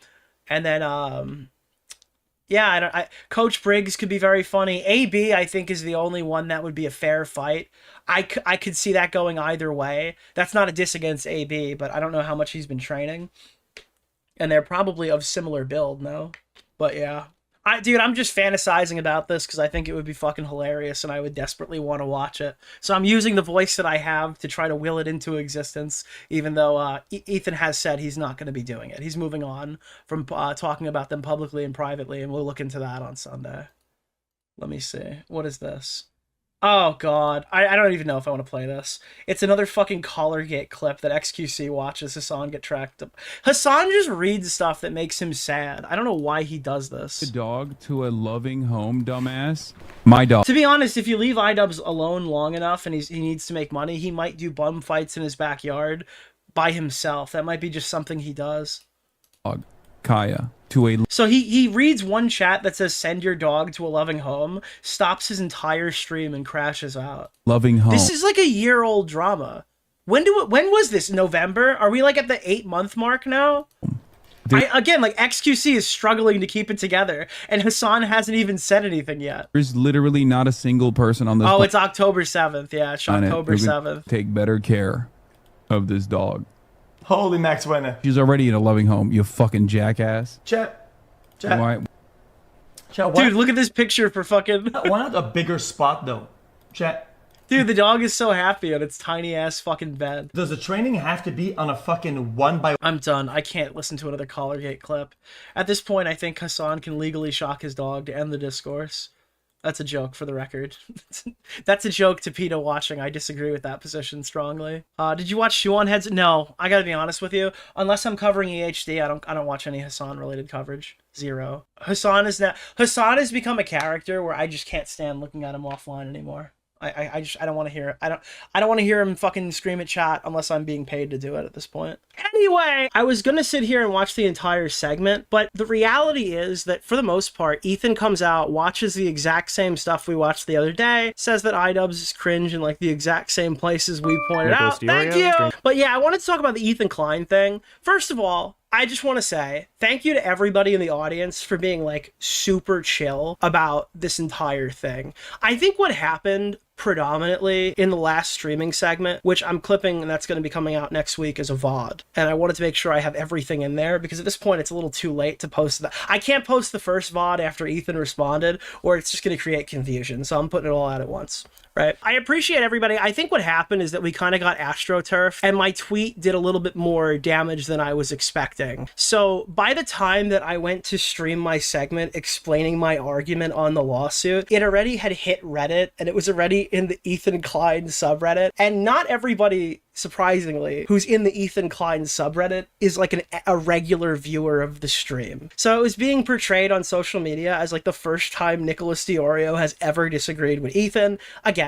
And then yeah, Coach Briggs could be very funny. AB, I think, is the only one that would be a fair fight. I could see that going either way. That's not a diss against AB, but I don't know how much he's been training. And they're probably of similar build, no? But yeah. Dude, I'm just fantasizing about this because I think it would be fucking hilarious and I would desperately want to watch it. So I'm using the voice that I have to try to will it into existence, even though Ethan has said he's not going to be doing it. He's moving on from talking about them publicly and privately, and we'll look into that on Sunday. Let me see. What is this? Oh, God. I don't even know if I want to play this. It's another fucking Collargate clip that XQC watches Hassan get tracked up. Hassan just reads stuff that makes him sad. I don't know why he does this. A dog to a loving home, dumbass. My dog. To be honest, if you leave iDubbbz alone long enough and he needs to make money, he might do bum fights in his backyard by himself. That might be just something he does. Dog. Kaya to a. So he reads one chat that says send your dog to a loving home, stops his entire stream and crashes out. Loving home. This is like a year-old drama. When was this? November? Are we like at the 8-month mark now? Again, like XQC is struggling to keep it together, and Hassan hasn't even said anything yet. There's literally not a single person on this. Oh, it's October 7th. Yeah, it's October 7th. Take better care of this dog. Holy Max winner. She's already in a loving home, you fucking jackass. Chat. Why? Chat, Dude, look at this picture for fucking... Why not a bigger spot, though? Chat. Dude, the dog is so happy on its tiny-ass fucking bed. Does the training have to be on a fucking 1x1? I'm done. I can't listen to another Collargate clip. At this point, I think Hassan can legally shock his dog to end the discourse. That's a joke, for the record. That's a joke to PETA watching. I disagree with that position strongly. Did you watch Shoe on Heads? No, I gotta be honest with you. Unless I'm covering EHD, I don't watch any Hassan-related coverage. Zero. Hassan has become a character where I just can't stand looking at him offline anymore. I don't want to hear it. I don't want to hear him fucking scream at chat unless I'm being paid to do it at this point. Anyway, I was gonna sit here and watch the entire segment, but the reality is that for the most part, Ethan comes out, watches the exact same stuff we watched the other day, says that iDubbbz is cringe in like the exact same places we pointed out. Thank you. But yeah, I wanted to talk about the Ethan Klein thing. First of all, I just want to say thank you to everybody in the audience for being like super chill about this entire thing. I think what happened predominantly in the last streaming segment, which I'm clipping and that's going to be coming out next week as a VOD. And I wanted to make sure I have everything in there because at this point it's a little too late to post that. I can't post the first VOD after Ethan responded or it's just going to create confusion. So I'm putting it all out at once. Right. I appreciate everybody. I think what happened is that we kind of got AstroTurf and my tweet did a little bit more damage than I was expecting. So by the time that I went to stream my segment explaining my argument on the lawsuit, it already had hit Reddit and it was already in the Ethan Klein subreddit. And not everybody, surprisingly, who's in the Ethan Klein subreddit is like a regular viewer of the stream. So it was being portrayed on social media as like the first time Nicholas DeOrio has ever disagreed with Ethan. Again,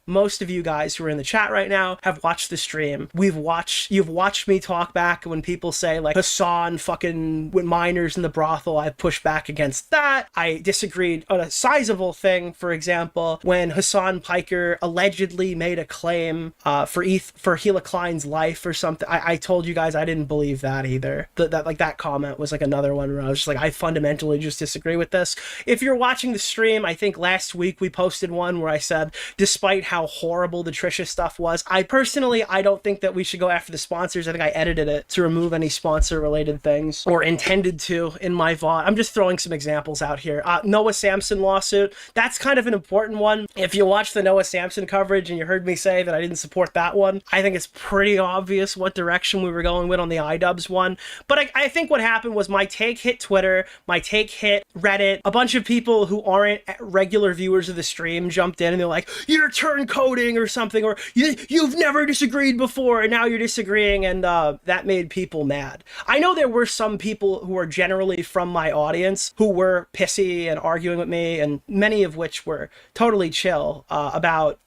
most of you guys who are in the chat right now have watched the stream. You've watched me talk back when people say like Hassan fucking with minors in the brothel. I've pushed back against that. I disagreed on a sizable thing, for example, when Hassan Piker allegedly made a claim for Hila Klein's life or something. I told you guys I didn't believe that either. That comment was like another one where I was just like, I fundamentally just disagree with this. If you're watching the stream, I think last week we posted one where I said, despite how horrible the Trisha stuff was, I don't think that we should go after the sponsors. I think I edited it to remove any sponsor related things, or intended to in my VOD. I'm just throwing some examples out here. Noah Samson lawsuit, that's kind of an important one. If you watch the Noah Samson coverage and you heard me say that I didn't support that one, I think it's pretty obvious what direction we were going with on the iDubbbz one. But I think what happened was my take hit Twitter, my take hit Reddit, a bunch of people who aren't regular viewers of the stream jumped in and they're like, you're coding or something, or you've never disagreed before and now you're disagreeing, and that made people mad. I know there were some people who are generally from my audience who were pissy and arguing with me, and many of which were totally chill about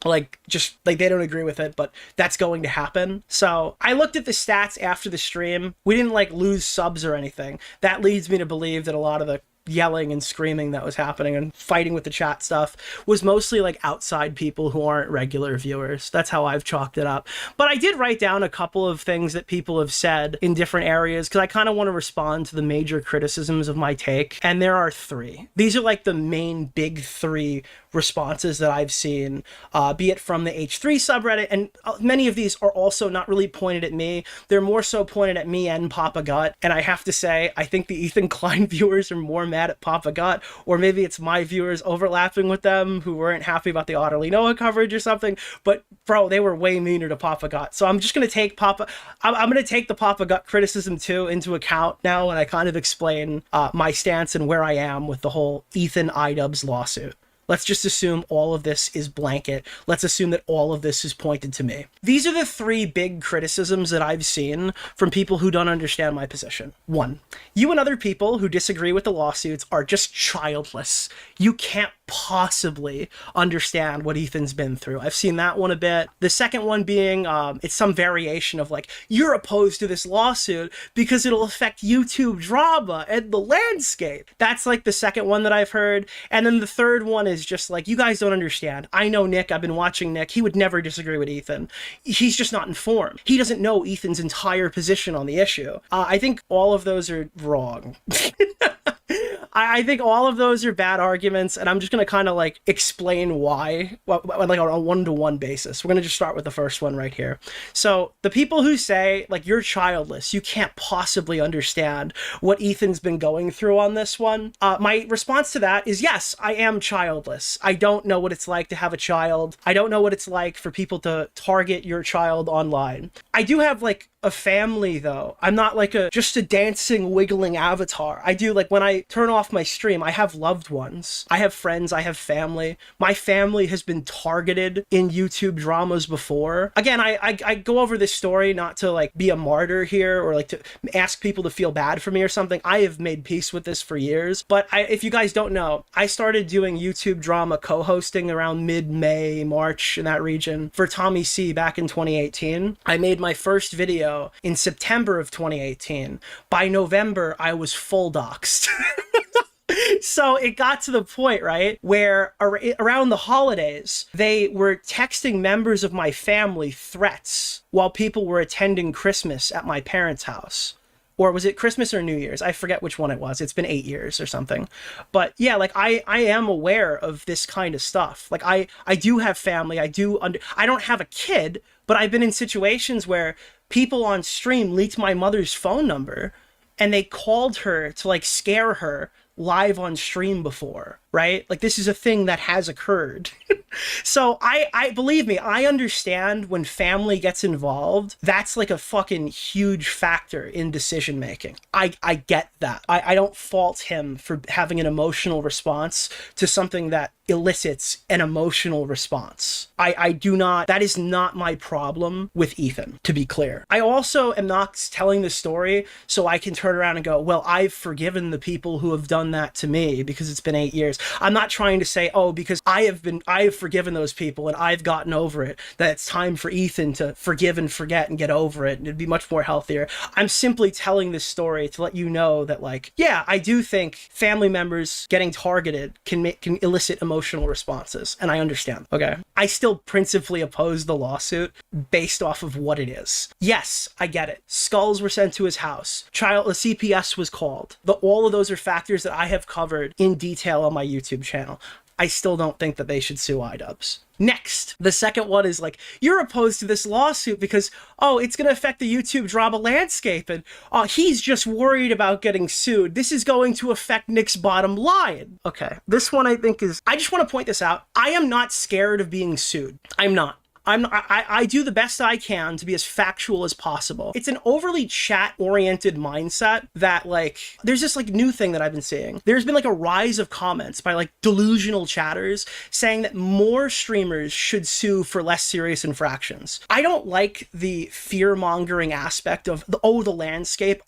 just they don't agree with it, but that's going to happen. So I looked at the stats after the stream. We didn't lose subs or anything. That leads me to believe that a lot of the yelling and screaming that was happening and fighting with the chat stuff was mostly outside people who aren't regular viewers. That's how I've chalked it up. But I did write down a couple of things that people have said in different areas because I kind of want to respond to the major criticisms of my take. And there are three. These are the main big three responses that I've seen, be it from the H3 subreddit, and many of these are also not really pointed at me. They're more so pointed at me and Papa Gut. And I have to say, I think the Ethan Klein viewers are more mad at Papa Gut, or maybe it's my viewers overlapping with them who weren't happy about the Otterly Noah coverage or something. But bro, they were way meaner to Papa Gut. So I'm just gonna take I'm gonna take the Papa Gut criticism too into account now, and I kind of explain my stance and where I am with the whole Ethan iDubbbz lawsuit. Let's just assume all of this is blanket. Let's assume that all of this is pointed to me. These are the three big criticisms that I've seen from people who don't understand my position. One, you and other people who disagree with the lawsuits are just childless. You can't possibly understand what Ethan's been through. I've seen that one a bit. The second one being, it's some variation of you're opposed to this lawsuit because it'll affect YouTube drama and the landscape. That's the second one that I've heard. And then the third one is just you guys don't understand. I know Nick, I've been watching Nick. He would never disagree with Ethan. He's just not informed. He doesn't know Ethan's entire position on the issue. I think all of those are wrong. I think all of those are bad arguments, and I'm just going going to kind of like explain why, like on a one-to-one basis. We're going to just start with the first one right here. So the people who say like you're childless, you can't possibly understand what Ethan's been going through on this one. My response to that is yes, I am childless. I don't know what it's like to have a child. I don't know what it's like for people to target your child online. I do have like a family though. I'm not like just a dancing, wiggling avatar. I do, like, when I turn off my stream, I have loved ones. I have friends, I have family. My family has been targeted in YouTube dramas before. Again, I go over this story not to like be a martyr here or like to ask people to feel bad for me or something. I have made peace with this for years. But if you guys don't know, I started doing YouTube drama co-hosting around mid-May, March in that region for Tommy C back in 2018. I made my first video in September of 2018. By November, I was full doxxed. So it got to the point, right, where around the holidays, they were texting members of my family threats while people were attending Christmas at my parents' house. Or was it Christmas or New Year's? I forget which one it was. It's been 8 years or something. But yeah, like I am aware of this kind of stuff. Like I do have family. I don't have a kid, but I've been in situations where people on stream leaked my mother's phone number and they called her to like scare her live on stream before, right? Like this is a thing that has occurred. So I believe me, I understand when family gets involved, that's like a fucking huge factor in decision making. I get that. I don't fault him for having an emotional response to something that elicits an emotional response. I do not, that is not my problem with Ethan, to be clear. I also am not telling the story so I can turn around and go, well, I've forgiven the people who have done that to me because it's been 8 years. I'm not trying to say, oh, because I have forgiven those people and I've gotten over it, that it's time for Ethan to forgive and forget and get over it, and it'd be much more healthier. I'm simply telling this story to let you know that, like, yeah, I do think family members getting targeted can elicit emotional responses, and I understand. Okay, I still principally oppose the lawsuit based off of what it is. Yes, I get it. Skulls were sent to his house. The CPS was called. All of those are factors that I have covered in detail on my YouTube channel. I still don't think that they should sue iDubbbz. Next, the second one is like, you're opposed to this lawsuit because, oh, it's going to affect the YouTube drama landscape, and he's just worried about getting sued. This is going to affect Nick's bottom line. Okay, this one I think is, I just want to point this out. I am not scared of being sued. I'm not. I do the best I can to be as factual as possible. It's an overly chat-oriented mindset that, like, there's this, like, new thing that I've been seeing. There's been, like, a rise of comments by, like, delusional chatters saying that more streamers should sue for less serious infractions. I don't like the fear-mongering aspect of, the landscape,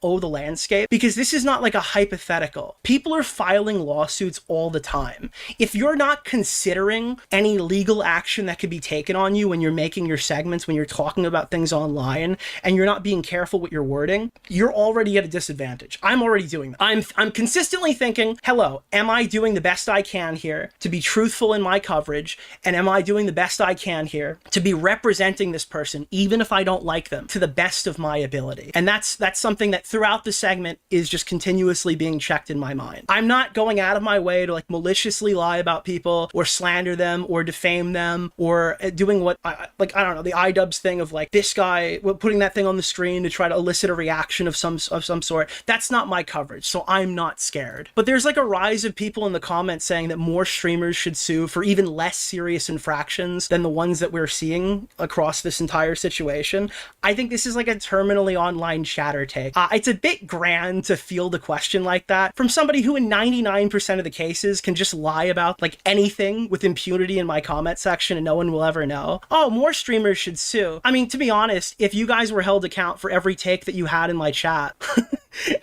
because this is not, like, a hypothetical. People are filing lawsuits all the time. If you're not considering any legal action that could be taken on you when you're making your segments, when you're talking about things online, and you're not being careful with your wording, you're already at a disadvantage. I'm already doing that. I'm consistently thinking, hello, am I doing the best I can here to be truthful in my coverage? And am I doing the best I can here to be representing this person, even if I don't like them, to the best of my ability? And that's something that throughout the segment is just continuously being checked in my mind. I'm not going out of my way to, like, maliciously lie about people or slander them or defame them or doing what I don't know, the iDubbbz thing of, like, this guy putting that thing on the screen to try to elicit a reaction of some sort. That's not my coverage, so I'm not scared. But there's, like, a rise of people in the comments saying that more streamers should sue for even less serious infractions than the ones that we're seeing across this entire situation. I think this is, like, a terminally online chatter take. It's a bit grand to field a question like that from somebody who in 99% of the cases can just lie about, like, anything with impunity in my comment section and no one will ever know. Oh, more streamers should sue. I mean, to be honest, if you guys were held account for every take that you had in my chat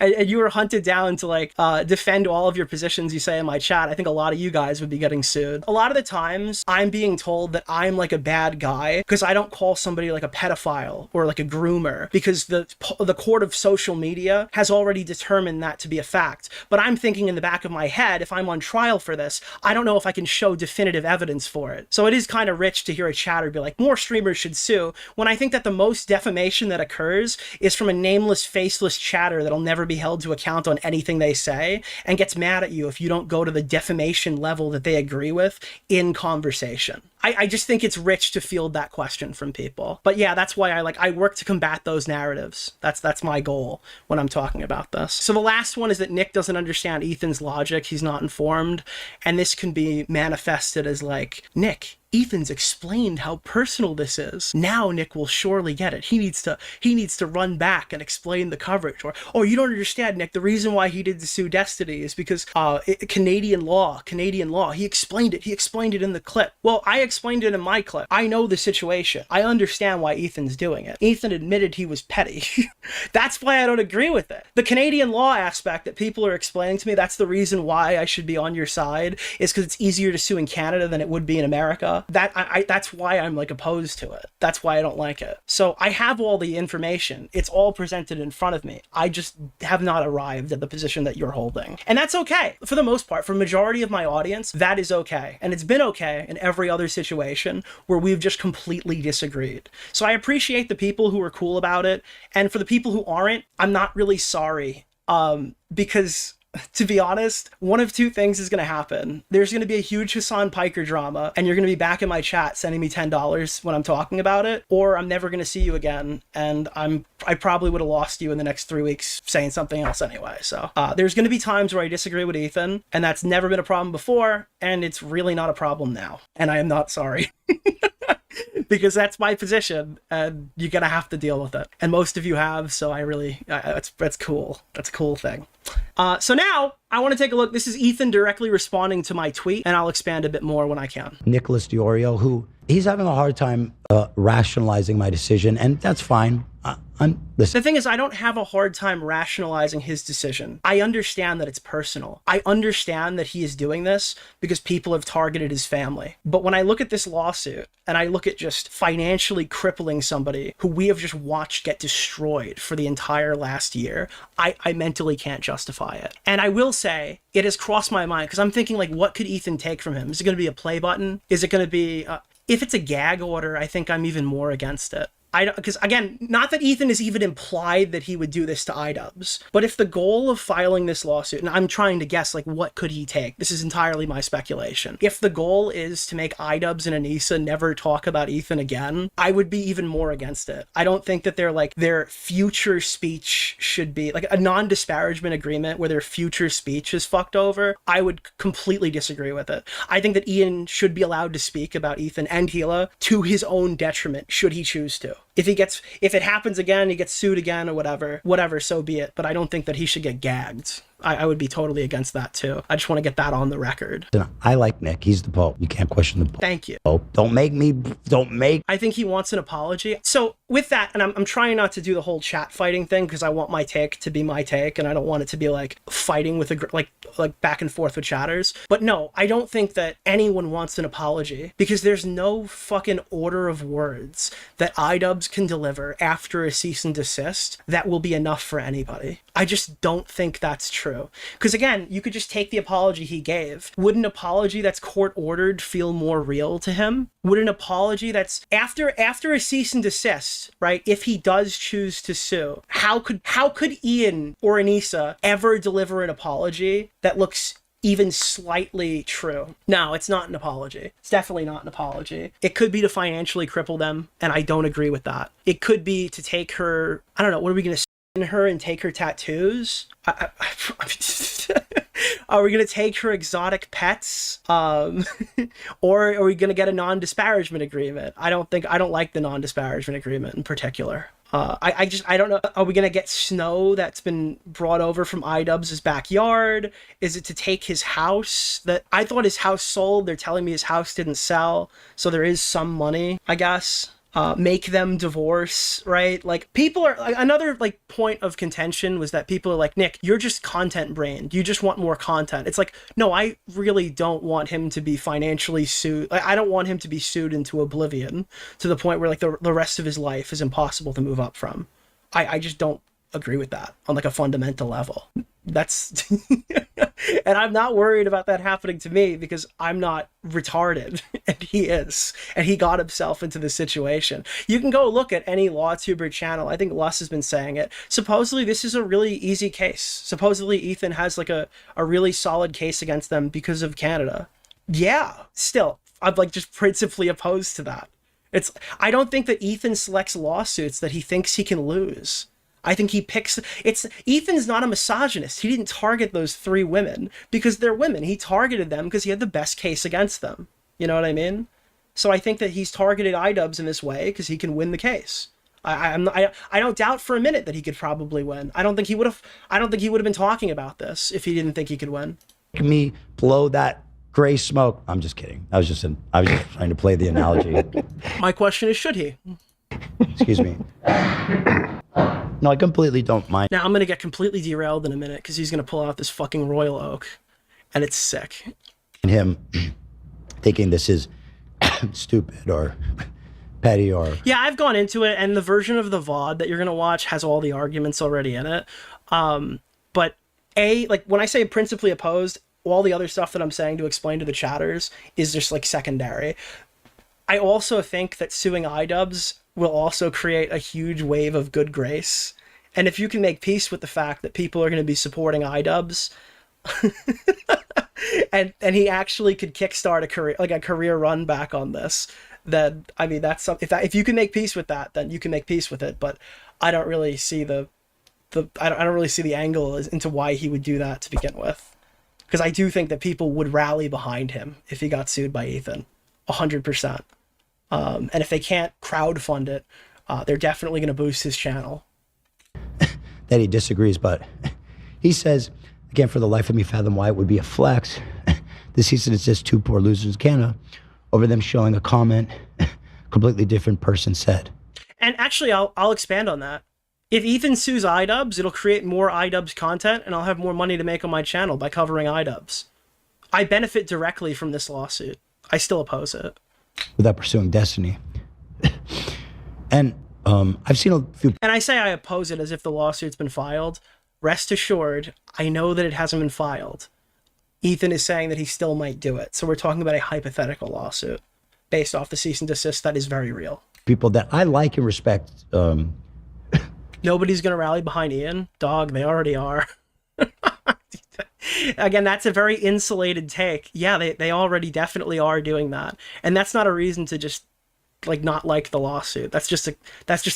and you were hunted down to, like, defend all of your positions you say in my chat, I think a lot of you guys would be getting sued. A lot of the times I'm being told that I'm, like, a bad guy because I don't call somebody, like, a pedophile or, like, a groomer, because the court of social media has already determined that to be a fact. But I'm thinking in the back of my head, if I'm on trial for this, I don't know if I can show definitive evidence for it. So it is kind of rich to hear a chatter be like, more streamers should sue, when I think that the most defamation that occurs is from a nameless, faceless chatter that'll that'll never be held to account on anything they say and gets mad at you if you don't go to the defamation level that they agree with in conversation. I just think it's rich to field that question from people. But yeah, that's why I work to combat those narratives. That's my goal when I'm talking about this. So the last one is that Nick doesn't understand Ethan's logic. He's not informed. And this can be manifested as like, Nick, Ethan's explained how personal this is. Now Nick will surely get it. He needs to run back and explain the coverage. Or you don't understand, Nick, the reason why he did sue Destiny is because Canadian law. He explained it in the clip. Well, I explained it in my clip. I know the situation. I understand why Ethan's doing it. Ethan admitted he was petty. That's why I don't agree with it. The Canadian law aspect that people are explaining to me, that's the reason why I should be on your side, is because it's easier to sue in Canada than it would be in America. That's why I'm opposed to it. That's why I don't like it. So I have all the information. It's all presented in front of me. I just have not arrived at the position that you're holding. And that's okay. For the most part, for the majority of my audience, that is okay. And it's been okay in every other situation where we've just completely disagreed. So I appreciate the people who are cool about it. And for the people who aren't, I'm not really sorry. Because to be honest, one of two things is going to happen. There's going to be a huge Hassan Piker drama, and you're going to be back in my chat sending me $10 when I'm talking about it, or I'm never going to see you again, and I probably would have lost you in the next 3 weeks saying something else anyway. So there's going to be times where I disagree with Ethan, and that's never been a problem before, and it's really not a problem now, and I am not sorry. Because that's my position, and you're gonna have to deal with it. And most of you have, so that's cool. That's a cool thing. So now I want to take a look. This is Ethan directly responding to my tweet, and I'll expand a bit more when I can. Nicholas DeOrio, who he's having a hard time rationalizing my decision, and that's fine. The thing is, I don't have a hard time rationalizing his decision. I understand that it's personal. I understand that he is doing this because people have targeted his family. But when I look at this lawsuit and I look at just financially crippling somebody who we have just watched get destroyed for the entire last year, I mentally can't justify it. And I will say, it has crossed my mind because I'm thinking, what could Ethan take from him? Is it going to be a play button? Is it going to be... if it's a gag order, I think I'm even more against it. Because again, not that Ethan has even implied that he would do this to iDubbbz, but if the goal of filing this lawsuit, and I'm trying to guess, what could he take? This is entirely my speculation. If the goal is to make iDubbbz and Anissa never talk about Ethan again, I would be even more against it. I don't think that their future speech should be a non-disparagement agreement where their future speech is fucked over. I would completely disagree with it. I think that Ian should be allowed to speak about Ethan and Hila to his own detriment, should he choose to. If it happens again, he gets sued again or whatever, so be it. But I don't think that he should get gagged. I would be totally against that too. I just want to get that on the record. I like Nick. He's the Pope. You can't question the Pope. Thank you. Pope. Don't make. I think he wants an apology. So with that, and I'm trying not to do the whole chat fighting thing because I want my take to be my take, and I don't want it to be fighting with like back and forth with chatters. But no, I don't think that anyone wants an apology because there's no fucking order of words that iDubbbz can deliver after a cease and desist that will be enough for anybody. I just don't think that's true. Because again, you could just take the apology he gave. Would an apology that's court ordered feel more real to him? Would an apology that's after a cease and desist, right? If he does choose to sue, how could Ian or Anissa ever deliver an apology that looks even slightly true? No, it's not an apology. It's definitely not an apology. It could be to financially cripple them, and I don't agree with that. It could be to take her, I don't know, what are we going to her and take her tattoos? Are we going to take her exotic pets? Or are we going to get a non-disparagement agreement? I don't like the non-disparagement agreement in particular. I don't know. Are we going to get snow that's been brought over from iDubbbz's backyard? Is it to take his house? That I thought his house sold. They're telling me his house didn't sell. So there is some money, I guess. Make them divorce, right? People are another point of contention was that people are like, Nick, you're just content brained. You just want more content. It's no, I really don't want him to be financially sued. I don't want him to be sued into oblivion to the point where the rest of his life is impossible to move up from. I just don't agree with that on like a fundamental level. That's and I'm not worried about that happening to me because I'm not retarded and he is, and he got himself into this situation. You can go look at any LawTuber channel. I think Lus has been saying it. Supposedly this is a really easy case. Supposedly Ethan has like a really solid case against them because of Canada. Yeah, still, I'm like just principally opposed to that. I don't think that Ethan selects lawsuits that he thinks he can lose. I think he picks, Ethan's not a misogynist. He didn't target those 3 women because they're women. He targeted them because he had the best case against them. You know what I mean? So I think that he's targeted iDubbbz in this way because he can win the case. I don't doubt for a minute that he could probably win. I don't think he would have been talking about this if he didn't think he could win. Me blow that gray smoke. I'm just kidding. I was just trying to play the analogy. My question is, should he? Excuse me. No, I completely don't mind. Now I'm going to get completely derailed in a minute because he's going to pull out this fucking Royal Oak and it's sick. And him thinking this is stupid or petty or... Yeah, I've gone into it, and the version of the VOD that you're going to watch has all the arguments already in it. But like when I say principally opposed, all the other stuff that I'm saying to explain to the chatters is just like secondary. I also think that suing iDubbbz will also create a huge wave of good grace. And if you can make peace with the fact that people are going to be supporting iDubbbz and he actually could kickstart a career run back on this, then I mean that's something. If you can make peace with that, then you can make peace with it. But I don't really see I don't really see the angle into why he would do that to begin with, because I do think that people would rally behind him if he got sued by Ethan, 100%. And if they can't crowdfund it, they're definitely going to boost his channel. That he disagrees, but he says, again, for the life of me fathom why it would be a flex. This cease and desist 2 poor losers in Canada over them showing a comment completely different person said. And actually, I'll expand on that. If Ethan sues iDubbbz, it'll create more iDubbbz content, and I'll have more money to make on my channel by covering iDubbbz. I benefit directly from this lawsuit. I still oppose it. Without pursuing destiny. And I've seen a few... And I say I oppose it as if the lawsuit's been filed. Rest assured, I know that it hasn't been filed. Ethan is saying that he still might do it. So we're talking about a hypothetical lawsuit based off the cease and desist that is very real. People that I like and respect. Nobody's going to rally behind Ian. Dog, they already are. Again, that's a very insulated take. Yeah, they already definitely are doing that. And that's not a reason to just like not like the lawsuit. That's just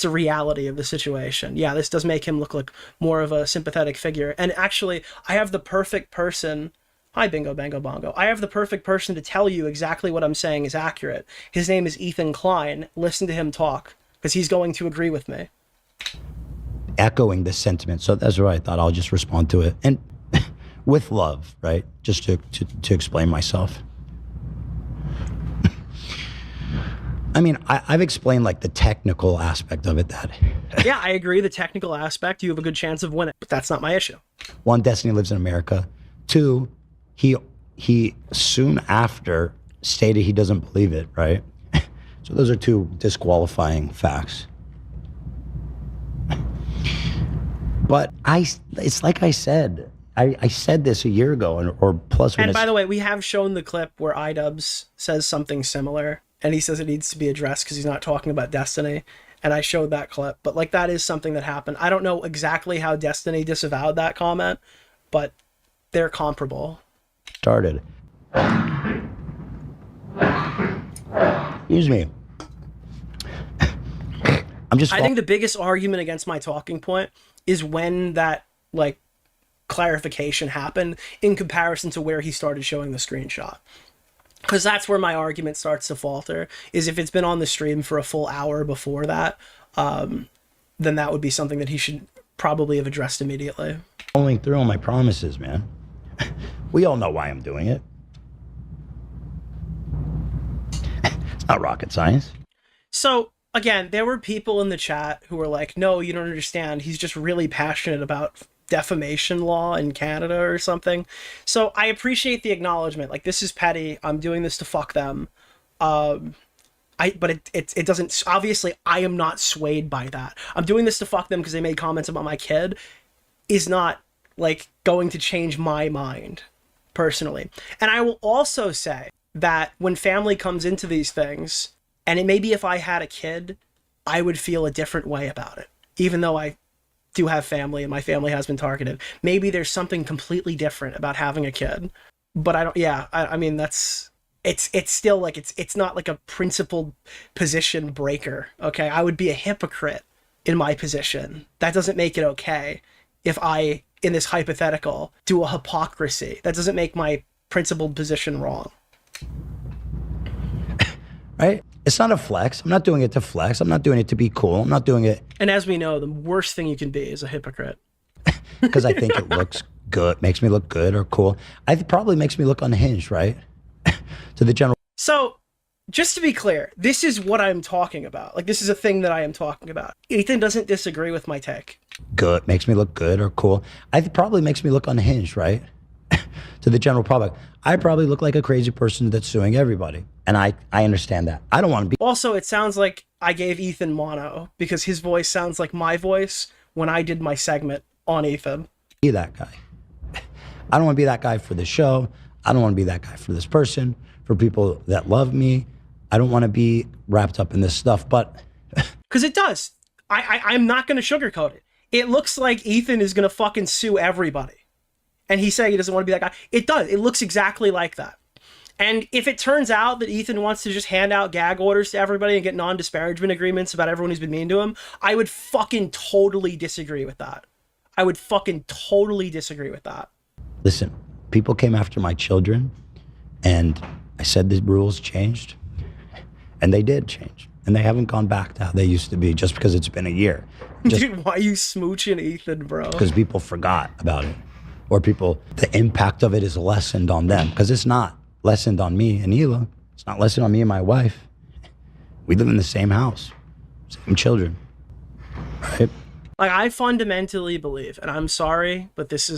a reality of the situation. Yeah, this does make him look like more of a sympathetic figure. And actually, I have the perfect person. Hi, Bingo Bango Bongo. I have the perfect person to tell you exactly what I'm saying is accurate. His name is Ethan Klein. Listen to him talk, because he's going to agree with me. Echoing this sentiment. So that's where I thought I'll just respond to it. And with love, right? Just to explain myself. I mean, I've explained like the technical aspect of it. Yeah, I agree. The technical aspect, you have a good chance of winning, but that's not my issue. 1, Destiny lives in America. 2, he soon after stated he doesn't believe it, right? So those are 2 disqualifying facts. But it's like I said. I said this a year ago or plus. And by the way, we have shown the clip where iDubbbz says something similar, and he says it needs to be addressed because he's not talking about Destiny. And I showed that clip, but like that is something that happened. I don't know exactly how Destiny disavowed that comment, but they're comparable. Started. Excuse me. I think the biggest argument against my talking point is when that like clarification happened in comparison to where he started showing the screenshot. Because that's where my argument starts to falter, is if it's been on the stream for a full hour before that, then that would be something that he should probably have addressed immediately. Following through on my promises, man. We all know why I'm doing it. It's not rocket science. So, again, there were people in the chat who were like, no, you don't understand. He's just really passionate about defamation law in Canada or something. So I appreciate the acknowledgement. Like, this is petty. I'm doing this to fuck them. I But it doesn't, obviously I am not swayed by that. I'm doing this to fuck them because they made comments about my kid is not like going to change my mind personally. And I will also say that when family comes into these things, and it maybe if I had a kid, I would feel a different way about it. Even though I do have family and my family has been targeted, maybe there's something completely different about having a kid. But I don't, yeah, I mean, that's, it's still like, it's not like a principled position breaker. Okay. I would be a hypocrite in my position. That doesn't make it okay. If I, in this hypothetical, do a hypocrisy, that doesn't make my principled position wrong. Right? It's not a flex. I'm not doing it to flex. I'm not doing it to be cool. I'm not doing it And as we know, the worst thing you can be is a hypocrite. because I think it looks good, makes me look good or cool. It probably makes me look unhinged, right? To the general. So, just to be clear, this is what I'm talking about. Like, this is a thing that I am talking about. Ethan doesn't disagree with my take. Good, makes me look good or cool. It probably makes me look unhinged, right? To the general public. I probably look like a crazy person that's suing everybody. And I understand that. I don't want to be. Also, it sounds like I gave Ethan mono because his voice sounds like my voice when I did my segment on Ethan. Be that guy. I don't want to be that guy for the show. I don't want to be that guy for this person, for people that love me. I don't want to be wrapped up in this stuff, but. Because it does. I'm not going to sugarcoat it. It looks like Ethan is going to fucking sue everybody. And he's saying he doesn't want to be that guy. It does. It looks exactly like that. And if it turns out that Ethan wants to just hand out gag orders to everybody and get non-disparagement agreements about everyone who's been mean to him, I would fucking totally disagree with that. I would fucking totally disagree with that. Listen, people came after my children, and I said the rules changed, and they did change. And they haven't gone back to how they used to be just because it's been a year. Dude, why are you smooching Ethan, bro? Because people forgot about it. Or the impact of it is lessened on them. Because it's not lessened on me and Hila. It's not lessened on me and my wife. We live in the same house, same children, right? Like, I fundamentally believe, and I'm sorry, but this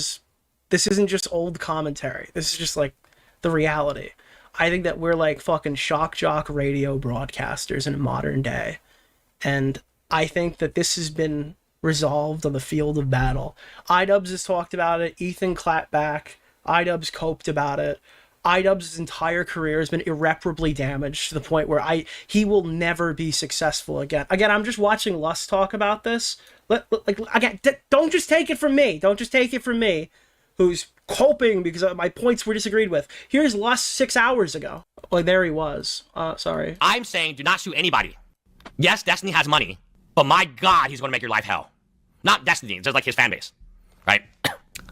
isn't just old commentary. This is just like the reality. I think that we're like fucking shock jock radio broadcasters in a modern day. And I think that this has been resolved on the field of battle. iDubbbz has talked about it. Ethan clapped back. iDubbbz coped about it. iDubbbz's entire career has been irreparably damaged to the point where he will never be successful again. Again, I'm just watching Lust talk about this. Don't just take it from me. Don't just take it from me, who's coping because my points were disagreed with. Here's Lust 6 hours ago. Like, there he was. Sorry. I'm saying do not sue anybody. Yes, Destiny has money, but my God, he's going to make your life hell. Not Destiny, just like his fan base, right?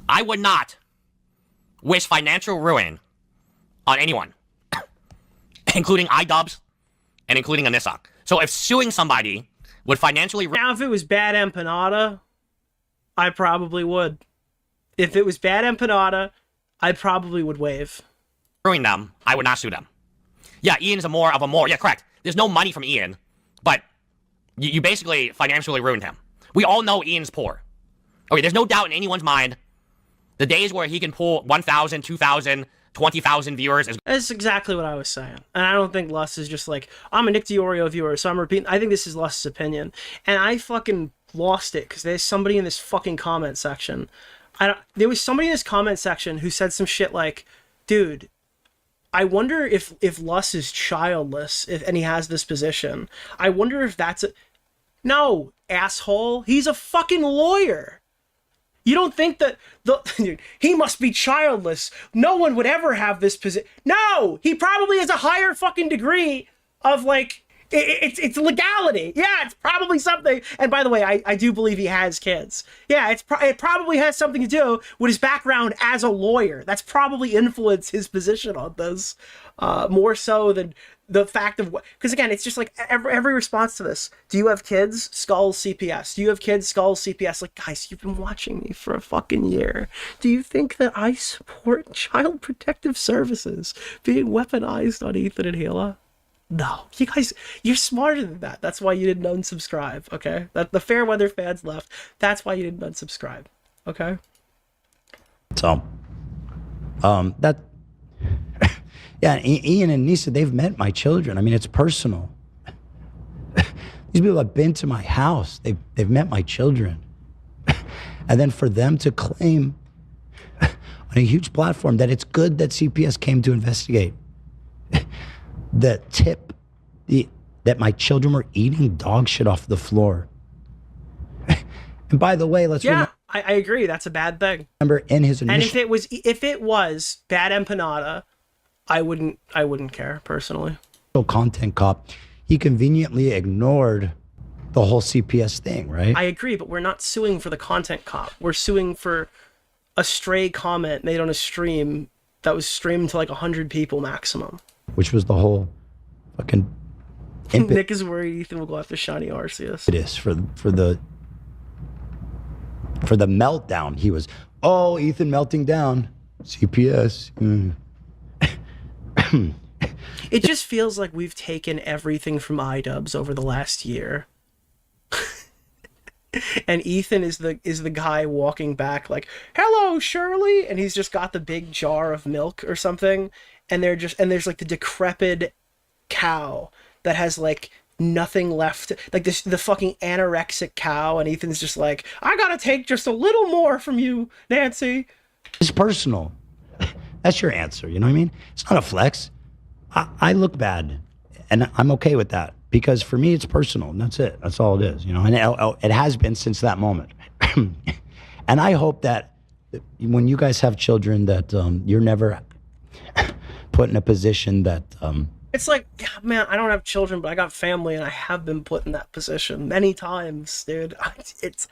I would not wish financial ruin on anyone, including iDubbbz and including Anissa. So if suing somebody would financially... Now, if it was Bad Empanada, I probably would. If it was Bad Empanada, I probably would waive. Ruin them, I would not sue them. Yeah, Ian is yeah, correct. There's no money from Ian, but you basically financially ruined him. We all know Ian's poor. Okay, there's no doubt in anyone's mind the days where he can pull 1,000, 2,000, 20,000 viewers is... That's exactly what I was saying. And I don't think Lust is just like, I'm a Nick DeOrio viewer, so I'm repeating. I think this is Lust's opinion. And I fucking lost it because there's somebody in this fucking comment section. There was somebody in this comment section who said some shit like, dude, I wonder if Lust is childless and he has this position. I wonder if that's a... No, asshole. He's a fucking lawyer. You don't think that he must be childless. No one would ever have this position. No, he probably has a higher fucking degree of like, it's legality. Yeah, it's probably something. And by the way, I do believe he has kids. Yeah, it probably has something to do with his background as a lawyer. That's probably influenced his position on this more so than the fact of what, because again, it's just like every response to this. Do you have kids? Skulls CPS. Do you have kids? Skulls CPS. Like, guys, you've been watching me for a fucking year. Do you think that I support child protective services being weaponized on Ethan and Hila? No, you guys, you're smarter than that. That's why you didn't unsubscribe, okay? That the fair weather fans left. That's why you didn't unsubscribe, okay? So, yeah, Ian and Nisa, they've met my children. I mean, it's personal. These people have been to my house. They've met my children. And then for them to claim on a huge platform that it's good that CPS came to investigate that my children were eating dog shit off the floor. And by the way, let's remember, I agree. That's a bad thing. remember in his initial... And if it was bad empanada, I wouldn't care personally. content cop, he conveniently ignored the whole CPS thing, right? I agree, but we're not suing for the content cop. We're suing for a stray comment made on a stream that was streamed to like 100 people maximum. Which was the whole fucking... Nick is worried Ethan will go after Shiny Arceus. It is for the meltdown. He was, oh, Ethan melting down. CPS. It just feels like we've taken everything from iDubbbz over the last year. And Ethan is the guy walking back like, hello, Shirley. And he's just got the big jar of milk or something. And there's like the decrepit cow that has like nothing left, like the fucking anorexic cow, and Ethan's just like, I gotta take just a little more from you, Nancy. It's personal. That's your answer, you know what I mean? It's not a flex. I look bad, and I'm okay with that, because for me it's personal, and that's it. That's all it is, you know, and it has been since that moment. And I hope that when you guys have children that you're never put in a position that... It's like, man, I don't have children, but I got family, and I have been put in that position many times, dude. It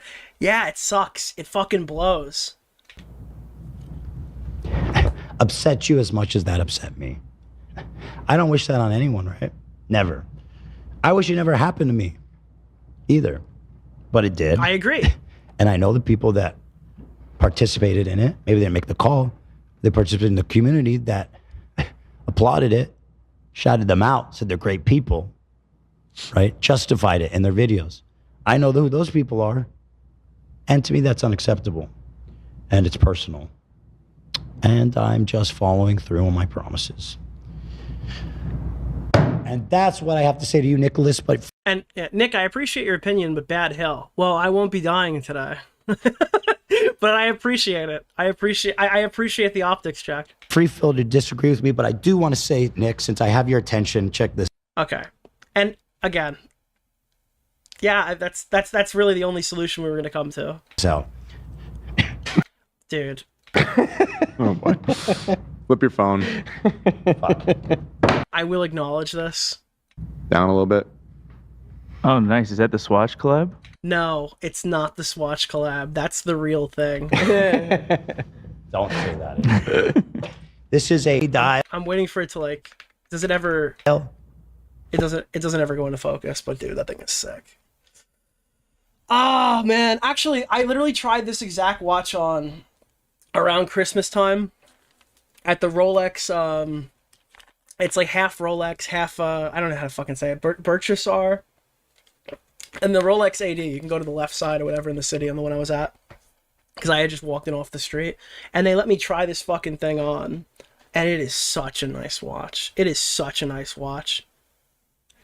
sucks. It fucking blows. Upset you as much as that upset me. I don't wish that on anyone, right? Never. I wish it never happened to me either, but it did. I agree. And I know the people that participated in it. Maybe they didn't make the call. They participated in the community that applauded it, shouted them out, said they're great people, right? Justified it in their videos. I know who those people are. And to me, that's unacceptable. And it's personal. And I'm just following through on my promises. And that's what I have to say to you, Nicholas. But Nick, I appreciate your opinion, but bad hell. Well, I won't be dying today. But I appreciate it. I appreciate the optics check. Free Phil to disagree with me, but I do want to say, Nick, since I have your attention, check this. Okay. And again, yeah, that's really the only solution we were going to come to. So, dude. Oh boy. Flip your phone. I will acknowledge this. Down a little bit. Oh, nice. Is that the Swatch Club? No, it's not the Swatch collab. That's the real thing. Don't say that. This is a die. I'm waiting for it to like. Does it ever? It doesn't ever go into focus. But dude, that thing is sick. Oh man, actually, I literally tried this exact watch on around Christmas time at the Rolex. It's like half Rolex, half I don't know how to fucking say it. Birchesar. And the Rolex AD, you can go to the left side or whatever in the city on the one I was at. Because I had just walked in off the street. And they let me try this fucking thing on. And it is such a nice watch. It is such a nice watch.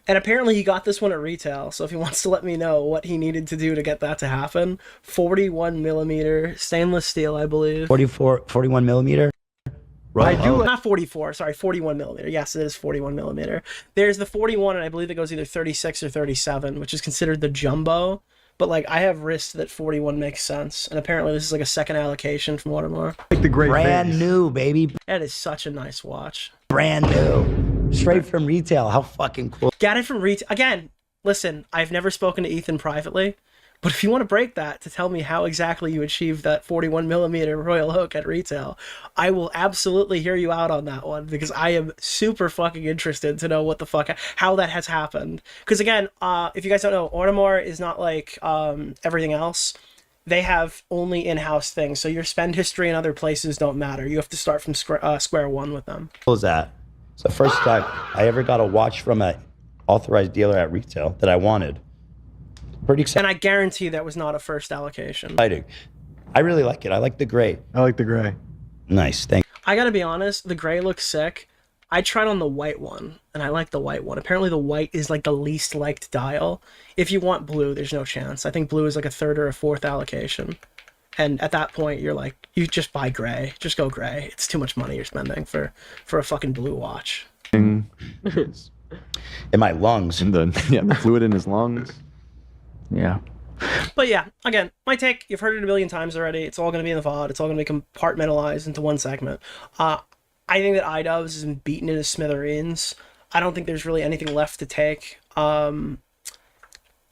And apparently he got this one at retail. So if he wants to let me know what he needed to do to get that to happen. 41 millimeter stainless steel, I believe. 41 millimeter? Right. Not 44, sorry, 41 millimeter. Yes, it is 41 millimeter. There's the 41, and I believe it goes either 36 or 37, which is considered the jumbo. But like, I have wrist that 41 makes sense, and apparently this is like a second allocation from Watermore. Like the great brand new, baby. That is such a nice watch. Brand new, straight from retail. How fucking cool! Got it from retail. Again, listen, I've never spoken to Ethan privately. But if you want to break that to tell me how exactly you achieved that 41 millimeter Royal Oak at retail, I will absolutely hear you out on that one, because I am super fucking interested to know what the fuck, how that has happened. Because again, if you guys don't know, Audemars is not like everything else. They have only in-house things, so your spend history in other places don't matter. You have to start from square one with them. What was that? It's the first time I ever got a watch from an authorized dealer at retail that I wanted. Pretty exciting. And I guarantee that was not a first allocation. I really like it. I like the gray. I like the gray. Nice. Thank you. I gotta be honest, the gray looks sick. I tried on the white one, and I like the white one. Apparently the white is like the least liked dial. If you want blue, there's no chance. I think blue is like a third or a fourth allocation. And at that point, you're like, you just buy gray. Just go gray. It's too much money you're spending for a fucking blue watch. In my lungs. The fluid in his lungs. Yeah. But yeah, again, my take, you've heard it a million times already. It's all going to be in the VOD. It's all going to be compartmentalized into one segment. I think that iDubbbz has been beaten into smithereens. I don't think there's really anything left to take. I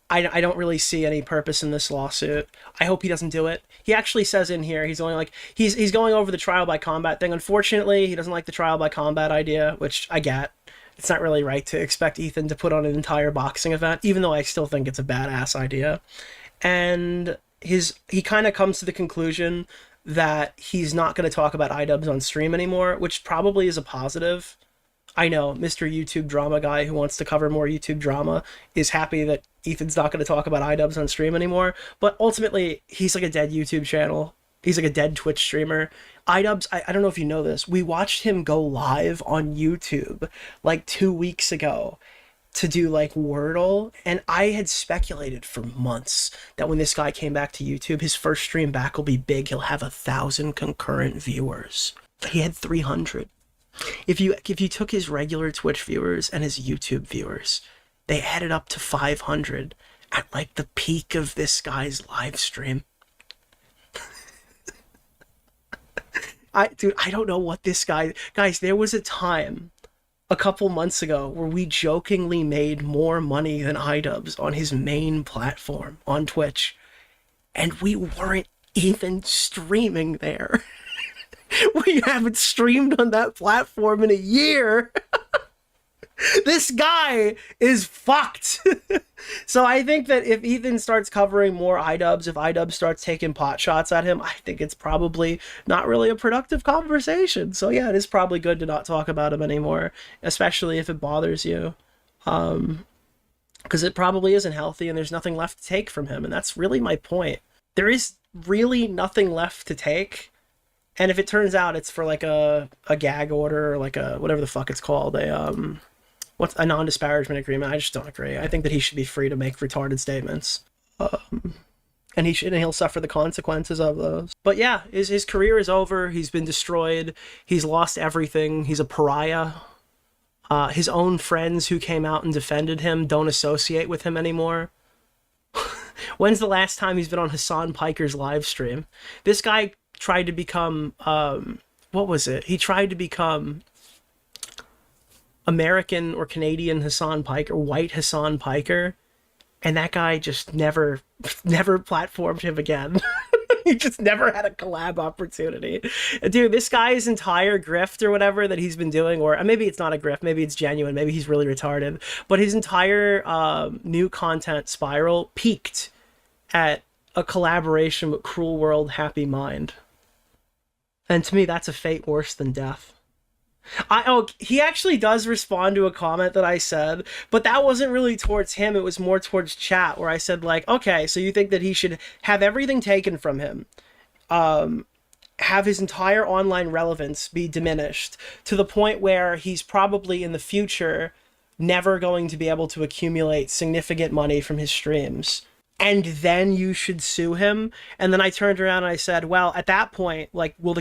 don't really see any purpose in this lawsuit. I hope he doesn't do it. He actually says in here, he's only like, he's going over the trial by combat thing. Unfortunately, he doesn't like the trial by combat idea, which I get. It's not really right to expect Ethan to put on an entire boxing event, even though I still think it's a badass idea. And he kind of comes to the conclusion that he's not going to talk about iDubbbz on stream anymore, which probably is a positive. I know Mr. YouTube drama guy who wants to cover more YouTube drama is happy that Ethan's not going to talk about iDubbbz on stream anymore, but ultimately he's like a dead YouTube channel. He's like a dead Twitch streamer. iDubbbz, I don't know if you know this, we watched him go live on YouTube like 2 weeks ago to do like Wordle, and I had speculated for months that when this guy came back to YouTube, his first stream back will be big. He'll have 1,000 concurrent viewers. He had 300. If you took his regular Twitch viewers and his YouTube viewers, they added up to 500 at like the peak of this guy's live stream. I don't know what this guys, there was a time a couple months ago where we jokingly made more money than iDubbbz on his main platform on Twitch, and we weren't even streaming there. We haven't streamed on that platform in a year. This guy is fucked. So I think that if Ethan starts covering more iDubbbz, if iDubbbz starts taking pot shots at him, I think it's probably not really a productive conversation. So yeah, it is probably good to not talk about him anymore, especially if it bothers you. Because it probably isn't healthy and there's nothing left to take from him. And that's really my point. There is really nothing left to take. And if it turns out it's for like a gag order or like a, whatever the fuck it's called, what's a non-disparagement agreement, I just don't agree. I think that he should be free to make retarded statements. And he'll suffer the consequences of those. But yeah, his career is over. He's been destroyed. He's lost everything. He's a pariah. His own friends who came out and defended him don't associate with him anymore. When's the last time he's been on Hassan Piker's live stream? This guy tried to become, what was it? He tried to become American or Canadian Hassan Piker, white Hassan Piker, and that guy just never platformed him again. He just never had a collab opportunity. Dude, this guy's entire grift or whatever that he's been doing, or maybe it's not a grift, maybe it's genuine, maybe he's really retarded, but his entire new content spiral peaked at a collaboration with Cruel World Happy Mind. And to me, that's a fate worse than death. He actually does respond to a comment that I said, but that wasn't really towards him. It was more towards chat, where I said, like, okay, so you think that he should have everything taken from him, have his entire online relevance be diminished to the point where he's probably in the future never going to be able to accumulate significant money from his streams, and then you should sue him? And then I turned around and I said, well, at that point, like, will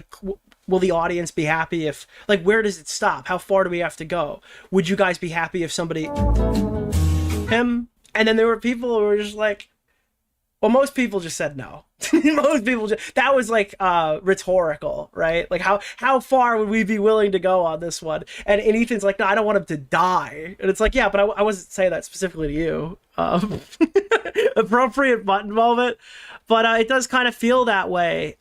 the audience be happy if, like, where does it stop? How far do we have to go? Would you guys be happy if somebody him? And then there were people who were just like, well, most people just said no. Most people just, that was like rhetorical, right? Like how far would we be willing to go on this one? And Ethan's like, no, I don't want him to die. And it's like, yeah, but I wasn't saying that specifically to you. Appropriate button moment. But it does kind of feel that way.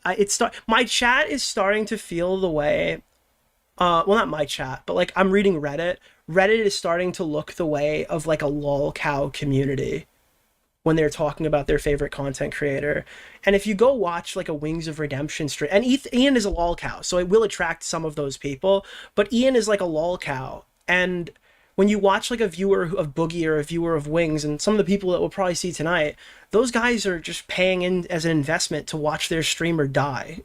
My chat is starting to feel the way, well, not my chat, but like I'm reading Reddit. Reddit is starting to look the way of like a lolcow community when they're talking about their favorite content creator. And if you go watch like a Wings of Redemption stream, and Ian is a lolcow, so it will attract some of those people, but Ian is like a lolcow. And when you watch like a viewer of Boogie or a viewer of Wings, and some of the people that we'll probably see tonight, those guys are just paying in as an investment to watch their streamer die.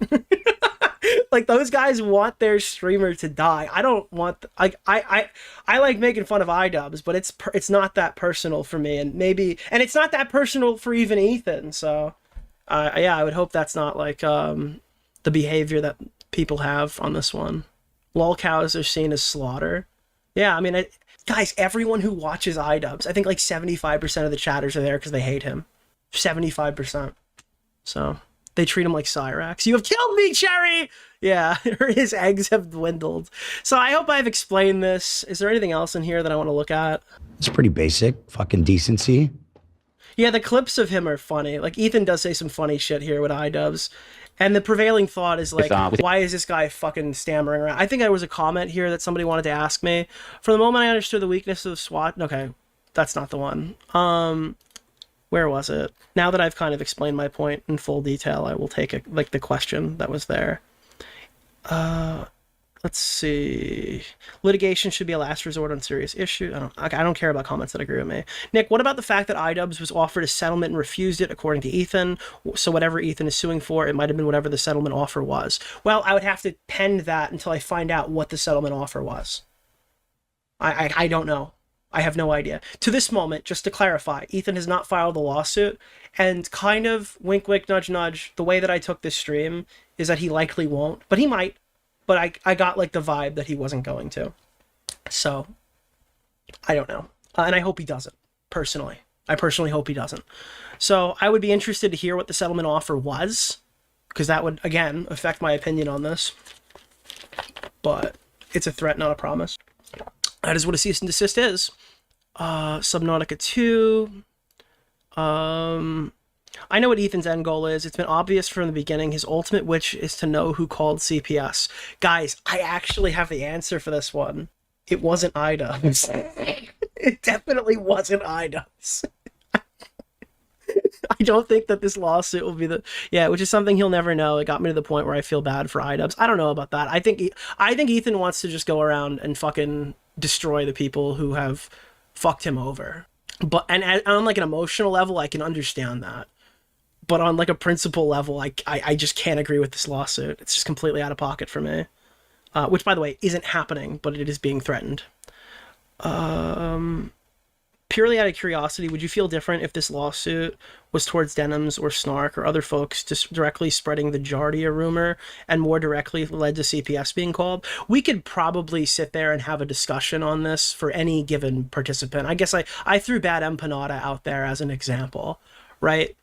Like, those guys want their streamer to die. I don't want I like making fun of iDubbbz, but it's not that personal for me, and it's not that personal for even Ethan. So yeah, I would hope that's not like the behavior that people have on this one. Lol cows are seen as slaughter. Yeah, I mean, guys, everyone who watches iDubbbz, I think like 75% of the chatters are there because they hate him. 75%. So they treat him like Cyrax. You have killed me, Cherry! Yeah, his eggs have dwindled. So I hope I've explained this. Is there anything else in here that I want to look at? It's pretty basic. Fucking decency. Yeah, the clips of him are funny. Like, Ethan does say some funny shit here with iDubbbz. And the prevailing thought is like, why is this guy fucking stammering around? I think there was a comment here that somebody wanted to ask me. From the moment I understood the weakness of SWAT... Okay, that's not the one. Where was it? Now that I've kind of explained my point in full detail, I will take the question that was there. Let's see. Litigation should be a last resort on serious issue. I don't care about comments that agree with me. Nick, what about the fact that iDubbbz was offered a settlement and refused it, according to Ethan? So whatever Ethan is suing for, it might have been whatever the settlement offer was. Well, I would have to pend that until I find out what the settlement offer was. I don't know. I have no idea. To this moment, just to clarify, Ethan has not filed a lawsuit, and kind of wink, wink, nudge, nudge, the way that I took this stream is that he likely won't, but he might. But I got like the vibe that he wasn't going to. So, I don't know. And I hope he doesn't, personally. I personally hope he doesn't. So, I would be interested to hear what the settlement offer was, because that would, again, affect my opinion on this. But it's a threat, not a promise. That is what a cease and desist is. Subnautica 2. I know what Ethan's end goal is. It's been obvious from the beginning. His ultimate wish is to know who called CPS. Guys, I actually have the answer for this one. It wasn't iDubbbz. It definitely wasn't iDubbbz. I don't think that this lawsuit will be which is something he'll never know. It got me to the point where I feel bad for iDubbbz. I don't know about that. I think Ethan wants to just go around and fucking destroy the people who have fucked him over. But and on like an emotional level, I can understand that. But on like a principle level, I just can't agree with this lawsuit. It's just completely out of pocket for me. Which, by the way, isn't happening, but it is being threatened. Purely out of curiosity, would you feel different if this lawsuit was towards Denims or Snark or other folks just directly spreading the Jardia rumor and more directly led to CPS being called? We could probably sit there and have a discussion on this for any given participant. I guess I threw Bad Empanada out there as an example, right?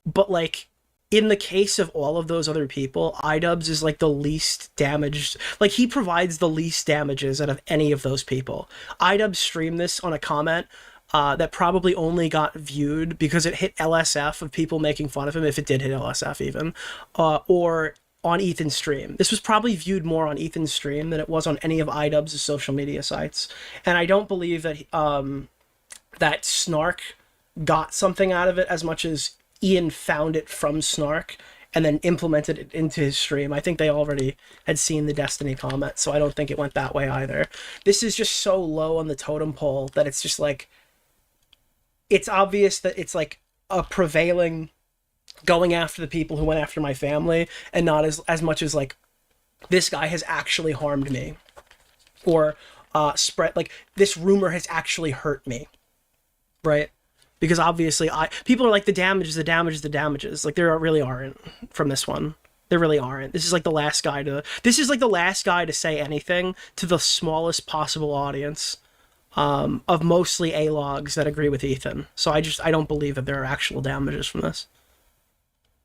But like, in the case of all of those other people, iDubbbz is like the least damaged. Like, he provides the least damages out of any of those people. iDubbbz streamed this on a comment that probably only got viewed because it hit LSF of people making fun of him, if it did hit LSF even, or on Ethan's stream. This was probably viewed more on Ethan's stream than it was on any of iDubbbz's social media sites. And I don't believe that that Snark got something out of it as much as Ian found it from Snark and then implemented it into his stream. I think they already had seen the Destiny comment, so I don't think it went that way either. This is just so low on the totem pole that it's just like, it's obvious that it's like a prevailing going after the people who went after my family, and not as much as like, this guy has actually harmed me, or spread, like, this rumor has actually hurt me, right? Because obviously, people are like, the damages. Like, there really aren't from this one. There really aren't. This is like the last guy to say anything to the smallest possible audience of mostly A-logs that agree with Ethan. So I don't believe that there are actual damages from this.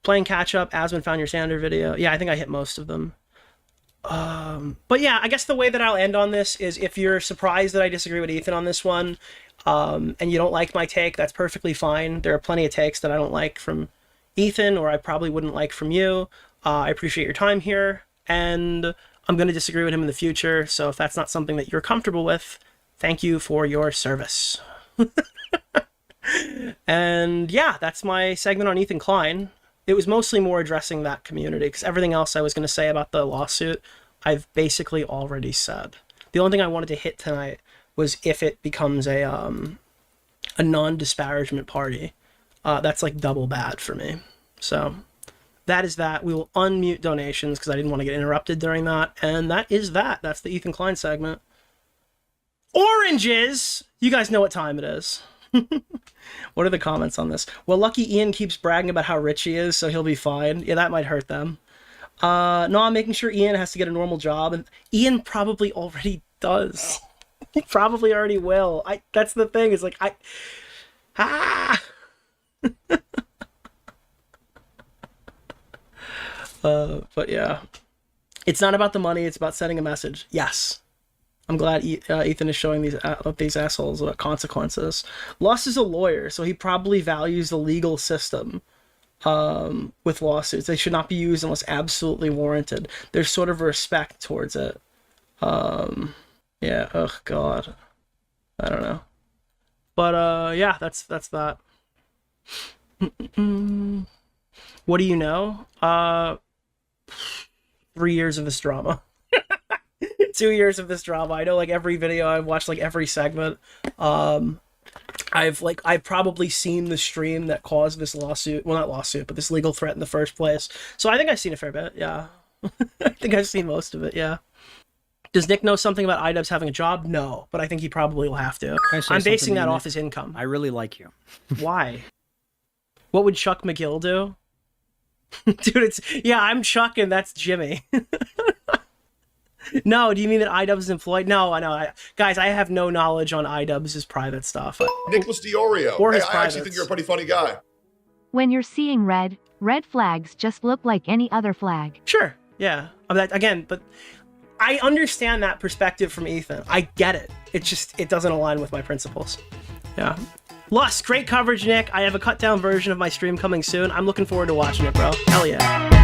Playing catch up, Asmund found your standard video. Yeah, I think I hit most of them. But yeah, I guess the way that I'll end on this is, if you're surprised that I disagree with Ethan on this one, and you don't like my take, that's perfectly fine. There are plenty of takes that I don't like from Ethan, or I probably wouldn't like from you. I appreciate your time here, and I'm going to disagree with him in the future, so if that's not something that you're comfortable with, thank you for your service. And yeah, that's my segment on Ethan Klein. It was mostly more addressing that community, because everything else I was going to say about the lawsuit, I've basically already said. The only thing I wanted to hit tonight was if it becomes a non-disparagement party. That's like double bad for me. So that is that. We will unmute donations because I didn't want to get interrupted during that. And that is that. That's the Ethan Klein segment. Oranges! You guys know what time it is. What are the comments on this? Well, lucky Ian keeps bragging about how rich he is, so he'll be fine. Yeah, that might hurt them. No, I'm making sure Ian has to get a normal job, and Ian probably already does. He probably already will. That's the thing, is like, but yeah. It's not about the money, it's about sending a message. Yes. I'm glad Ethan is showing these assholes consequences. Luss is a lawyer, so he probably values the legal system with lawsuits. They should not be used unless absolutely warranted. There's sort of a respect towards it. Yeah, oh god. I don't know. But yeah, that's that. What do you know? 3 years of this drama. 2 years of this drama. I know, like, every video, I've watched like every segment. I've probably seen the stream that caused this lawsuit. Well, not lawsuit, but this legal threat in the first place. So I think I've seen a fair bit. Yeah. I think I've seen most of it. Yeah. Does Nick know something about iDubbbz having a job? No, but I think he probably will have to. I'm basing that off his income. I really like you. Why? What would Chuck McGill do? Dude, yeah, I'm Chuck and that's Jimmy. No, do you mean that iDubbbz is employed? No, I know. Guys, I have no knowledge on iDubbbz's private stuff. Nicholas DeOrio. Or his I actually think you're a pretty funny guy. When you're seeing red flags just look like any other flag. Sure, yeah. Again, but I understand that perspective from Ethan. I get it. It doesn't align with my principles. Yeah. Lust, great coverage, Nick. I have a cut down version of my stream coming soon. I'm looking forward to watching it, bro. Hell yeah.